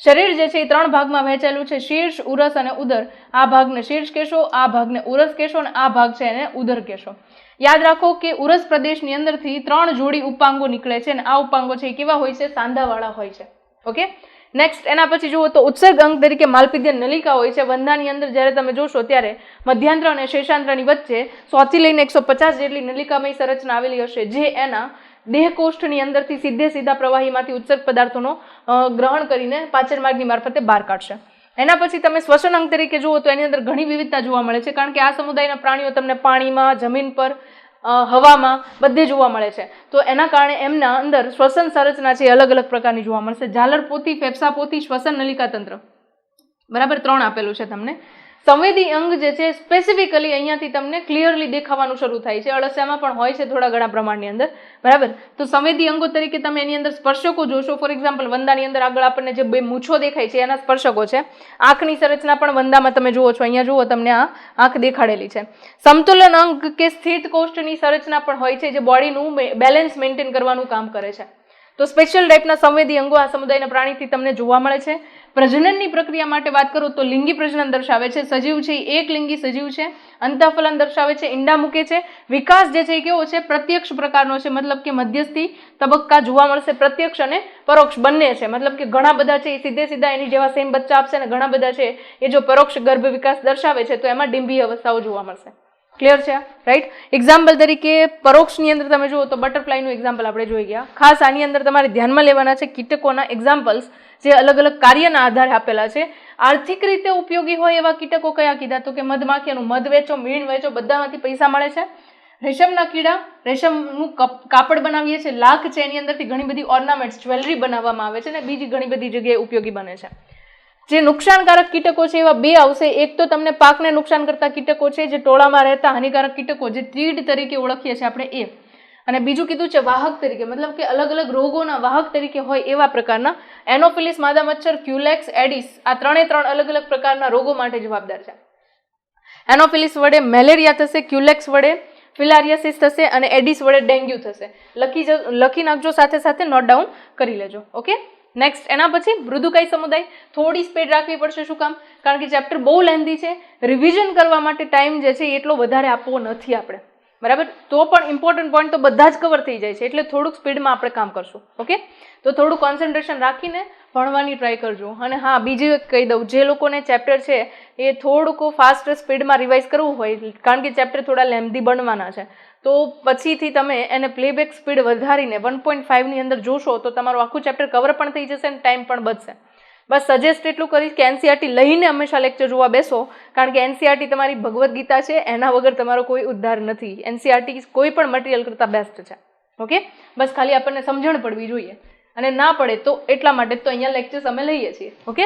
શરીર જે છે એ 3 ભાગમાં વહેંચાયેલું છે, શીર્ષ, ઉરસ અને ઉદર. આ ભાગને શીર્ષ કહેશો, આ ભાગને ઉરસ કહેશો અને આ ભાગ છે એને ઉદર કહેશો. યાદ રાખો કે ઉરસ પ્રદેશની અંદરથી 3 જોડી ઉપાંગો નીકળે છે અને આ ઉપાંગો છે એ કેવા હોય છે? સાંધાવાળા હોય છે. ઓકે, નેક્સ્ટ એના પછી જુઓ તો ઉત્સર્ગ અંગ તરીકે માલપીધ્ય નલિકા હોય છે. વંદાની અંદર જ્યારે તમે જોશો ત્યારે મધ્યાંત્ર અને શેષાંત્રની વચ્ચે 100 થી લઈને 150 જેટલી નલિકામય સંરચના આવેલી હશે જે એના દેહકોષ્ઠની અંદરથી સીધા પ્રવાહીમાંથી ઉત્સર્ગ પદાર્થોનો ગ્રહણ કરીને પાચન માર્ગની મારફતે બહાર કાઢશે. એના પછી તમે શ્વસન અંગ તરીકે જુઓ તો એની અંદર ઘણી વિવિધતા જોવા મળે છે કારણ કે આ સમુદાયના પ્રાણીઓ તમને પાણીમાં, જમીન પર, હવામાં બધે જોવા મળે છે. તો એના કારણે એમના અંદર શ્વસન સંરચના છે અલગ અલગ પ્રકારની જોવા મળશે. ઝાલર પોથી, ફેફસા પોથી, શ્વસન નલિકા તંત્ર. બરાબર, 3 આપેલું છે તમને. સંવેદી અંગ જે છે સ્પેસિફિકલી અહીંયાથી તમને ક્લિયરલી દેખાવાનું શરૂ થાય છે. અળસિયામાં પણ હોય છે થોડા ઘણા પ્રમાણની અંદર, બરાબર. તો સંવેદી અંગો તરીકે તમે એની અંદર સ્પર્શકો જોશો. ફોર એક્ઝામ્પલ વંદાની અંદર આગળ આપણને જે બે મૂછો દેખાય છે એના સ્પર્શકો છે. આંખની સંરચના પણ વંદામાં તમે જુઓ છો, અહીંયા જુઓ તમને આ આંખ દેખાડેલી છે. સમતુલન અંગ કે સ્થિત કોષ્ઠની સંરચના પણ હોય છે જે બોડીનું બેલેન્સ મેન્ટેન કરવાનું કામ કરે છે. તો સ્પેશિયલ ટાઈપના સંવેદી અંગો આ સમુદાયના પ્રાણીથી તમને જોવા મળે છે. પ્રજનનની પ્રક્રિયા માટે વાત કરું તો લિંગી પ્રજનન દર્શાવે છે. સજીવ છે એ એક લિંગી સજીવ છે. અંતઃફલન દર્શાવે છે, ઈંડા મૂકે છે. વિકાસ જે છે એ કેવો છે? પ્રત્યક્ષ પ્રકારનો છે, મતલબ કે મધ્યસ્થી તબક્કા જોવા મળશે. પ્રત્યક્ષ અને પરોક્ષ બંને છે, મતલબ કે ઘણા બધા છે એ સીધે સીધા એની જેવા સેમ બચ્ચા આપશે અને ઘણા બધા છે એ જો પરોક્ષ ગર્ભ વિકાસ દર્શાવે છે તો એમાં ડિંભી અવસ્થાઓ જોવા મળશે. ક્લિયર છે, રાઈટ? એક્ઝામ્પલ તરીકે પરોક્ષની અંદર તમે જુઓ તો બટરફ્લાયનું એક્ઝામ્પલ આપણે જોઈ ગયા. ખાસ આની અંદર તમારે ધ્યાનમાં લેવાના છે કીટકોના એક્ઝામ્પલ્સ જે અલગ અલગ કાર્યના આધારે આપેલા છે. આર્થિક રીતે ઉપયોગી હોય એવા કીટકો કયા કીધા? તો કે મધમાખીનું મધ વેચો, મીણ વેચો, બધામાંથી પૈસા મળે છે. રેશમના કીડા, રેશમનું કાપડ બનાવીએ છીએ. લાખ છે એની અંદરથી ઘણી બધી ઓર્નામેન્ટ્સ, જ્વેલરી બનાવવામાં આવે છે અને બીજી ઘણી બધી જગ્યાએ ઉપયોગી બને છે. જે નુકસાનકારક કીટકો છે એવા બે આવશે. એક તો તમને પાકને નુકસાન કરતા કીટકો છે જે ટોળામાં રહેતા હાનિકારક કીટકો જે તીડ તરીકે ઓળખીએ છીએ આપણે એ, અને બીજું કીધું છે વાહક તરીકે, મતલબ કે અલગ અલગ રોગોના વાહક તરીકે હોય એવા પ્રકારના એનોફિલિસ માદા મચ્છર, ક્યુલેક્સ, એડિસ, આ ત્રણે ત્રણ અલગ અલગ પ્રકારના રોગો માટે જવાબદાર છે. એનોફિલિસ વડે મેલેરિયા થશે, ક્યુલેક્સ વડે ફિલારિયાસિસ થશે અને એડિસ વડે ડેન્ગ્યુ થશે. લખી નાખજો, સાથે સાથે નોટ ડાઉન કરી લેજો. ઓકે, નેક્સ્ટ એના પછી મૃદુકાય સમુદાય. થોડી સ્પીડ રાખવી પડશે. શું કામ? કારણ કે ચેપ્ટર બહુ લેન્ધી છે. રિવિઝન કરવા માટે ટાઈમ જે છે એટલો વધારે આપવો નથી આપણે, બરાબર? તો પણ ઇમ્પોર્ટન્ટ પોઈન્ટ તો બધા જ કવર થઈ જાય છે એટલે થોડુંક સ્પીડમાં આપણે કામ કરશું. ઓકે, તો થોડું કોન્સન્ટ્રેશન રાખીને ભણવાની ટ્રાય કરજો. અને હા, બીજું એક કહી દઉં, જે લોકોને ચેપ્ટર છે એ થોડુંક ફાસ્ટ સ્પીડમાં રિવાઇઝ કરવું હોય, કારણ કે ચેપ્ટર થોડા લેન્ધી બનવાના છે, તો પછીથી તમે એને પ્લેબેક સ્પીડ વધારીને 1.5ની અંદર જોશો તો તમારું આખું ચેપ્ટર કવર પણ થઈ જશે અને ટાઈમ પણ બચશે. બસ સજેસ્ટ એટલું કરીશ કે એનસીઆરટી લઈને હંમેશા લેક્ચર જોવા બેસો, કારણ કે એનસીઆરટી તમારી ભગવદ્ ગીતા છે, એના વગર તમારો કોઈ ઉદ્ધાર નથી. એનસીઆરટી કોઈ પણ મટીરિયલ કરતાં બેસ્ટ છે. ઓકે, બસ ખાલી આપણને સમજણ પડવી જોઈએ, અને ના પડે તો એટલા માટે તો અહીંયા લેક્ચર્સ અમે લઈએ છીએ. ઓકે,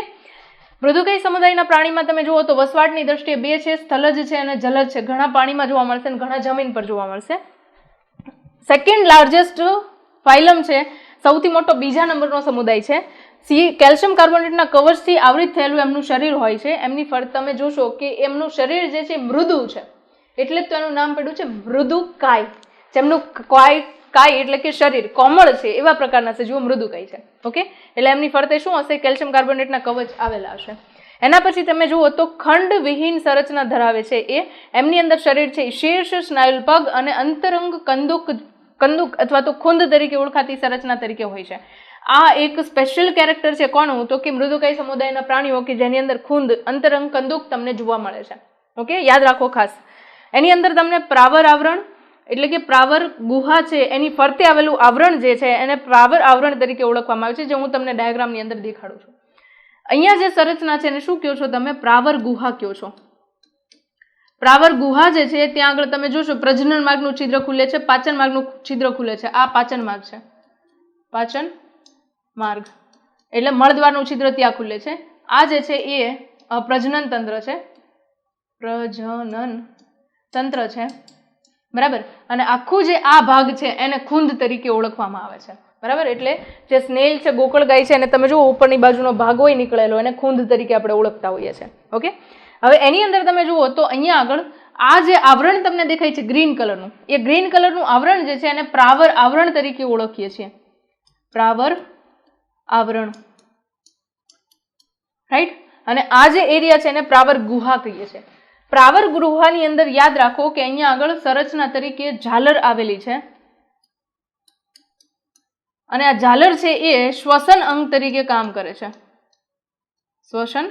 મૃદુકાય સમુદાયના પ્રાણીમાં તમે જુઓ તો વસવાટની દ્રષ્ટિએ બે છે, સ્થલજ છે અને જલજ છે. ઘણા પાણીમાં જોવા મળશે અને ઘણા જમીન પર જોવા મળશે. સેકન્ડ લાર્જેસ્ટ ફાઇલમ છે, સૌથી મોટો બીજા નંબરનો સમુદાય છે. કેલ્શિયમ કાર્બોનેટના કવચથી આવૃત થયેલું એમનું શરીર હોય છે. એમની ફરતે તમે જોશો કે એમનું શરીર જે છે મૃદુ છે, એટલે જ તો એનું નામ પડ્યું છે મૃદુકાય. જેમનું કાય એટલે કે શરીર કોમળ છે એવા પ્રકારના છે, જુઓ મૃદુકાય છે. ઓકે, એટલે એમની ફરતે શું હશે? કેલ્શિયમ કાર્બોનેટના કવચ આવેલા હશે. એના પછી તમે જુઓ તો ખંડ વિહીન સંરચના ધરાવે છે એ. એમની અંદર શરીર છે શીર્ષ, સ્નાયુલ પગ અને અંતરંગ કંદુક અથવા તો ખુંદ તરીકે ઓળખાતી સંરચના તરીકે હોય છે. આ એક સ્પેશિયલ કેરેક્ટર છે. કોનું? તો કે મૃદુકાય સમુદાયના પ્રાણીઓ કે જેની અંદર ખુંદ, અંતરંગ, કંદુક તમને જોવા મળે છે. ઓકે, યાદ રાખો ખાસ. એની અંદર તમને પ્રાવર આવરણ એટલે કે પ્રાવર ગુહા છે એની ફરતે આવેલું આવરણ જે છે એને પ્રાવર આવરણ તરીકે ઓળખવામાં આવે છે, જે હું તમને ડાયાગ્રામની અંદર દેખાડું છું. અહીંયા જે સંરચના છે એને શું કહો છો તમે? પ્રાવર ગુહા કહો છો. પ્રાવર ગુહા જે છે ત્યાં આગળ તમે જોશો પ્રજનન માર્ગનું છિદ્ર ખુલે છે, પાચન માર્ગનું છિદ્ર ખુલે છે. આ પાચન માર્ગ છે, પાચન માર્ગ એટલે મળદ્વારનું છિદ્ર ત્યાં ખુલે છે. આ જે છે એ પ્રજનન તંત્ર છે, પ્રજનન તંત્ર છે, બરાબર. અને આખું જે આ ભાગ છે એને ખુંદ તરીકે ઓળખવામાં આવે છે, બરાબર. એટલે જે સ્નેલ છે, ગોકળગાય છે, અને તમે જુઓ ઉપરની બાજુનો ભાગ હોય નીકળેલો, એને ખુંદ તરીકે આપણે ઓળખતા હોઈએ છીએ. ઓકે, હવે એની અંદર તમે જુઓ તો અહીંયા આગળ આ જે આવરણ તમને દેખાય છે ગ્રીન કલરનું, એ ગ્રીન કલરનું આવરણ જે છે એને પ્રાવર આવરણ તરીકે ઓળખીએ છીએ. પ્રાવર આવરણ, રાઈટ. અને આ જે એરિયા છે એને પ્રાવર ગુહા કહીએ છીએ. પ્રાવર ગુહાની અંદર યાદ રાખો કે અહીંયા આગળ સંરચના તરીકે ઝાલર આવેલી છે, અને આ ઝાલર છે એ શ્વસન અંગ તરીકે કામ કરે છે, શ્વસન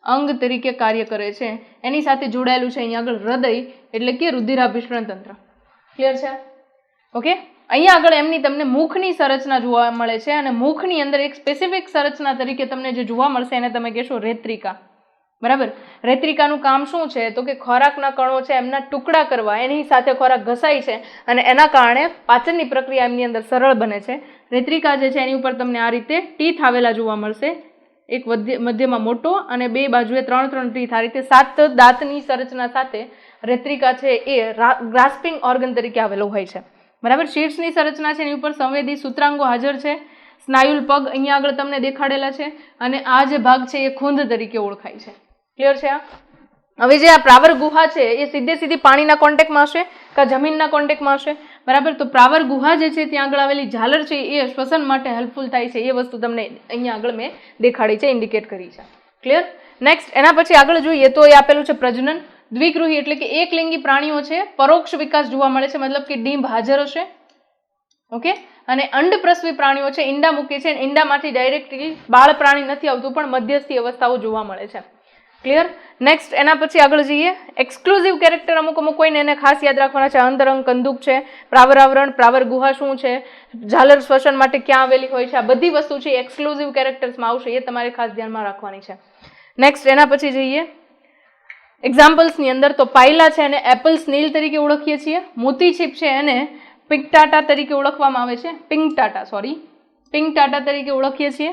અંગ તરીકે કાર્ય કરે છે. એની સાથે જોડાયેલું છે અહીંયા આગળ હૃદય એટલે કે રુધિરાભિસરણ તંત્ર. ક્લિયર છે? ઓકે, અહીંયા આગળ એમની તમને મુખની સંરચના જોવા મળે છે, અને મુખની અંદર એક સ્પેસિફિક સંરચના તરીકે તમને જે જોવા મળશે એને તમે કહેશો રેત્રિકા, બરાબર. રેત્રિકાનું કામ શું છે? તો કે ખોરાકના કણો છે એમના ટુકડા કરવા, એની સાથે ખોરાક ઘસાય છે અને એના કારણે પાચનની પ્રક્રિયા એમની અંદર સરળ બને છે. રેત્રિકા જે છે એની ઉપર તમને આ રીતે ટીથ આવેલા જોવા મળશે, એક મધ્યમાં મોટો અને બે બાજુએ 3 ટીથ, આ રીતે 7 દાંતની સંરચના સાથે રેત્રિકા છે એ ગ્રાસ્પિંગ ઓર્ગન તરીકે આવેલો હોય છે. બરાબર. શીર્ષની સંરચના છે એની ઉપર સંવેદી સૂત્રાંગો હાજર છે. સ્નાયુલ પગ અહીંયા આગળ તમને દેખાડેલા છે અને આ જે ભાગ છે એ ખૂંદ તરીકે ઓળખાય છે. ક્લિયર છે? હવે જે આ પ્રાવર ગુહા છે એ સીધી પાણીના કોન્ટેક્ટમાં હશે કે જમીનના કોન્ટેક્ટમાં હશે. બરાબર. તો પ્રાવર ગુહા જે છે ત્યાં આગળ આવેલી ઝાલર છે એ શ્વસન માટે હેલ્પફુલ થાય છે. એ વસ્તુ તમને અહીંયા આગળ મેં દેખાડી છે, ઇન્ડિકેટ કરી છે. ક્લિયર? નેક્સ્ટ એના પછી આગળ જોઈએ તો એ આપેલું છે પ્રજનન. દ્વિગૃહી એટલે કે એકલિંગી પ્રાણીઓ છે પરોક્ષ વિકાસ જોવા મળે છે, મતલબ કે ડીંભ હાજર હશે. ઓકે. અને અંડપ્રસવી પ્રાણીઓ છે ઈંડા મૂકે છે, ઈંડામાંથી ડાયરેક્ટલી બાળ પ્રાણી નથી આવતું પણ મધ્યસ્થી અવસ્થાઓ જોવા મળે છે. ક્લિયર? નેક્સ્ટ એના પછી આગળ જઈએ. એક્સક્લુઝિવ કેરેક્ટર અમુક કોઈને એને ખાસ યાદ રાખવાના છે. અંતરંગ કંદુક છે, પ્રાવર આવરણ, પ્રાવર ગુહા શું છે, ઝાલર શ્વસન માટે ક્યાં આવેલી હોય છે, આ બધી વસ્તુ છે એક્સક્લુઝિવ કેરેક્ટર્સમાં આવશે, એ તમારે ખાસ ધ્યાનમાં રાખવાની છે. નેક્સ્ટ એના પછી જઈએ એક્ઝામ્પલ્સની અંદર. તો પાયલા છે એને એપલ સ્નેલ તરીકે ઓળખીએ છીએ. મોતી છીપ છે એને પિંકટાટા તરીકે ઓળખવામાં આવે છે. પિંકટાટા તરીકે ઓળખીએ છીએ.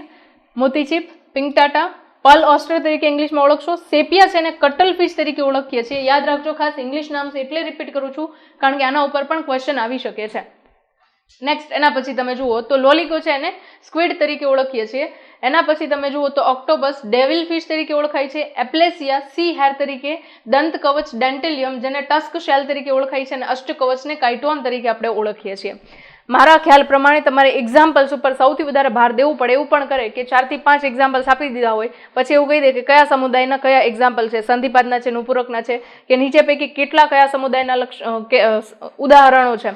મોતી છીપ, પિંકટાટા. પર્લ ઓસ્ટર તરીકે ઇંગ્લિશમાં ઓળખશો. સેપિયા છે એને કટલ ફિશ તરીકે ઓળખીએ છીએ. યાદ રાખજો, ખાસ ઇંગ્લિશ નામ છે એટલે રિપીટ કરું છું કારણ કે આના ઉપર પણ ક્વેશ્ચન આવી શકે છે. નેક્સ્ટ એના પછી તમે જુઓ તો લોલિકો છે એને સ્ક્વિડ તરીકે ઓળખીએ છીએ. એના પછી તમે જુઓ તો ઓક્ટોપસ ડેવિલ ફિશ તરીકે ઓળખાય છે. એપ્લેસિયા સી હેર તરીકે, દંત કવચ ડેન્ટેલિયમ જેને ટસ્ક શેલ તરીકે ઓળખાય છે અને અષ્ટકવચને કાઇટોન તરીકે આપણે ઓળખીએ છીએ. મારા ખ્યાલ પ્રમાણે તમારે એક્ઝામ્પલ્સ ઉપર સૌથી વધારે ભાર દેવું પડે. એવું પણ કરે કે 4 થી 5 એક્ઝામ્પલ્સ આપી દીધા હોય પછી એવું કહી દે કે કયા સમુદાયના કયા એક્ઝામ્પલ છે, સંધિપાતના છે, નુપૂરકના છે કે નીચે પૈકી કેટલા કયા સમુદાયના ઉદાહરણો છે,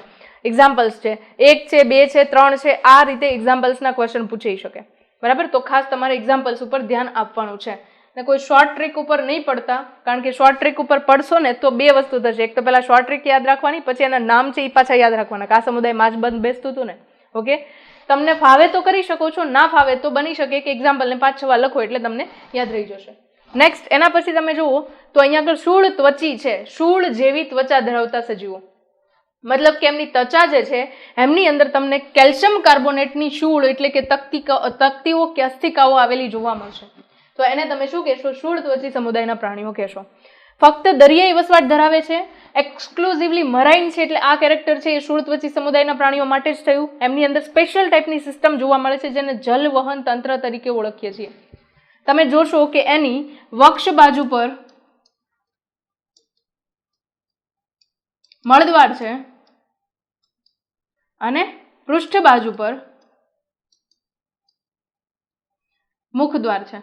એક્ઝામ્પલ્સ છે, 1 છે, 2 છે, 3 છે, આ રીતે એક્ઝામ્પલ્સના ક્વેશ્ચન પૂછાઈ શકે. બરાબર. તો ખાસ તમારે એક્ઝામ્પલ્સ ઉપર ધ્યાન આપવાનું છે ને કોઈ શોર્ટ ટ્રીક ઉપર નહીં પડતા, કારણ કે શોર્ટ ટ્રીક ઉપર પડશો ને તો બે વસ્તુ થશે. એક તો પહેલા શોર્ટ ટ્રીક યાદ રાખવાની, પછી એના નામ છે એ પાછા યાદ રાખવાના. આ સમુદાય માં જ બંધ બેસતું હતું ને. ઓકે. તમને ફાવે તો કરી શકો છો, ના ફાવે તો બની શકે કે એક્ઝામ્પલને 5-6 વાર લખો એટલે તમને યાદ રહી જશે. નેક્સ્ટ એના પછી તમે જુઓ તો અહીંયા આગળ શૂળ ત્વચી છે. શૂળ જેવી ત્વચા ધરાવતા સજીવો, મતલબ કે એમની ત્વચા જે છે એમની અંદર તમને કેલ્શિયમ કાર્બોનેટની શૂળ એટલે કે તકતીઓ કે અસ્થિકાઓ આવેલી જોવા મળશે. તો એને તમે શું કહેશો? શૂળ ત્વચી સમુદાયના પ્રાણીઓ કહેશો. ફક્ત દરિયાઈ વસવાટ ધરાવે છે, એક્સક્લુઝિવલી મરાઇન છે એટલે આ કેરેક્ટર છે એ શૂળ ત્વચી સમુદાયના પ્રાણીઓ માટે જ થયું. એમની અંદર સ્પેશિયલ ટાઈપની સિસ્ટમ જોવા મળે છે જેને જલવહન તંત્ર તરીકે ઓળખીએ છીએ. તમે જોશો કે એની વક્ષ બાજુ પર મળદ્વાર છે અને પૃષ્ઠ બાજુ પર મુખદ્વાર છે.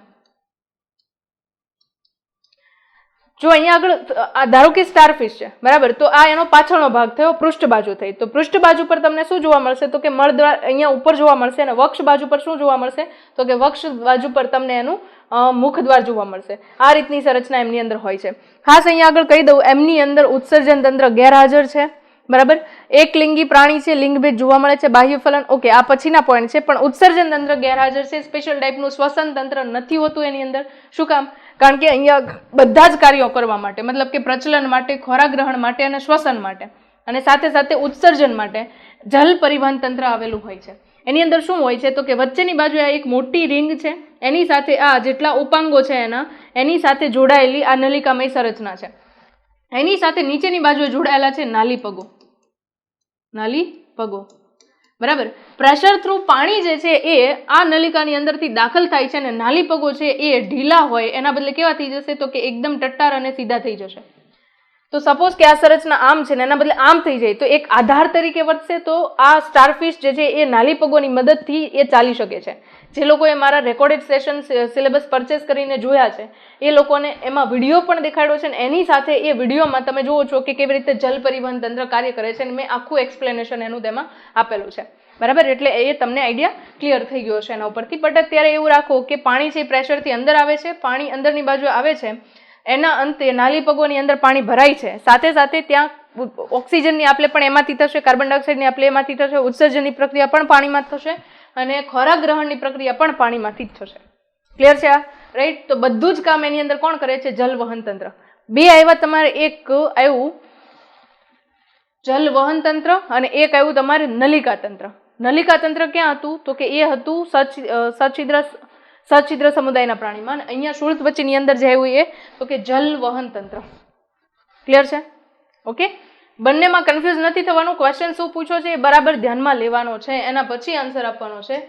જો અહીંયા આગળ ધારો કે સ્ટારફિશ છે, બરાબર, તો આ એનો પાછળનો ભાગ થયો, પૃષ્ઠ બાજુ થઈ. તો પૃષ્ઠ બાજુ પર તમને શું જોવા મળશે? તો કે મળદ્વાર અહીંયા ઉપર જોવા મળશે અને વક્ષ બાજુ પર શું જોવા મળશે? તો કે વક્ષ બાજુ પર તમને એનું મુખદ્વાર જોવા મળશે. આ રીતની સંરચના એમની અંદર હોય છે. ખાસ અહીંયા આગળ કહી દઉં, એમની અંદર ઉત્સર્જન તંત્ર ગેરહાજર છે. બરાબર. એક લિંગી પ્રાણી છે, લિંગભેદ જોવા મળે છે, બાહ્ય ફલન ઓકે આ પછીના પોઈન્ટ છે, પણ ઉત્સર્જન તંત્ર ગેરહાજર છે. સ્પેશિયલ ટાઈપનું શ્વસન તંત્ર નથી હોતું એની અંદર. શું કામ? કારણ કે અહીંયા બધા જ કાર્યો કરવા માટે, મતલબ કે પ્રચલન માટે, ખોરાક ગ્રહણ માટે અને શ્વસન માટે અને સાથે સાથે ઉત્સર્જન માટે જલ પરિવહન તંત્ર આવેલું હોય છે. એની અંદર શું હોય છે? તો કે વચ્ચેની બાજુ આ એક મોટી રિંગ છે, એની સાથે આ જેટલા ઉપાંગો છે એની સાથે જોડાયેલી આ નલિકામય સંરચના છે. એની સાથે નીચેની બાજુએ જોડાયેલા છે નાલી પગો. બરાબર. પ્રેશર થ્રુ પાણી જે છે એ આ નલિકાની અંદરથી દાખલ થાય છે અને નાલી પગો છે એ ઢીલા હોય એના બદલે કેવા થઈ જશે? તો કે એકદમ ટટ્ટાર અને સીધા થઈ જશે. તો સપોઝ કે આ સંરચના આમ છે ને એના બદલે આમ થઈ જાય તો એક આધાર તરીકે વર્તશે. તો આ સ્ટારફિશ જે છે એ નાલી પગોની મદદથી એ ચાલી શકે છે. જે લોકોએ મારા રેકોર્ડેડ સેશન સિલેબસ પરચેસ કરીને જોયા છે એ લોકોને એમાં વિડીયો પણ દેખાડ્યો છે અને એની સાથે એ વિડીયોમાં તમે જુઓ છો કે કેવી રીતે જલ પરિવહન તંત્ર કાર્ય કરે છે અને મેં આખું એક્સપ્લેનેશન એનું તેમાં આપેલું છે. બરાબર. એટલે એ તમને આઈડિયા ક્લિયર થઈ ગયો છે એના ઉપરથી. બટ અત્યારે એવું રાખો કે પાણી છે પ્રેશરથી અંદર આવે છે, પાણી અંદરની બાજુ આવે છે, એના અંતે નાલી પગોની અંદર પાણી ભરાય છે, સાથે સાથે ત્યાં ઓક્સિજનની આપલે પણ એમાંથી થશે, કાર્બન ડાયોક્સાઇડની આપલે એમાંથી થશે, ઉત્સર્જનની પ્રક્રિયા પણ પાણીમાં થશે અને ખોરાક ગ્રહણની પ્રક્રિયા પણ પાણીમાંથી જ થશે. ક્લિયર છે આ? રાઈટ. તો બધું જ કામ એની અંદર કોણ કરે છે? જલવહન તંત્ર. બે આવ્યા તમારે, એક આવ્યું જલવહન તંત્ર અને એક આવ્યું તમારે નલિકા તંત્ર. નલિકા તંત્ર ક્યાં હતું? તો કે એ હતું સછિદ્ર સમુદાયના પ્રાણીમાં. અહીંયા શુળત્વચીની અંદર જે આવ્યું એ તો કે જલ વહન તંત્ર. ક્લિયર છે? ઓકે, બંનેમાં કન્ફ્યુઝ નથી થવાનું. ક્વેશ્ચન શું પૂછો છે એ બરાબર ધ્યાનમાં લેવાનો છે, એના પછી આન્સર આપવાનો છે.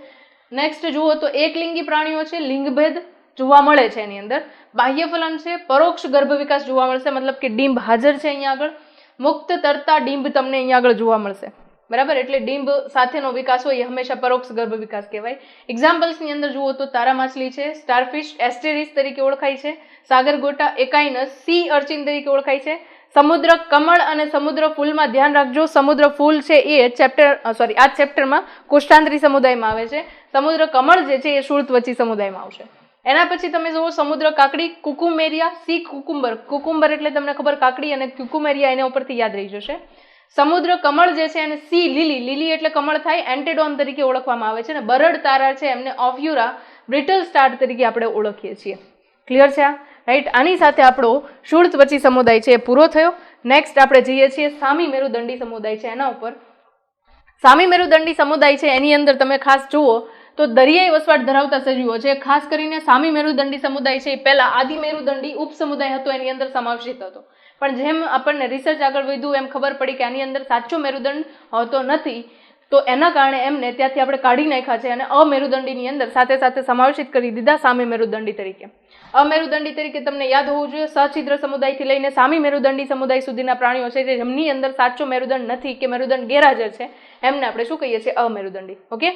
નેક્સ્ટ જુઓ તો એકલિંગી પ્રાણીઓ છે, લિંગભેદ જોવા મળે છે એની અંદર. બાહ્ય ફલન છે, પરોક્ષ ગર્ભ વિકાસ જોવા મળશે, મતલબ કે ડિંબ હાજર છે અહીંયા આગળ. મુક્ત તરતા ડિંબ તમને અહીંયા આગળ જોવા મળશે, બરાબર. એટલે ડિંબ સાથેનો વિકાસ હોય એ હંમેશા પરોક્ષ ગર્ભ વિકાસ કહેવાય. એક્ઝામ્પલ્સની અંદર જુઓ તો તારા માછલી છે, સ્ટારફિશ એસ્ટેરિસ તરીકે ઓળખાય છે, સાગરગોટા એકાઇનસ સી અર્ચિન તરીકે ઓળખાય છે. સમુદ્ર કમળ અને સમુદ્ર ફૂલમાં ધ્યાન રાખજો, સમુદ્ર ફૂલ છે એ આ ચેપ્ટરમાં કોષ્ટાંતરી સમુદાયમાં આવે છે. સમુદ્ર કમળ જે છે એ શુળત્વચી સમુદાયમાં આવશે. એના પછી તમે જુઓ સમુદ્ર કાકડી, કુકુમેરિયા સી કુકુંબર. કુકુંબર એટલે તમને ખબર કાકડી, અને ક્યુકુમેરિયા એના ઉપરથી યાદ રહી જશે. સમુદ્ર કમળ જે છે એને સી લીલી, લીલી એટલે કમળ થાય, એન્ટેડોન તરીકે ઓળખવામાં આવે છે. અને બરડ તારા છે એમને ઓફ્યુરા બ્રિટલ સ્ટાર તરીકે આપણે ઓળખીએ છીએ. ક્લિયર છે આ? રાઈટ. આની સાથે આપણો શુળત્વચી સમુદાય છે એ પૂરો થયો. નેક્સ્ટ આપણે જઈએ છીએ સામી મેરુદંડી સમુદાય છે એના ઉપર. સામી મેરુદંડી સમુદાય છે એની અંદર તમે ખાસ જુઓ તો દરિયાઈ વસવાટ ધરાવતા સજીવો છે. ખાસ કરીને સામી મેરુદંડી સમુદાય છે એ પહેલા આદિ મેરુદંડી ઉપસમુદાય હતો એની અંદર સમાવેશિત હતો, પણ જેમ આપણને રિસર્ચ આગળ વધ્યું એમ ખબર પડી કે આની અંદર સાચો મેરુદંડ હોતો નથી, તો એના કારણે એમને ત્યાંથી આપણે કાઢી નાખ્યા છે અને અમેરુદંડીની અંદર સાથે સાથે સમાવેશિત કરી દીધા સામી મેરુદંડી તરીકે. અમેરુદંડી તરીકે તમને યાદ હોવું જોઈએ સછિદ્ર સમુદાયથી લઈને સામી મેરુદંડી સમુદાય સુધીના પ્રાણીઓ છે જેમની અંદર સાચો મેરુદંડ નથી કે મેરુદંડ ગેરહાજર છે એમને આપણે શું કહીએ છીએ? અમેરુદંડી. ઓકે,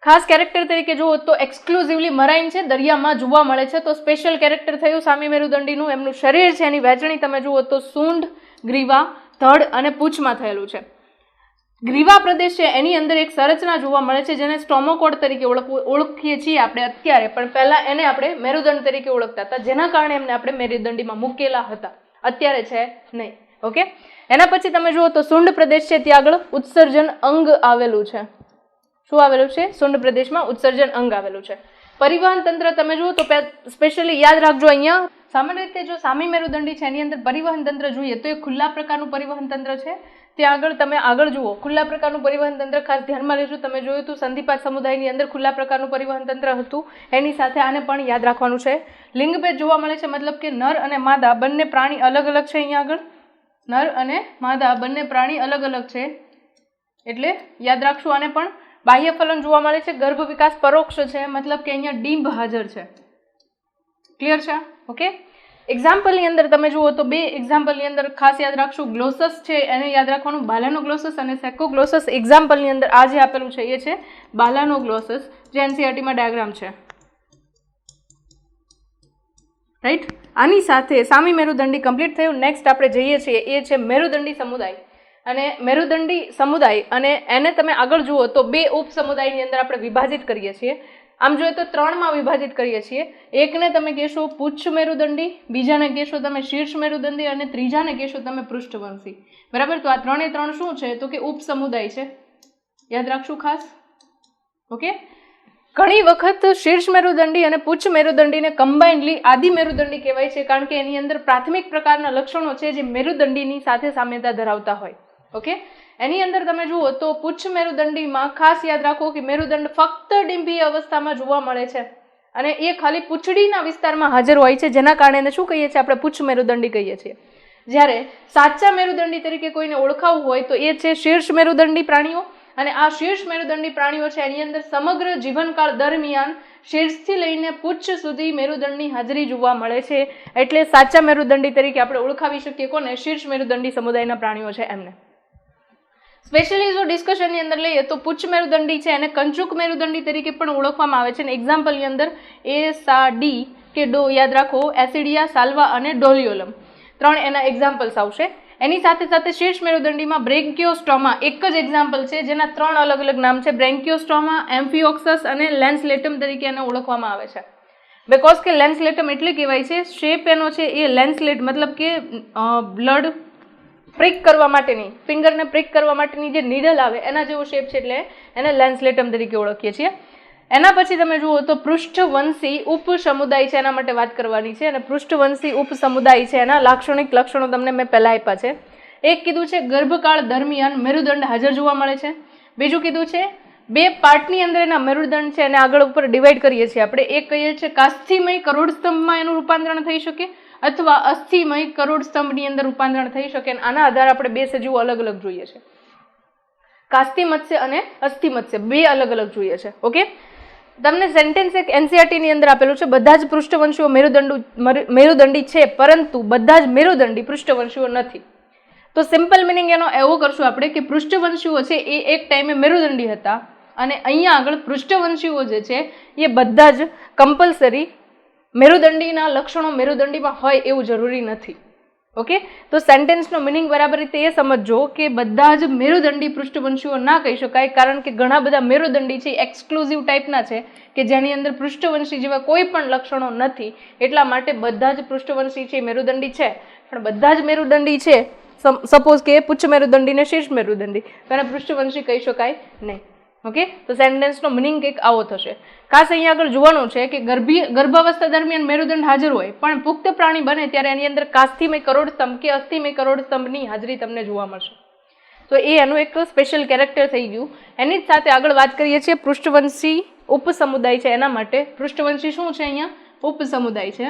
ખાસ કેરેક્ટર તરીકે જુઓ તો એક્સક્લુઝિવલી મરાઇન છે, દરિયામાં જોવા મળે છે. તો સ્પેશિયલ કેરેક્ટર થયું સામી મેરુદંડીનું. એમનું શરીર છે એની વહેંચણી તમે જુઓ તો સૂંઢ, ગ્રીવા, ધડ અને પૂંછમાં થયેલું છે. ગ્રીવા પ્રદેશ છે એની અંદર એક સંરચના જોવા મળે છે જેને સ્ટોમોકોડ તરીકે ઓળખીએ છીએ આપણે અત્યારે, પણ પહેલા એને આપણે મેરુદંડ તરીકે ઓળખતા હતા, જેના કારણે એમને આપણે મેરુદંડીમાં મૂકેલા હતા. અત્યારે છે નહીં. ઓકે, એના પછી તમે જુઓ તો સૂંઢ પ્રદેશ છે, ત્યાં આગળ ઉત્સર્જન અંગ આવેલું છે. શું આવેલું છે? સૂંઢ પ્રદેશમાં ઉત્સર્જન અંગ આવેલું છે. પરિવહન તંત્ર તમે જુઓ તો સ્પેશિયલી યાદ રાખજો, અહીંયા સામાન્ય રીતે જો સામી મેરુદંડી છે એની અંદર પરિવહન તંત્ર જોઈએ તો એ ખુલ્લા પ્રકારનું પરિવહન તંત્ર છે. ત્યાં આગળ તમે આગળ જુઓ ખુલ્લા પ્રકારનું પરિવહન તંત્ર ખાસ ધ્યાનમાં લેજો. તમે જોયું હતું સંધિપાત સમુદાયની અંદર ખુલ્લા પ્રકારનું પરિવહન તંત્ર હતું, એની સાથે આને પણ યાદ રાખવાનું છે. લિંગભેદ જોવા મળે છે, મતલબ કે નર અને માદા બંને પ્રાણી અલગ અલગ છે. અહીંયા આગળ નર અને માદા બંને પ્રાણી અલગ અલગ છે એટલે યાદ રાખશું આને પણ. બાહ્ય ફલન જોવા મળે છે, ગર્ભ વિકાસ પરોક્ષ છે, મતલબ કે અહીંયા ડિંબ હાજર છે. ક્લિયર છે? ઓકે, એક્ઝામ્પલની અંદર તમે જુઓ તો બે એક્ઝામ્પલની અંદર ખાસ યાદ રાખશું. ગ્લોસસ છે એને યાદ રાખવાનું, બાલાનો ગ્લોસસ અને સેકોગ્લોસસ. એક્ઝામ્પલની અંદર આ જે આપેલું છે એ છે બાલાનો ગ્લોસસ, જે એનસીઈઆરટીમાં ડાયાગ્રામ છે. રાઈટ. આની સાથે સામી મેરુદંડી કમ્પ્લીટ થયું. નેક્સ્ટ આપણે જઈએ છીએ એ છે મેરુદંડી સમુદાય. અને મેરુદંડી સમુદાય અને એને તમે આગળ જુઓ તો બે ઉપસમુદાયની અંદર આપણે વિભાજિત કરીએ છીએ. આમ જોઈએ તો 3માં વિભાજિત કરીએ છીએ. એકને તમે કહેશો પુચ્છ મેરુદંડી, બીજાને કહેશો તમે શીર્ષ મેરુદંડી અને ત્રીજાને કહેશો તમે પૃષ્ઠવંશી. બરાબર, તો આ 3 શું છે તો કે ઉપસમુદાય છે. યાદ રાખશું ખાસ. ઓકે, ઘણી વખત શીર્ષ મેરુદંડી અને પુચ્છ મેરુદંડીને કમ્બાઇન્ડલી આદિ મેરુદંડી કહેવાય છે, કારણ કે એની અંદર પ્રાથમિક પ્રકારના લક્ષણો છે જે મેરુદંડીની સાથે સામ્યતા ધરાવતા હોય. ઓકે, એની અંદર તમે જુઓ તો પુચ્છ મેરુદંડીમાં ખાસ યાદ રાખો કે મેરુદંડ ફક્ત ડિંભીય અવસ્થામાં જોવા મળે છે અને એ ખાલી પૂંછડીના વિસ્તારમાં હાજર હોય છે, જેના કારણે એને શું કહીએ છીએ? આપણે પુચ્છ મેરુદંડી કહીએ છીએ. જ્યારે સાચા મેરુદંડી તરીકે કોઈને ઓળખાવવું હોય તો એ છે શીર્ષ મેરુદંડી પ્રાણીઓ. અને આ શીર્ષ મેરુદંડી પ્રાણીઓ છે એની અંદર સમગ્ર જીવનકાળ દરમિયાન શીર્ષથી લઈને પુચ્છ સુધી મેરુદંડની હાજરી જોવા મળે છે. એટલે સાચા મેરુદંડી તરીકે આપણે ઓળખાવી શકીએ કોને? શીર્ષ મેરુદંડી સમુદાયના પ્રાણીઓ છે એમને. સ્પેશિયલી જો ડિસ્કશનની અંદર લઈએ તો પુચ્છ મેરુદંડી છે એને કંચુક મેરુદંડી તરીકે પણ ઓળખવામાં આવે છે. અને એક્ઝામ્પલની અંદર એ, સા, ડી કે ડો યાદ રાખો, એસિડિયા, સાલ્વા અને ડોલિયોલમ 3 એના એક્ઝામ્પલ્સ આવશે. એની સાથે સાથે શીર્ષ મેરુદંડીમાં બ્રેન્કિયોસ્ટોમા એક જ એક્ઝામ્પલ છે, જેના 3 અલગ અલગ નામ છે. બ્રેન્કિયોસ્ટોમા, એમ્ફિઓક્સસ અને લેન્સલેટમ તરીકે એને ઓળખવામાં આવે છે. બીકોઝ કે લેન્સલેટમ એટલે કહેવાય છે, શેપ એનો છે એ લેન્સલેટ, મતલબ કે બ્લડ પ્રિક કરવા માટેની, ફિંગરને પ્રિક કરવા માટેની જે નીડલ આવે એના જેવો શેપ છે, એટલે એને લેન્સલેટમ તરીકે ઓળખીએ છીએ. એના પછી તમે જુઓ તો પૃષ્ઠવંશી ઉપસમુદાય છે, એના માટે વાત કરવાની છે. અને પૃષ્ઠવંશી ઉપસમુદાય છે એના લાક્ષણિક લક્ષણો તમને મેં પહેલા આપ્યા છે. એક કીધું છે ગર્ભકાળ દરમિયાન મેરુદંડ હાજર જોવા મળે છે. બીજું કીધું છે બે પાર્ટની અંદર એના મેરુદંડ છે એને આગળ ઉપર ડિવાઈડ કરીએ છીએ આપણે. એક કહીએ છીએ કાસ્થિમય કરોડ સ્તંભમાં એનું રૂપાંતરણ થઈ શકે અથવા અસ્થિમય કરોડ સ્તંભની અંદર રૂપાંતરણ થઈ શકે. આના આધારે આપણે બે સજીવો અલગ અલગ જોઈએ છે. કાસ્થિ મત્સ્ય અને અસ્થિ મત્સ્ય બે અલગ અલગ જોઈએ છે. ઓકે, તમને સેન્ટેન્સ એક એનસીઈઆરટી ની અંદર આપેલું છે, બધા જ પૃષ્ઠવંશીઓ મેરુદંડી છે પરંતુ બધા જ મેરુદંડી પૃષ્ઠવંશીઓ નથી. તો સિમ્પલ મિનિંગ એનો એવો કરશું આપણે કે પૃષ્ઠવંશીઓ છે એ એક ટાઈમે મેરુદંડી હતા અને અહીંયા આગળ પૃષ્ઠવંશીઓ જે છે એ બધા જ કમ્પલસરી મેરુદંડીના લક્ષણો મેરુદંડીમાં હોય એવું જરૂરી નથી. ઓકે, તો સેન્ટેન્સનો મિનિંગ બરાબર રીતે એ સમજો કે બધા જ મેરુદંડી પૃષ્ઠવંશીઓ ના કહી શકાય, કારણ કે ઘણા બધા મેરુદંડી છે એક્સક્લુઝિવ ટાઈપના છે કે જેની અંદર પૃષ્ઠવંશી જેવા કોઈ પણ લક્ષણો નથી. એટલા માટે બધા જ પૃષ્ઠવંશી છે મેરુદંડી છે, પણ બધા જ મેરુદંડી છે સપોઝ કે પુચ્છ મેરુદંડી ને શીર્ષ મેરુદંડી, તો એને પૃષ્ઠવંશી કહી શકાય નહીં. ઓકે, તો સેન્ટેન્સનો મિનિંગ કંઈક આવો થશે. ખાસ અહીંયા આગળ જોવાનું છે કે ગર્ભાવસ્થા દરમિયાન મેરુદંડ હાજર હોય પણ પુખ્ત પ્રાણી બને ત્યારે એની અંદર કાસ્થિમય કરોડ સ્તંભ કે અસ્થિમય કરોડ સ્તંભની હાજરી તમને જોવા મળશે. તો એ એનું એક સ્પેશિયલ કેરેક્ટર થઈ ગયું. એની જ સાથે આગળ વાત કરીએ છીએ પૃષ્ઠવંશી ઉપસમુદાય છે એના માટે. પૃષ્ઠવંશી શું છે અહીંયા? ઉપસમુદાય છે.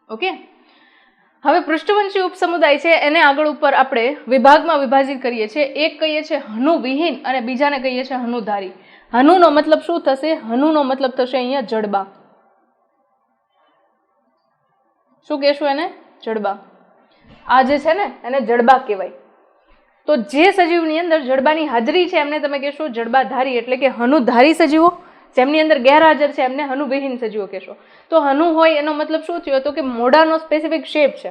ઓકે, હવે પૃષ્ઠવંશી ઉપસમુદાય છે એને આગળ ઉપર આપણે વિભાગમાં વિભાજિત કરીએ છીએ. એક કહીએ છીએ હનુવિહીન અને બીજાને કહીએ છીએ હનુધારી. હનુનો મતલબ શું થશે? હનુનો મતલબ થશે અહીંયા જડબા. શું કહેશું એને? જડબા. આ જે છે ને એને જડબા કહેવાય. તો જે સજીવની અંદર જડબાની હાજરી છે એમને તમે કહેશો જડબાધારી, એટલે કે હનુધારી સજીવો. જેમની અંદર ગેરહાજર છે એમને હનુવિહીન સજીવો કહેશો. તો હનુ હોય એનો મતલબ શું થયો? તો કે મોઢાનો સ્પેસિફિક શેપ છે.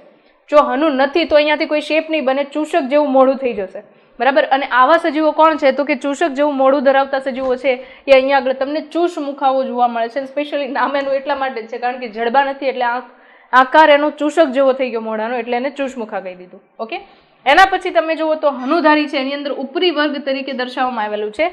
જો હનુ નથી તો અહીંયાથી કોઈ શેપ નહીં બને, ચૂષક જેવું મોઢું થઈ જશે. બરાબર, અને આવા સજીવો કોણ છે? તો કે ચૂષક જેવું મોઢું ધરાવતા સજીવો છે એ અહીંયા આગળ તમને ચૂષ મુખાવો જોવા મળે છે. સ્પેશિયલી નામ એનું એટલા માટે જ છે કારણ કે જડબા નથી એટલે આકાર એનો ચૂષક જેવો થઈ ગયો મોઢાનો, એટલે એને ચૂષ મુખા કહી દીધું. ઓકે, એના પછી તમે જુઓ તો હનુધારી છે એની અંદર ઉપરી વર્ગ તરીકે દર્શાવવામાં આવેલું છે.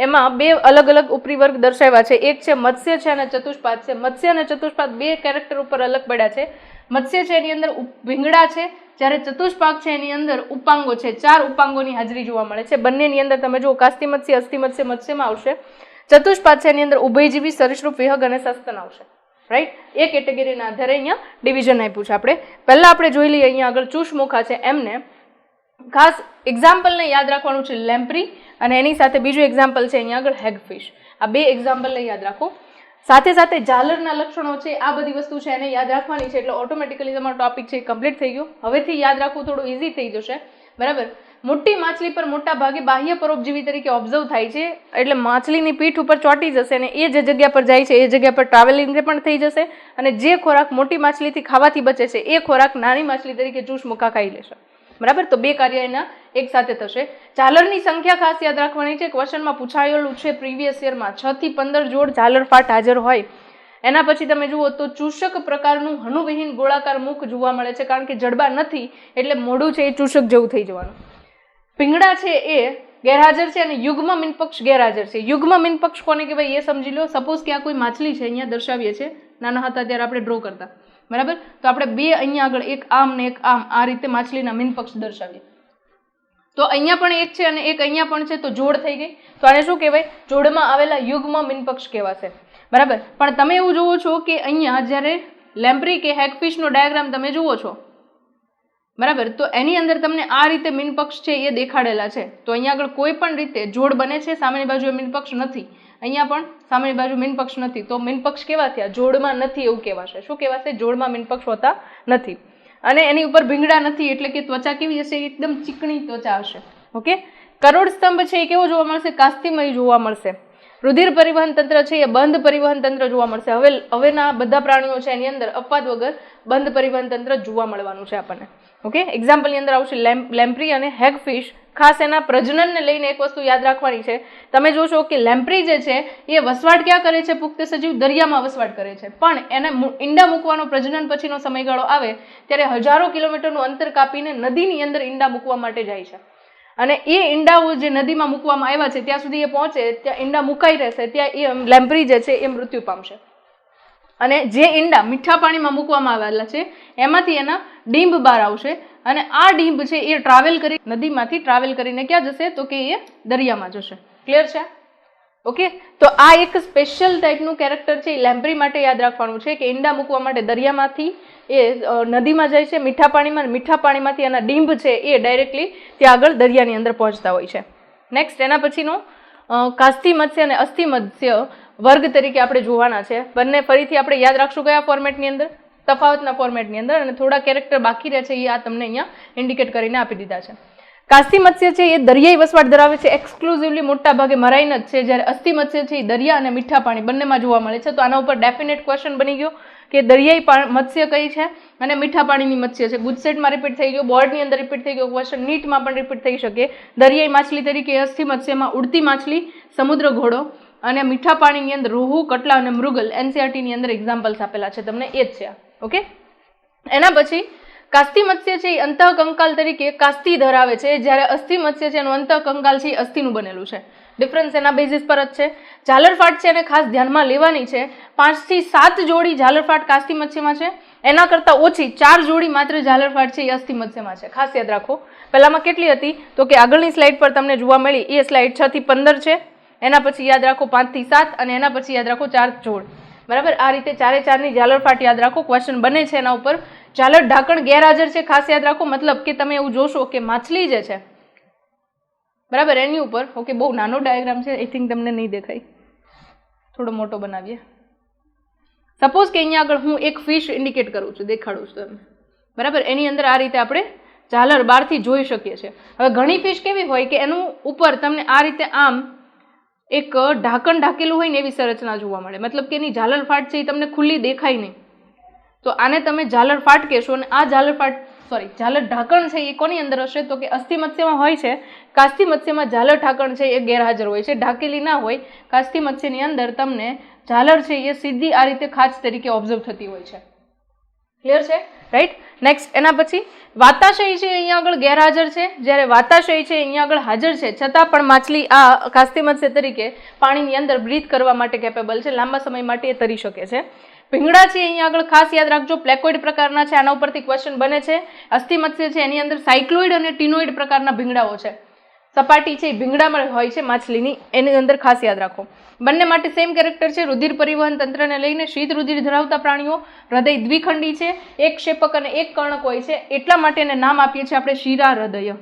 એમાં બે અલગ અલગ ઉપરી વર્ગ દર્શાવ્યા છે. એક છે મત્સ્ય છે અને ચતુષ્પાદ છે. મત્સ્ય અને ચતુષ્પાદ બે કેરેક્ટર ઉપર અલગ પડ્યા છે. મત્સ્ય છે એની અંદર ભીંગડા છે, જ્યારે ચતુષ્પાદ છે એની અંદર ઉપાંગો છે. 4 ઉપાંગોની હાજરી જોવા મળે છે. બંનેની અંદર તમે જુઓ કાસ્થિ મત્સ્ય, અસ્થિ મત્સ્ય મત્સ્યમાં આવશે. ચતુષ્પાદ છે એની અંદર ઉભયજીવી, સરીસૃપ, વિહંગ અને સસ્તન આવશે. રાઈટ, એ કેટેગરીના આધારે અહીંયા ડિવિઝન આપ્યું છે. આપણે પહેલા આપણે જોઈ લઈએ અહીંયા આગળ ચૂષમુખા છે એમને. ખાસ એક્ઝામ્પલને યાદ રાખવાનું છે લેમ્પ્રી, અને એની સાથે બીજું એક્ઝામ્પલ છે અહીંયા આગળ હેગફિશ. આ બે એક્ઝામ્પલને યાદ રાખો. સાથે સાથે ઝાલરના લક્ષણો છે, આ બધી વસ્તુ છે એને યાદ રાખવાની છે. એટલે ઓટોમેટિકલી તમારો ટોપિક છે કમ્પ્લીટ થઈ ગયો. હવેથી યાદ રાખવું થોડું ઇઝી થઈ જશે. બરાબર, મોટી માછલી પર મોટા ભાગે બાહ્ય પરોપજીવી તરીકે ઓબ્ઝર્વ થાય છે. એટલે માછલીની પીઠ ઉપર ચોંટી જશે અને એ જે જગ્યા પર જાય છે એ જગ્યા પર ટ્રાવેલિંગ પણ થઈ જશે, અને જે ખોરાક મોટી માછલીથી ખાવાથી બચે છે એ ખોરાક નાની માછલી તરીકે ચૂસ મુખા ખાઈ લેશે. બરાબર, તો બે કાર્ય એના એક સાથે થશે. ઝાલરની સંખ્યા ખાસ યાદ રાખવાની છે. ક્વેશ્ચનમાં પૂછાયેલું છે પ્રીવિયસ યરમાં 6 થી 15 જોડ ઝાલર ફાટ હાજર હોય. એના પછી તમે જુઓ તો ચૂષક પ્રકારનું હનુવિહીન ગોળાકાર મુખ જોવા મળે છે, કારણ કે જડબા નથી એટલે મોઢું છે એ ચૂષક જેવું થઈ જવાનું. ભીંગડા છે એ ગેરહાજર છે અને યુગ્મ મીનપક્ષ ગેરહાજર છે. યુગ્મ મીનપક્ષ કોને કહેવાય એ સમજી લો. સપોઝ કે આ કોઈ માછલી છે, અહીંયા દર્શાવીએ છીએ, નાના હતા ત્યારે આપણે ડ્રો કરતા. બરાબર, તો આપણે બે અહીંયા આગળ એક આમ ને એક આમ આ રીતે માછલીના મીનપક્ષ દર્શાવીએ. તો અહીંયા પણ એક છે અને એક અહીંયા પણ છે, તો જોડ થઈ ગઈ. તો આને શું કહેવાય? જોડમાં આવેલા યુગ્મ મીનપક્ષ કહેવાશે. બરાબર, પણ તમે એવું જુઓ છો કે અહીંયા જ્યારે લેમ્પ્રી કે હેગફિશનો ડાયાગ્રામ તમે જુઓ છો, બરાબર, તો એની અંદર તમને આ રીતે મીનપક્ષ છે એ દેખાડેલા છે. તો અહીંયા આગળ કોઈ પણ રીતે જોડ બને છે, સામેની બાજુ મીનપક્ષ નથી. અહીંયા પણ સામેની બાજુ મીનપક્ષ નથી. તો મીનપક્ષ કેવા થયા? જોડમાં નથી એવું કહેવાશે. શું કહેવાશે? જોડમાં મીનપક્ષ હોતા નથી. અને એની ઉપર ભીંગડા નથી એટલે કે ત્વચા કેવી હશે? એકદમ ચીકણી ત્વચા હશે. ઓકે, કરોડ સ્તંભ છે એ કેવો જોવા મળશે? કાસ્થિમય જોવા મળશે. રુધિર પરિવહન તંત્ર છે એ બંધ પરિવહન તંત્ર જોવા મળશે. હવેના બધા પ્રાણીઓ છે એની અંદર અપવાદ વગર બંધ પરિવહન તંત્ર જોવા મળવાનું છે આપણને. ઓકે, એક્ઝામ્પલની અંદર આવશે લેમ્પ્રી અને હેગફિશ. ખાસ એના પ્રજનનને લઈને એક વસ્તુ યાદ રાખવાની છે. તમે જોશો કે લેમ્પ્રી જે છે એ વસવાટ ક્યાં કરે છે? પુખ્ત સજીવ દરિયામાં વસવાટ કરે છે, પણ એને ઈંડા મૂકવાનો પ્રજનન પછીનો સમયગાળો આવે ત્યારે હજારો કિલોમીટરનું અંતર કાપીને નદીની અંદર ઈંડા મૂકવા માટે જાય છે. અને એ ઈંડાઓ જે નદીમાં મૂકવામાં આવ્યા છે ત્યાં સુધી એ પહોંચે, ત્યાં ઈંડા મુકાઈ રહેશે, ત્યાં એ લેમ્પ્રી જે છે એ મૃત્યુ પામશે. અને જે ઈંડા મીઠા પાણીમાં મૂકવામાં આવેલા છે એમાંથી એના ડીંબ બહાર આવશે અને આ ડીંભ છે એ ટ્રાવેલ કરી નદીમાંથી ટ્રાવેલ કરીને ક્યાં જશે તો કે એ દરિયામાં જશે. ક્લિયર છે? ઓકે, તો આ એક સ્પેશિયલ ટાઈપનું કેરેક્ટર છે. લેમ્પ્રી માટે યાદ રાખવાનું છે કે ઈંડા મૂકવા માટે દરિયામાંથી એ નદીમાં જાય છે મીઠા પાણીમાં, મીઠા પાણીમાંથી એના ડીંભ છે એ ડાયરેક્ટલી ત્યાં આગળ દરિયાની અંદર પહોંચતા હોય છે. નેક્સ્ટ એના પછીનો કાસ્તી મત્સ્ય અને અસ્થિ મત્સ્ય વર્ગ તરીકે આપણે જોવાના છે. બંને ફરીથી આપણે યાદ રાખશું કયા ફોર્મેટની અંદર, તફાવતના ફોર્મેટની અંદર, અને થોડા કેરેક્ટર બાકી રહે છે એ આ તમને અહીંયા ઇન્ડિકેટ કરીને આપી દીધા છે. કાસ્તી મત્સ્ય છે એ દરિયાઈ વસવાટ ધરાવે છે, એક્સક્લુઝિવલી મોટા ભાગે મરાઈન જ છે, જ્યારે અસ્થિ મત્સ્ય છે એ દરિયા અને મીઠા પાણી બંનેમાં જોવા મળે છે. તો આના ઉપર ડેફિનેટ ક્વેશ્ચન બની ગયો કે દરિયાઈ મત્સ્ય કઈ છે અને મીઠા પાણીની મત્સ્ય છે. ગુજસેટમાં રિપીટ થઈ ગયો, બોર્ડની અંદર રિપીટ થઈ ગયો ક્વેશ્ચન, નીટમાં પણ રિપીટ થઈ શકે. દરિયાઈ માછલી તરીકે અસ્થિ મત્સ્યમાં ઉડતી માછલી, સમુદ્ર ઘોડો, અને મીઠા પાણીની અંદર રોહુ, કટલા અને મૃગલ એનસીઆરટીની અંદર એક્ઝામ્પલ્સ આપેલા છે તમને, એ જ છે. ઓકે, એના પછી કાસ્તી મત્સ્ય છે એ અંતઃકંકાલ તરીકે કાસ્તી ધરાવે છે, જ્યારે અસ્થિ મત્સ્ય છે એનું અંતઃકંકાલ છે એ અસ્થિનું બનેલું છે. ડિફરન્સ એના બેઝિસ પર જ છે. ઝાલરફાટ છે એને ખાસ ધ્યાનમાં લેવાની છે. 5 થી 7 જોડી ઝાલરફાટ કાસ્તી મત્સ્યમાં છે, એના કરતાં ઓછી 4 જોડી માત્ર ઝાલરફાટ છે એ અસ્થિ મત્સ્યમાં છે. ખાસ યાદ રાખો. પહેલામાં કેટલી હતી તો કે આગળની સ્લાઇડ પર તમને જોવા મળી એ સ્લાઇડ 6 થી 15 છે, એના પછી યાદ રાખો 5 થી 7, અને એના પછી યાદ રાખો 4 જોડ. બરાબર, આ રીતે 4 ની ઝાલરફાટ યાદ રાખો. ક્વેશ્ચન બને છે એના ઉપર. ઝાલર ઢાંકણ ગેરહાજર છે, ખાસ યાદ રાખો. મતલબ કે તમે એવું જોશો કે માછલી જે છે બરાબર એની ઉપર, ઓકે બહુ નાનો ડાયાગ્રામ છે, આઈ થિંક તમને નહીં દેખાય, થોડો મોટો બનાવીએ. સપોઝ કે અહીંયા આગળ હું એક ફિશ ઇન્ડિકેટ કરું છું, દેખાડું છું તમને બરાબર. એની અંદર આ રીતે આપણે ઝાલર બહારથી જોઈ શકીએ છીએ. હવે ઘણી ફિશ કેવી હોય કે એનું ઉપર તમને આ રીતે આમ એક ઢાંકણ ઢાંકેલું હોય ને એવી સંરચના જોવા મળે, મતલબ કે એની ઝાલર ફાટ છે એ તમને ખુલ્લી દેખાય નહીં, તો આને તમે ઝાલર ફાટ કહેશો. અને આ ઝાલર ઢાંકણ છે એ કોની અંદર હશે તો કે અસ્થિ મત્સ્યમાં હોય છે. કાસ્તી મત્સ્યમાં ઝાલર ઢાંકણ છે એ ગેરહાજર હોય છે, ઢાંકેલી ના હોય. કાસ્તી મત્સ્યની અંદર તમને ઝાલર છે એ સીધી આ રીતે ખાંચ તરીકે ઓબ્ઝર્વ થતી હોય છે. ક્લિયર છે? રાઈટ. નેક્સ્ટ એના પછી વાતાશય છે અહીંયા આગળ ગેરહાજર છે, જ્યારે વાતાશય છે અહીંયા આગળ હાજર છે, છતાં પણ માછલી આ કાસ્તી મત્સ્ય તરીકે પાણીની અંદર બ્રીથ કરવા માટે કેપેબલ છે, લાંબા સમય માટે એ તરી શકે છે. ભીંગડા છે અહીંયા આગળ ખાસ યાદ રાખજો, પ્લેકોઇડ પ્રકારના છે, આના ઉપરથી ક્વેશ્ચન બને છે. અસ્થિ મત્સ્ય છે એની અંદર સાયક્લોઇડ અને ટીનોઇડ પ્રકારના ભીંગડાઓ છે. સપાટી છે એ ભીંગડામાં હોય છે માછલીની, એની અંદર ખાસ યાદ રાખો. બંને માટે સેમ કેરેક્ટર છે. રુધિર પરિવહન તંત્રને લઈને શીત રુધિર ધરાવતા પ્રાણીઓ, હૃદય દ્વિખંડી છે, એક ક્ષેપક અને એક કર્ણક હોય છે, એટલા માટે એને નામ આપીએ છીએ આપણે શિરા હૃદય.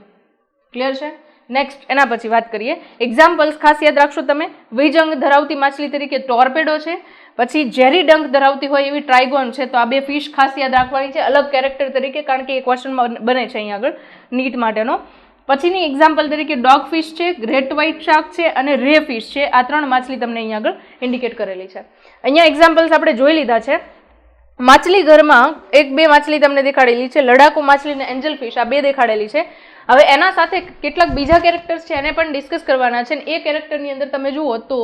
ક્લિયર છે? નેક્સ્ટ એના પછી વાત કરીએ એક્ઝામ્પલ્સ. ખાસ યાદ રાખશો તમે. વિજંગ ધરાવતી માછલી તરીકે ટોર્પેડો છે, પછી ઝેરી ડંખ ધરાવતી હોય એવી ટ્રાઇગોન છે. તો આ બે ફિશ ખાસ યાદ રાખવાની છે અલગ કેરેક્ટર તરીકે, કારણ કે એ ક્વેશ્ચનમાં બને છે અહીંયા આગળ નીટ માટેનો. પછીની એક્ઝામ્પલ તરીકે ડોગ ફિશ છે, ગ્રેટ વ્હાઇટ શાર્ક છે અને રે ફિશ છે. આ 3 માછલી તમને અહીંયા આગળ ઇન્ડિકેટ કરેલી છે. અહીંયા એક્ઝામ્પલ્સ આપણે જોઈ લીધા છે. માછલી ઘરમાં 1-2 માછલી તમને દેખાડેલી છે, લડાકુ માછલી અને એન્જલ ફિશ આ 2 દેખાડેલી છે. હવે એના સાથે કેટલાક બીજા કેરેક્ટર્સ છે એને પણ ડિસ્કસ કરવાના છે. એ કેરેક્ટરની અંદર તમે જુઓ તો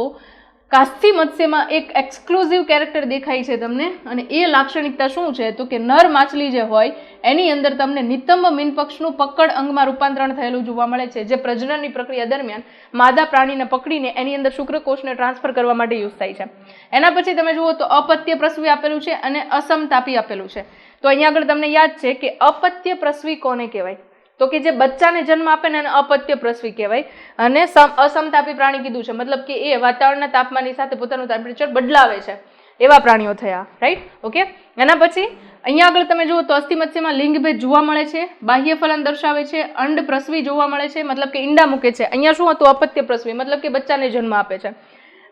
કાસ્તી મત્સ્યમાં એક એક્સક્લુઝિવ કેરેક્ટર દેખાય છે તમને, અને એ લાક્ષણિકતા શું છે તો કે નર માછલી જે હોય એની અંદર તમને નિતંબ મીનપક્ષનું પકડ અંગમાં રૂપાંતરણ થયેલું જોવા મળે છે, જે પ્રજનનની પ્રક્રિયા દરમિયાન માદા પ્રાણીને પકડીને એની અંદર શુક્રકોષને ટ્રાન્સફર કરવા માટે યુઝ થાય છે. એના પછી તમે જુઓ તો અપત્ય પ્રસવી આપેલું છે અને અસમતાપી આપેલું છે. તો અહીંયા આગળ તમને યાદ છે કે અપત્ય પ્રસવી કોને કહેવાય તો કે જે બચ્ચાને જન્મ આપે ને એને અપત્ય પ્રસવી કહેવાય, અને અસમતાપી પ્રાણી કીધું છે મતલબ કે એ વાતાવરણના તાપમાનની સાથે પોતાનું ટેમ્પરેચર બદલાવે છે એવા પ્રાણીઓ થયા. રાઈટ. ઓકે. એના પછી અહીંયા આગળ તમે જુઓ તો અસ્થિ મત્સ્યમાં લિંગભેદ જોવા મળે છે, બાહ્ય ફલન દર્શાવે છે, અંડ પ્રસવી જોવા મળે છે મતલબ કે ઈંડા મૂકે છે. અહીંયા શું હતું? અપત્ય પ્રસવી મતલબ કે બચ્ચાને જન્મ આપે છે.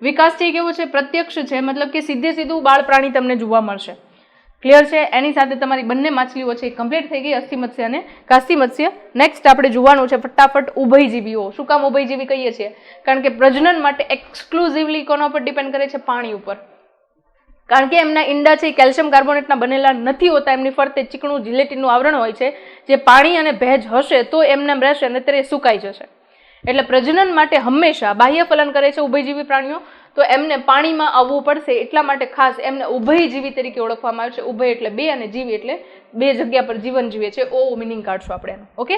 વિકાસ છે કેવો છે? પ્રત્યક્ષ છે, મતલબ કે સીધું બાળ પ્રાણી તમને જોવા મળશે. ક્લિયર છે? એની સાથે તમારી બંને માછલીઓ છે કમ્પ્લીટ થઈ ગઈ, અસ્થિ મત્સ્ય અને કાસ્તી મત્સ્ય. નેક્સ્ટ આપણે જોવાનું છે ફટાફટ ઉભયજીવીઓ. શું કામ ઉભયજીવી કહીએ છીએ? કારણ કે પ્રજનન માટે એક્સક્લુઝિવલી કોના ઉપર ડિપેન્ડ કરે છે? પાણી ઉપર. કારણ કે એમના ઈંડા છે કેલ્શિયમ કાર્બોનેટના બનેલા નથી હોતા, એમની ફરતે ચીકણું જીલેટીનનું આવરણ હોય છે, જે પાણી અને ભેજ હશે તો એમને રહેશે, નહીંતર એ સુકાઈ જશે. એટલે પ્રજનન માટે હંમેશા બાહ્ય ફલન કરે છે ઉભયજીવી પ્રાણીઓ, તો એમને પાણીમાં આવવું પડશે. એટલા માટે ખાસ એમને ઉભયજીવી તરીકે ઓળખવામાં આવે છે. ઉભય એટલે 2 અને જીવી એટલે 2 જગ્યા પર જીવન જીવે છે. ઓ મિનિંગ કાઢશું આપણે એનું. ઓકે.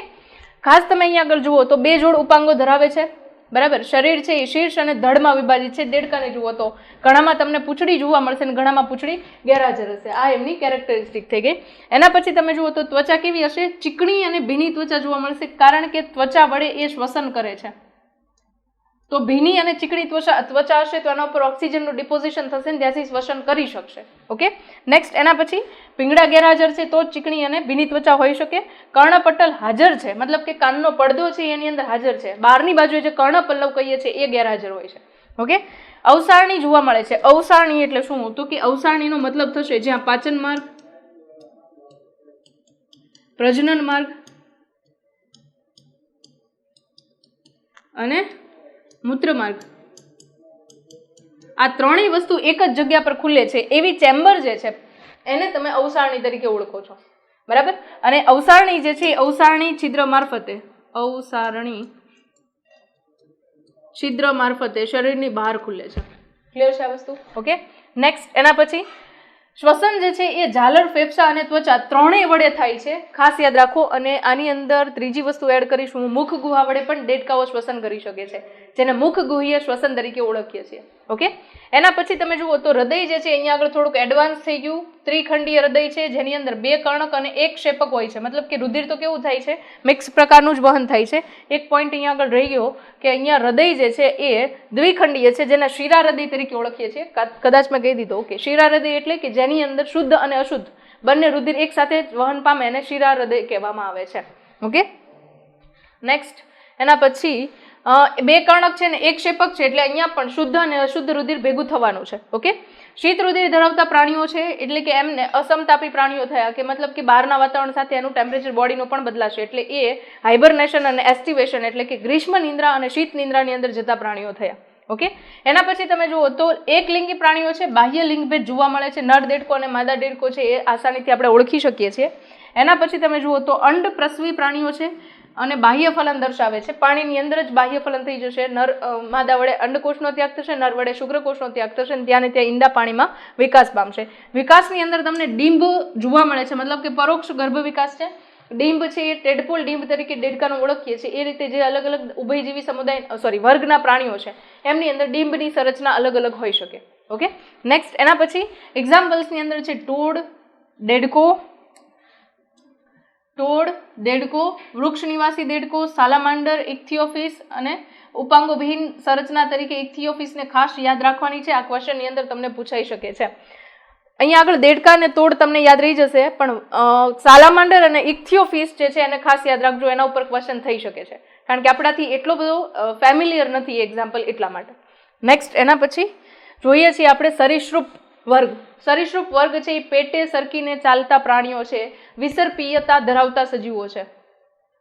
ખાસ તમે અહીંયા આગળ જુઓ તો 2 જોડ ઉપાંગો ધરાવે છે. બરાબર. શરીર છે એ શીર્ષ અને ધડમાં વિભાજિત છે. દેડકાને જુઓ તો ઘણામાં તમને પૂંછડી જોવા મળશે અને ઘણામાં પૂંછડી ગેરહાજર હશે. આ એમની કેરેક્ટરિસ્ટિક થઈ ગઈ. એના પછી તમે જુઓ તો ત્વચા કેવી હશે? ચીકણી અને ભીની ત્વચા જોવા મળશે, કારણ કે ત્વચા વડે એ શ્વસન કરે છે. તો ભીની અને ચીકણી ત્વચા હશે તો એના ઉપર ઓક્સિજનનું ડિપોઝિશન થશે ને ત્યાંથી શ્વસન કરી શકશે. ઓકે. નેક્સ્ટ એના પછી પિંગળા ગેરહાજર છે તો ચીકણી અને ભીની ત્વચા હોઈ શકે. કર્ણપટલ હાજર છે, મતલબ કે કાનનો પડદો છે એની અંદર હાજર છે. બહારની બાજુએ જે કર્ણપલ્લવ કહીએ છીએ એ ગેરહાજર હોય છે. ઓકે. અવસારણી જોવા મળે છે. અવસારણી એટલે શું? તો કે અવસારણીનો મતલબ થશે જ્યાં પાચન માર્ગ, પ્રજનન માર્ગ અને મૂત્રમાર્ગ, આ ત્રણેય વસ્તુ એક જ જગ્યા પર ખુલે છે એવી ચેમ્બર જે છે એને તમે અવસારણી તરીકે ઓળખો છો. બરાબર. અને અવસારણી જે છે અવસારણી છિદ્ર મારફતે શરીરની બહાર ખુલે છે. ક્લિયર છે આ વસ્તુ? ઓકે. નેક્સ્ટ એના પછી શ્વસન જે છે એ ઝાલર, ફેફસા અને ત્વચા ત્રણેય વડે થાય છે. ખાસ યાદ રાખો. અને આની અંદર ત્રીજી વસ્તુ એડ કરીશું, મુખ ગુહા વડે પણ દેડકાઓ શ્વસન કરી શકે છે, જેને મુખ ગુહીય શ્વસન તરીકે ઓળખીએ છીએ. ઓકે. એના પછી તમે જુઓ તો હૃદય જે છે અહીંયા આગળ થોડુંક એડવાન્સ થઈ ગયું. ત્રિખંડીય હૃદય છે જેની અંદર 2 કર્ણક અને 1 ક્ષેપક હોય છે. મતલબ કે રુધિર તો કેવું થાય છે? મિક્સ પ્રકારનું જ વહન થાય છે. એક પોઈન્ટ અહીંયા આગળ રહી ગયો કે અહીંયા હૃદય જે છે એ દ્વિખંડીય છે, જેને શિરા હૃદય તરીકે ઓળખીએ છીએ. કદાચ મેં કહી દીધું. ઓકે. શિરા હૃદય એટલે કે જેની અંદર શુદ્ધ અને અશુદ્ધ બંને રુધિર એક સાથે વહન પામે અને શિરા હૃદય કહેવામાં આવે છે. ઓકે. નેક્સ્ટ એના પછી 2 કર્ણક છે ને 1 ક્ષેપક છે, એટલે અહીંયા પણ શુદ્ધ અને અશુદ્ધ રુધિર ભેગું થવાનું છે. ઓકે. શીત રુધિર ધરાવતા પ્રાણીઓ છે એટલે કે એમને અસમતાપી પ્રાણીઓ થયા, કે મતલબ કે બહારના વાતાવરણ સાથે એનું ટેમ્પરેચર બોડીનું પણ બદલાશે, એટલે એ હાઇબરનેશન અને એસ્ટિવેશન એટલે કે ગ્રીષ્મ નિંદ્રા અને શીત નિંદ્રાની અંદર જતા પ્રાણીઓ થયા. ઓકે. એના પછી તમે જુઓ તો એકલિંગી પ્રાણીઓ છે, બાહ્ય લિંગભેદ જોવા મળે છે. નર દેડકો અને માદા દેડકો છે એ આસાનીથી આપણે ઓળખી શકીએ છીએ. એના પછી તમે જુઓ તો અંડ પ્રસવી પ્રાણીઓ છે અને બાહ્ય ફલન દર્શાવે છે. પાણીની અંદર જ બાહ્ય ફલન થઈ જશે. માદા વડે અંડકોષનો ત્યાગ થશે, નર વડે શુક્રકોષનો ત્યાગ થશે અને ત્યાં ને ત્યાં ઈંડા પાણીમાં વિકાસ પામશે. વિકાસની અંદર તમને ડિંબ જોવા મળે છે, મતલબ કે પરોક્ષ ગર્ભ વિકાસ છે. ડિંબ છે એ ટેડપોલ ડિંબ તરીકે દેડકાનો ઓળખીએ છીએ. એ રીતે જે અલગ અલગ ઉભયજીવી વર્ગના પ્રાણીઓ છે એમની અંદર ડિંબની સંરચના અલગ અલગ હોઈ શકે. ઓકે. નેક્સ્ટ એના પછી એક્ઝામ્પલ્સની અંદર છે ટોડ, દેડકો, વૃક્ષ નિવાસી દેડકો, સાલામાન્ડર, ઇક્થિયોફિસ અને ઉપાંગોવિહીન સંરચના તરીકે ઇક્થિયોફિસને ખાસ યાદ રાખવાની છે. આ ક્વેશ્ચનની અંદર તમને પૂછાઈ શકે છે. અહીંયા આગળ દેડકા અને તોડ તમને યાદ રહી જશે, પણ સાલામાન્ડર અને ઇક્થિયોફિસ જે છે એને ખાસ યાદ રાખજો. એના ઉપર ક્વેશ્ચન થઈ શકે છે, કારણ કે આપણાથી એટલો બધો ફેમિલિયર નથી એક્ઝામ્પલ, એટલા માટે. નેક્સ્ટ એના પછી જોઈએ છીએ આપણે સરીસૃપ વર્ગ. સરીસૃપ વર્ગ છે એ પેટે સરકીને ચાલતા પ્રાણીઓ છે, વિસર્પીયતા ધરાવતા સજીવો છે.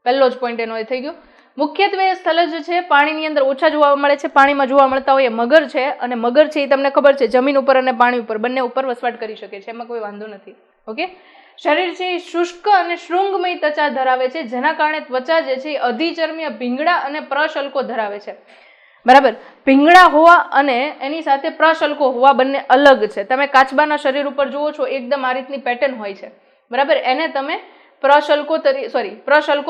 પહેલો જ પોઈન્ટ એનો એ થઈ ગયો. મુખ્યત્વે સ્થલજ છે, પાણીની અંદર ઓછા જોવા મળે છે. પાણીમાં જોવા મળતા હોય એ મગર છે, અને મગર છે એ તમને ખબર છે જમીન ઉપર અને પાણી ઉપર બંને ઉપર વસવાટ કરી શકે છે, એમાં કોઈ વાંધો નથી. ઓકે. શરીર છે એ શુષ્ક અને શૃંગમય ત્વચા ધરાવે છે, જેના કારણે ત્વચા જે છે એ અધિચર્મીય ભીંગડા અને પ્રશલ્કો ધરાવે છે. બરાબર. ભીંગડા હોવા અને એની સાથે પ્રશલ્કો હોવા બંને અલગ છે. તમે કાચબાના શરીર ઉપર જુઓ છો એકદમ આ રીતની પેટર્ન હોય છે. બરાબર. એને તમે પ્રશલ્કો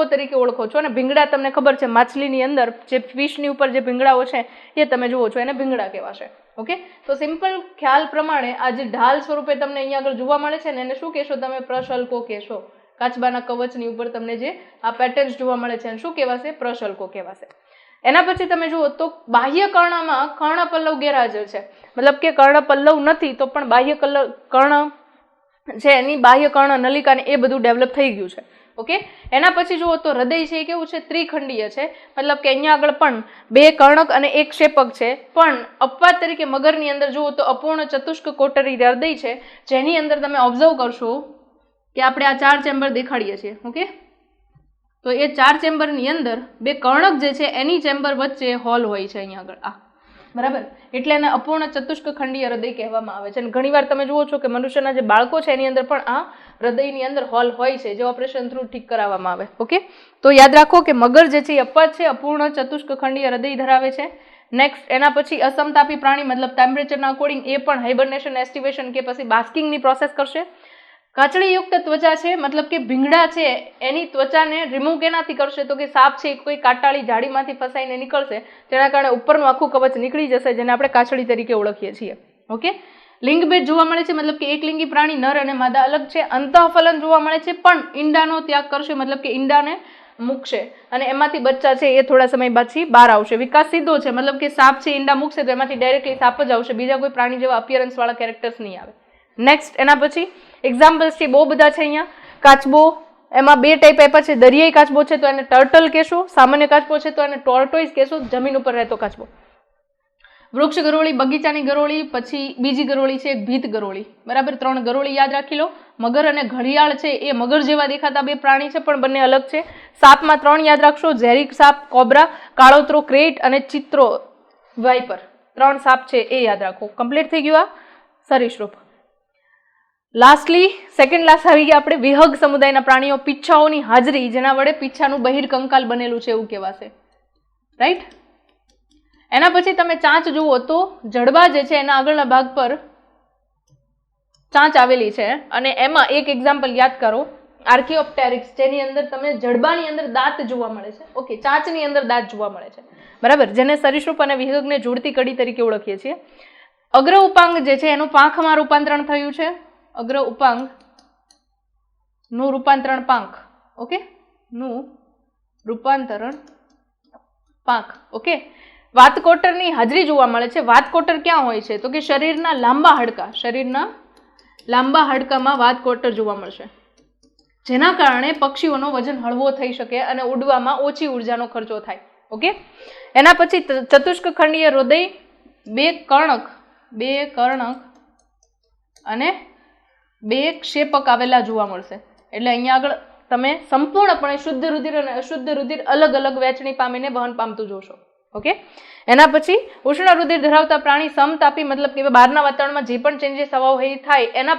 તરીકે ઓળખો છો. અને ભીંગડા તમને ખબર છે માછલીની અંદર જે ફિશની ઉપર જે ભીંગડાઓ છે એ તમે જુઓ છો, એને ભીંગડા કહેવાશે. ઓકે. તો સિમ્પલ ખ્યાલ પ્રમાણે આ જે ઢાલ સ્વરૂપે તમને અહીંયા આગળ જોવા મળે છે ને એને શું કહેશો તમે? પ્રશલ્કો કહેશો. કાચબાના કવચની ઉપર તમને જે આ પેટર્ન્સ જોવા મળે છે એને શું કહેવાશે? પ્રશલ્કો કહેવાશે. એના પછી તમે જુઓ તો બાહ્ય કર્ણમાં કર્ણપલ્લવ ગેરહાજર છે, મતલબ કે કર્ણપલ્લવ નથી તો પણ બાહ્ય કર્ણ છે એની બાહ્ય કર્ણ નલિકાને એ બધું ડેવલપ થઈ ગયું છે. ઓકે. એના પછી જુઓ તો હૃદય છે એ કેવું છે? ત્રિખંડીય છે, મતલબ કે અહીંયા આગળ પણ 2 કર્ણક અને 1 ક્ષેપક છે. પણ અપવાદ તરીકે મગરની અંદર જુઓ તો અપૂર્ણ ચતુષ્ક કોટરી હૃદય છે, જેની અંદર તમે ઓબ્ઝર્વ કરશો કે આપણે આ 4 ચેમ્બર દેખાડીએ છીએ. ઓકે. તો એ 4 ચેમ્બરની અંદર 2 કર્ણક જે છે એની ચેમ્બર વચ્ચે હોલ હોય છે અહીંયા આગળ. આ બરાબર. એટલે એને અપૂર્ણ ચતુષ્ક ખંડીય હૃદય કહેવામાં આવે છે. અને ઘણીવાર તમે જુઓ છો કે મનુષ્યના જે બાળકો છે એની અંદર પણ આ હૃદયની અંદર હોલ હોય છે, જે ઓપરેશન થ્રુ ઠીક કરાવવામાં આવે. ઓકે. તો યાદ રાખો કે મગર જે છે એ અપવાદ છે, અપૂર્ણ ચતુષ્ક ખંડીય હૃદય ધરાવે છે. નેક્સ્ટ એના પછી અસમતાપી પ્રાણી, મતલબ ટેમ્પરેચરના અકોર્ડિંગ એ પણ હાઇબરનેશન, એસ્ટિવેશન કે પછી બાસ્કિંગની પ્રોસેસ કરશે. કાચળીયુક્ત ત્વચા છે મતલબ કે ભીંગડા છે એની ત્વચાને રિમૂવ કેનાથી કરશે તો કે સાપ છે કોઈ કાટાળી જાળીમાંથી ફસાઈને નીકળશે તેના કારણે ઉપરનું આખું કવચ નીકળી જશે જેને આપણે કાચળી તરીકે ઓળખીએ છીએ. ઓકે, લિંગભેદ જોવા મળે છે મતલબ કે એકલિંગી પ્રાણી નર અને માદા અલગ છે. અંતઃફલન જોવા મળે છે પણ ઈંડાનો ત્યાગ કરશે મતલબ કે ઈંડાને મૂકશે અને એમાંથી બચ્ચા છે એ થોડા સમય પછી બહાર આવશે. વિકાસ સીધો છે મતલબ કે સાપ છે ઈંડા મૂકશે તો એમાંથી ડાયરેક્ટલી સાપ જ આવશે, બીજા કોઈ પ્રાણી જેવા અપિયરન્સ વાળા કેરેક્ટર્સ નહીં આવે. નેક્સ્ટ એના પછી એક્ઝામ્પલ્સ છે બહુ બધા છે અહીંયા. કાચબો, એમાં બે ટાઈપ આપ્યા છે. દરિયાઈ કાચબો છે તો એને ટર્ટલ કહેશો, સામાન્ય કાચબો છે તો એને ટોર્ટોઇઝ કહેશો, જમીન ઉપર રહેતો કાચબો. વૃક્ષ ગરોળી, બગીચાની ગરોળી, પછી બીજી ગરોળી છે ભીત ગરોળી. બરાબર, 3 ગરોળી યાદ રાખી લો. મગર અને ઘડિયાળ છે એ મગર જેવા દેખાતા બે પ્રાણી છે પણ બંને અલગ છે. સાપમાં 3 યાદ રાખશો, ઝેરિક સાપ, કોબ્રા, કાળોતરો ક્રેટ અને ચિત્રો વાઇપર. 3 સાપ છે એ યાદ રાખો. કમ્પ્લીટ થઈ ગયું આ સરીસૃપ. લાસ્ટલી સેકન્ડ લાસ્ટ આવી ગયા આપણે વિહગ સમુદાયના પ્રાણીઓ. પીચ્છાઓની હાજરી જેના વડે પીચ્છાનું બહિર્કંકાલ બનેલું છે એવું કહેવાશે. રાઈટ. એના પછી તમે ચાંચ જુઓ તો જડબા જે છે એના આગળના ભાગ પર ચાંચ આવેલી છે અને એમાં એક એક્ઝામ્પલ યાદ કરો, આર્કિયોપ્ટેરિક્સ, જેની અંદર તમે જડબાની અંદર દાંત જોવા મળે છે. ઓકે, ચાંચની અંદર દાંત જોવા મળે છે. બરાબર, જેને સરીસૃપ અને વિહગને જોડતી કડી તરીકે ઓળખીએ છીએ. અગ્ર ઉપાંગ જે છે એનું પાંખમાં રૂપાંતરણ થયું છે. અગ્ર ઉપાંગ નું રૂપાંતરણ પાંખ. ઓકે, નું રૂપાંતરણ પાંખ. ઓકે, વાતકોટરની હાજરી જોવા મળે છે. વાતકોટર ક્યાં હોય છે તો કે શરીરના લાંબા હાડકા, શરીરના લાંબા હાડકામાં વાતકોટર જોવા મળશે, જેના કારણે પક્ષીઓનો વજન હળવો થઈ શકે અને ઉડવામાં ઓછી ઉર્જાનો ખર્ચો થાય. ઓકે, એના પછી ચતુષ્ક ખંડીય હૃદય, બે કર્ણક અને બે ક્ષેપક આવેલા જોવા મળશે. એટલે અહીંયા આગળ તમે સંપૂર્ણપણે શુદ્ધ રુધિર અને અશુદ્ધ રુધિર અલગ અલગ વહેંચણી પામીને વહન પામતું જોશો. ઓકે, એના પછી ઉષ્ણ રુધિર ધરાવતા પ્રાણી સમતાપી મતલબ કે બહારના વાતાવરણમાં જે પણ ચેન્જીસ થવા હોય થાય એના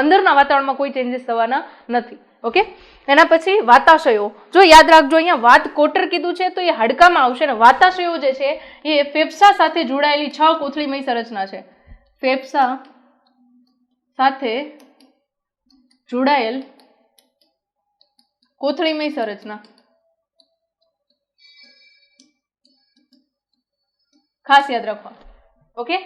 અંદરના વાતાવરણમાં કોઈ ચેન્જીસ થવાના નથી. ઓકે, એના પછી વાતાશયો. જો યાદ રાખજો અહીંયા વાત કોટર કીધું છે તો એ હાડકામાં આવશે ને વાતાશયો જે છે એ ફેફસા સાથે જોડાયેલી 6 કોથળીમય સંરચના છે. ફેફસા સાથે જોડાયેલ કોથળીમય સંરચના ખાસ યાદ રાખવા. ઓકે,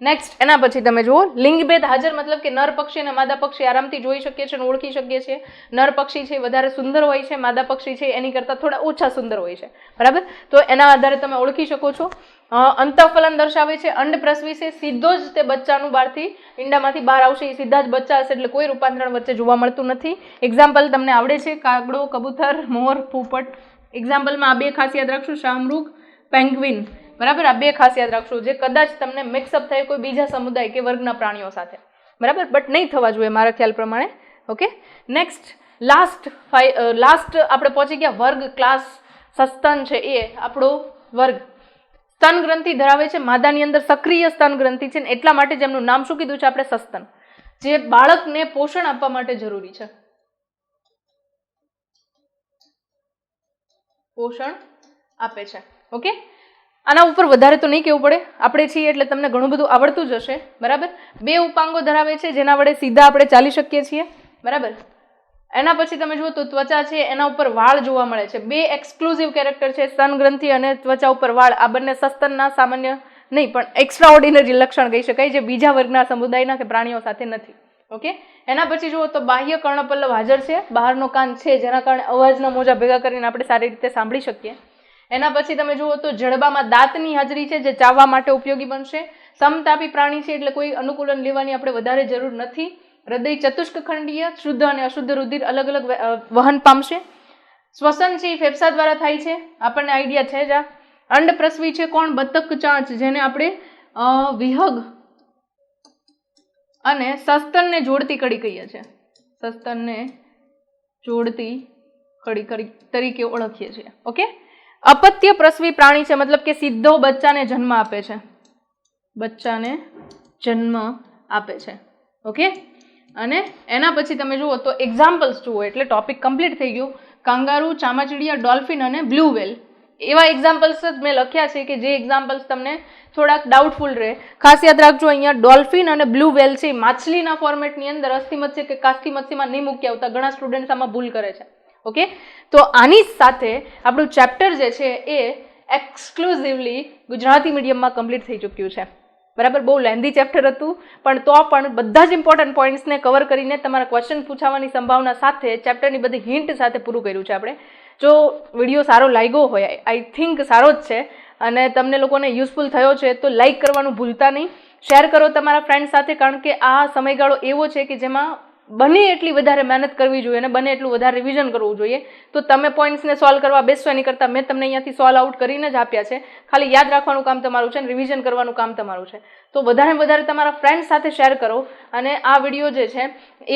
નેક્સ્ટ એના પછી તમે જુઓ લિંગભેદ હાજર મતલબ કે નર પક્ષી અને માદા પક્ષી આરામથી જોઈ શકીએ છીએ અને ઓળખી શકીએ છીએ. નર પક્ષી છે વધારે સુંદર હોય છે, માદા પક્ષી છે એની કરતાં થોડા ઓછા સુંદર હોય છે. બરાબર, તો એના આધારે તમે ઓળખી શકો છો. અંતઃફલન દર્શાવે છે, અંડ પ્રસવી છે, સીધો જ તે બચ્ચાનું બહારથી ઈંડામાંથી બહાર આવશે, એ સીધા જ બચ્ચા હશે એટલે કોઈ રૂપાંતરણ વચ્ચે જોવા મળતું નથી. એક્ઝામ્પલ તમને આવડે છે, કાગડો, કબૂતર, મોર, પોપટ. એક્ઝામ્પલમાં આ બે ખાસ યાદ રાખશું, શામૃગ, પેંગ્વિન. બરાબર, આ બે ખાસ યાદ રાખશો જે કદાચ તમને મિક્સઅપ થાય કોઈ બીજા સમુદાય કે વર્ગના પ્રાણીઓ સાથે. બરાબર, બટ નહીં થવા જોઈએ મારા ખ્યાલ પ્રમાણે. ઓકે, નેક્સ્ટ લાસ્ટ આપણે પહોંચી ગયા વર્ગ ક્લાસ. સસ્તન છે એ આપણો વર્ગ. સ્તન ગ્રંથિ ધરાવે છે. માદાની અંદર સક્રિય સ્તન ગ્રંથિ છે એટલા માટે જેમનું નામ શું કીધું છે આપણે, સસ્તન, જે બાળકને પોષણ આપવા માટે જરૂરી છે. પોષણ આપે છે. ઓકે, આના ઉપર વધારે તો નહીં કહેવું પડે, આપણે છીએ એટલે તમને ઘણું બધું આવડતું જ હશે. બરાબર, 2 ઉપાંગો ધરાવે છે જેના વડે સીધા આપણે ચાલી શકીએ છીએ. બરાબર, એના પછી તમે જુઓ તો ત્વચા છે એના ઉપર વાળ જોવા મળે છે. 2 એક્સક્લુઝિવ કેરેક્ટર છે, સ્તન ગ્રંથિ અને ત્વચા ઉપર વાળ. આ બંને સસ્તનના સામાન્ય નહીં પણ એક્સ્ટ્રા ઓર્ડિનરી લક્ષણ કહી શકાય જે બીજા વર્ગના સમુદાયના કે પ્રાણીઓ સાથે નથી. ઓકે, એના પછી જુઓ તો બાહ્ય કર્ણપલ્લવ હાજર છે, બહારનો કાન છે જેના કારણે અવાજના મોજા ભેગા કરીને આપણે સારી રીતે સાંભળી શકીએ. એના પછી તમે જુઓ તો જડબામાં દાંતની હાજરી છે જે ચાવવા માટે ઉપયોગી બનશે. સમતાપી પ્રાણી છે એટલે કોઈ અનુકૂલન લેવાની આપણે વધારે જરૂર નથી. હૃદય ચતુષ્ક ખંડીય, શુદ્ધ અને અશુદ્ધ રુધિર અલગ અલગ વહન પામશે. શ્વસન છે એ ફેફસા દ્વારા થાય છે, આપણને આઈડિયા છે જ. અંડ પ્રસવી છે કોણ, બતક ચાંચ, જેને આપણે વિહગ અને સસ્તનને જોડતી કડી કહીએ છીએ. સસ્તનને જોડતી કડી તરીકે ઓળખીએ છીએ. ઓકે, અપત્ય પ્રસવી પ્રાણી છે મતલબ કે સીધો બચ્ચાને જન્મ આપે છે, બચ્ચાને જન્મ આપે છે. ઓકે, અને એના પછી તમે જુઓ તો એક્ઝામ્પલ્સ જુઓ એટલે ટોપિક કમ્પ્લીટ થઈ ગયું. કાંગારૂ, ચામાચીડિયા, ડોલ્ફિન અને બ્લુ વેલ. એવા એક્ઝામ્પલ્સ જ મેં લખ્યા છે કે જે એક્ઝામ્પલ્સ તમને થોડાક ડાઉટફુલ રહે. ખાસ યાદ રાખજો, અહીંયા ડોલ્ફિન અને બ્લુ વેલ છે માછલીના ફોર્મેટની અંદર અસ્થિ મત્સ્ય કે કાસ્કી મત્સ્યમાં નહીં મૂકી આવતા. ઘણા સ્ટુડન્ટ્સ આમાં ભૂલ કરે છે. ઓકે, તો આની સાથે આપણું ચેપ્ટર જે છે એ એક્સક્લુઝિવલી ગુજરાતી મીડિયમમાં કમ્પ્લીટ થઈ ચૂક્યું છે. બરાબર, બહુ લેન્ધી ચેપ્ટર હતું, પણ તો પણ બધા જ ઇમ્પોર્ટન્ટ પોઈન્ટ્સને કવર કરીને તમારા ક્વેશ્ચન પૂછાવાની સંભાવના સાથે ચેપ્ટરની બધી હિન્ટ સાથે પૂરું કર્યું છે આપણે. જો વિડીયો સારો લાગ્યો હોય, આઈ થિંક સારો જ છે, અને તમને લોકોને યુઝફુલ થયો છે, તો લાઇક કરવાનું ભૂલતા નહીં, શેર કરો તમારા ફ્રેન્ડ સાથે, કારણ કે આ સમયગાળો એવો છે કે જેમાં બને એટલી વધારે મહેનત કરવી જોઈએ અને બને એટલું વધારે રિવિઝન કરવું જોઈએ. તો તમે પોઈન્ટ્સને સોલ્વ કરવા બેસો એની કરતાં મેં તમને અહીંયાથી સોલ્વ આઉટ કરીને જ આપ્યા છે. ખાલી યાદ રાખવાનું કામ તમારું છે અને રિવિઝન કરવાનું કામ તમારું છે. તો વધારે વધારે તમારા ફ્રેન્ડ સાથે શેર કરો, અને આ વિડીયો જે છે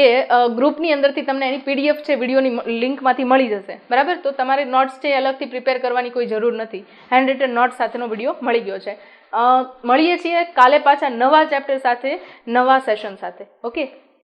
એ ગ્રુપની અંદરથી તમને એની PDF છે વિડીયોની લિંકમાંથી મળી જશે. બરાબર, તો તમારે નોટ્સ છે અલગથી પ્રિપેર કરવાની કોઈ જરૂર નથી. હેન્ડ રિટન નોટ્સ સાથેનો વિડીયો મળી ગયો છે. મળીએ છીએ કાલે પાછા નવા ચેપ્ટર સાથે, નવા સેશન સાથે. ઓકે.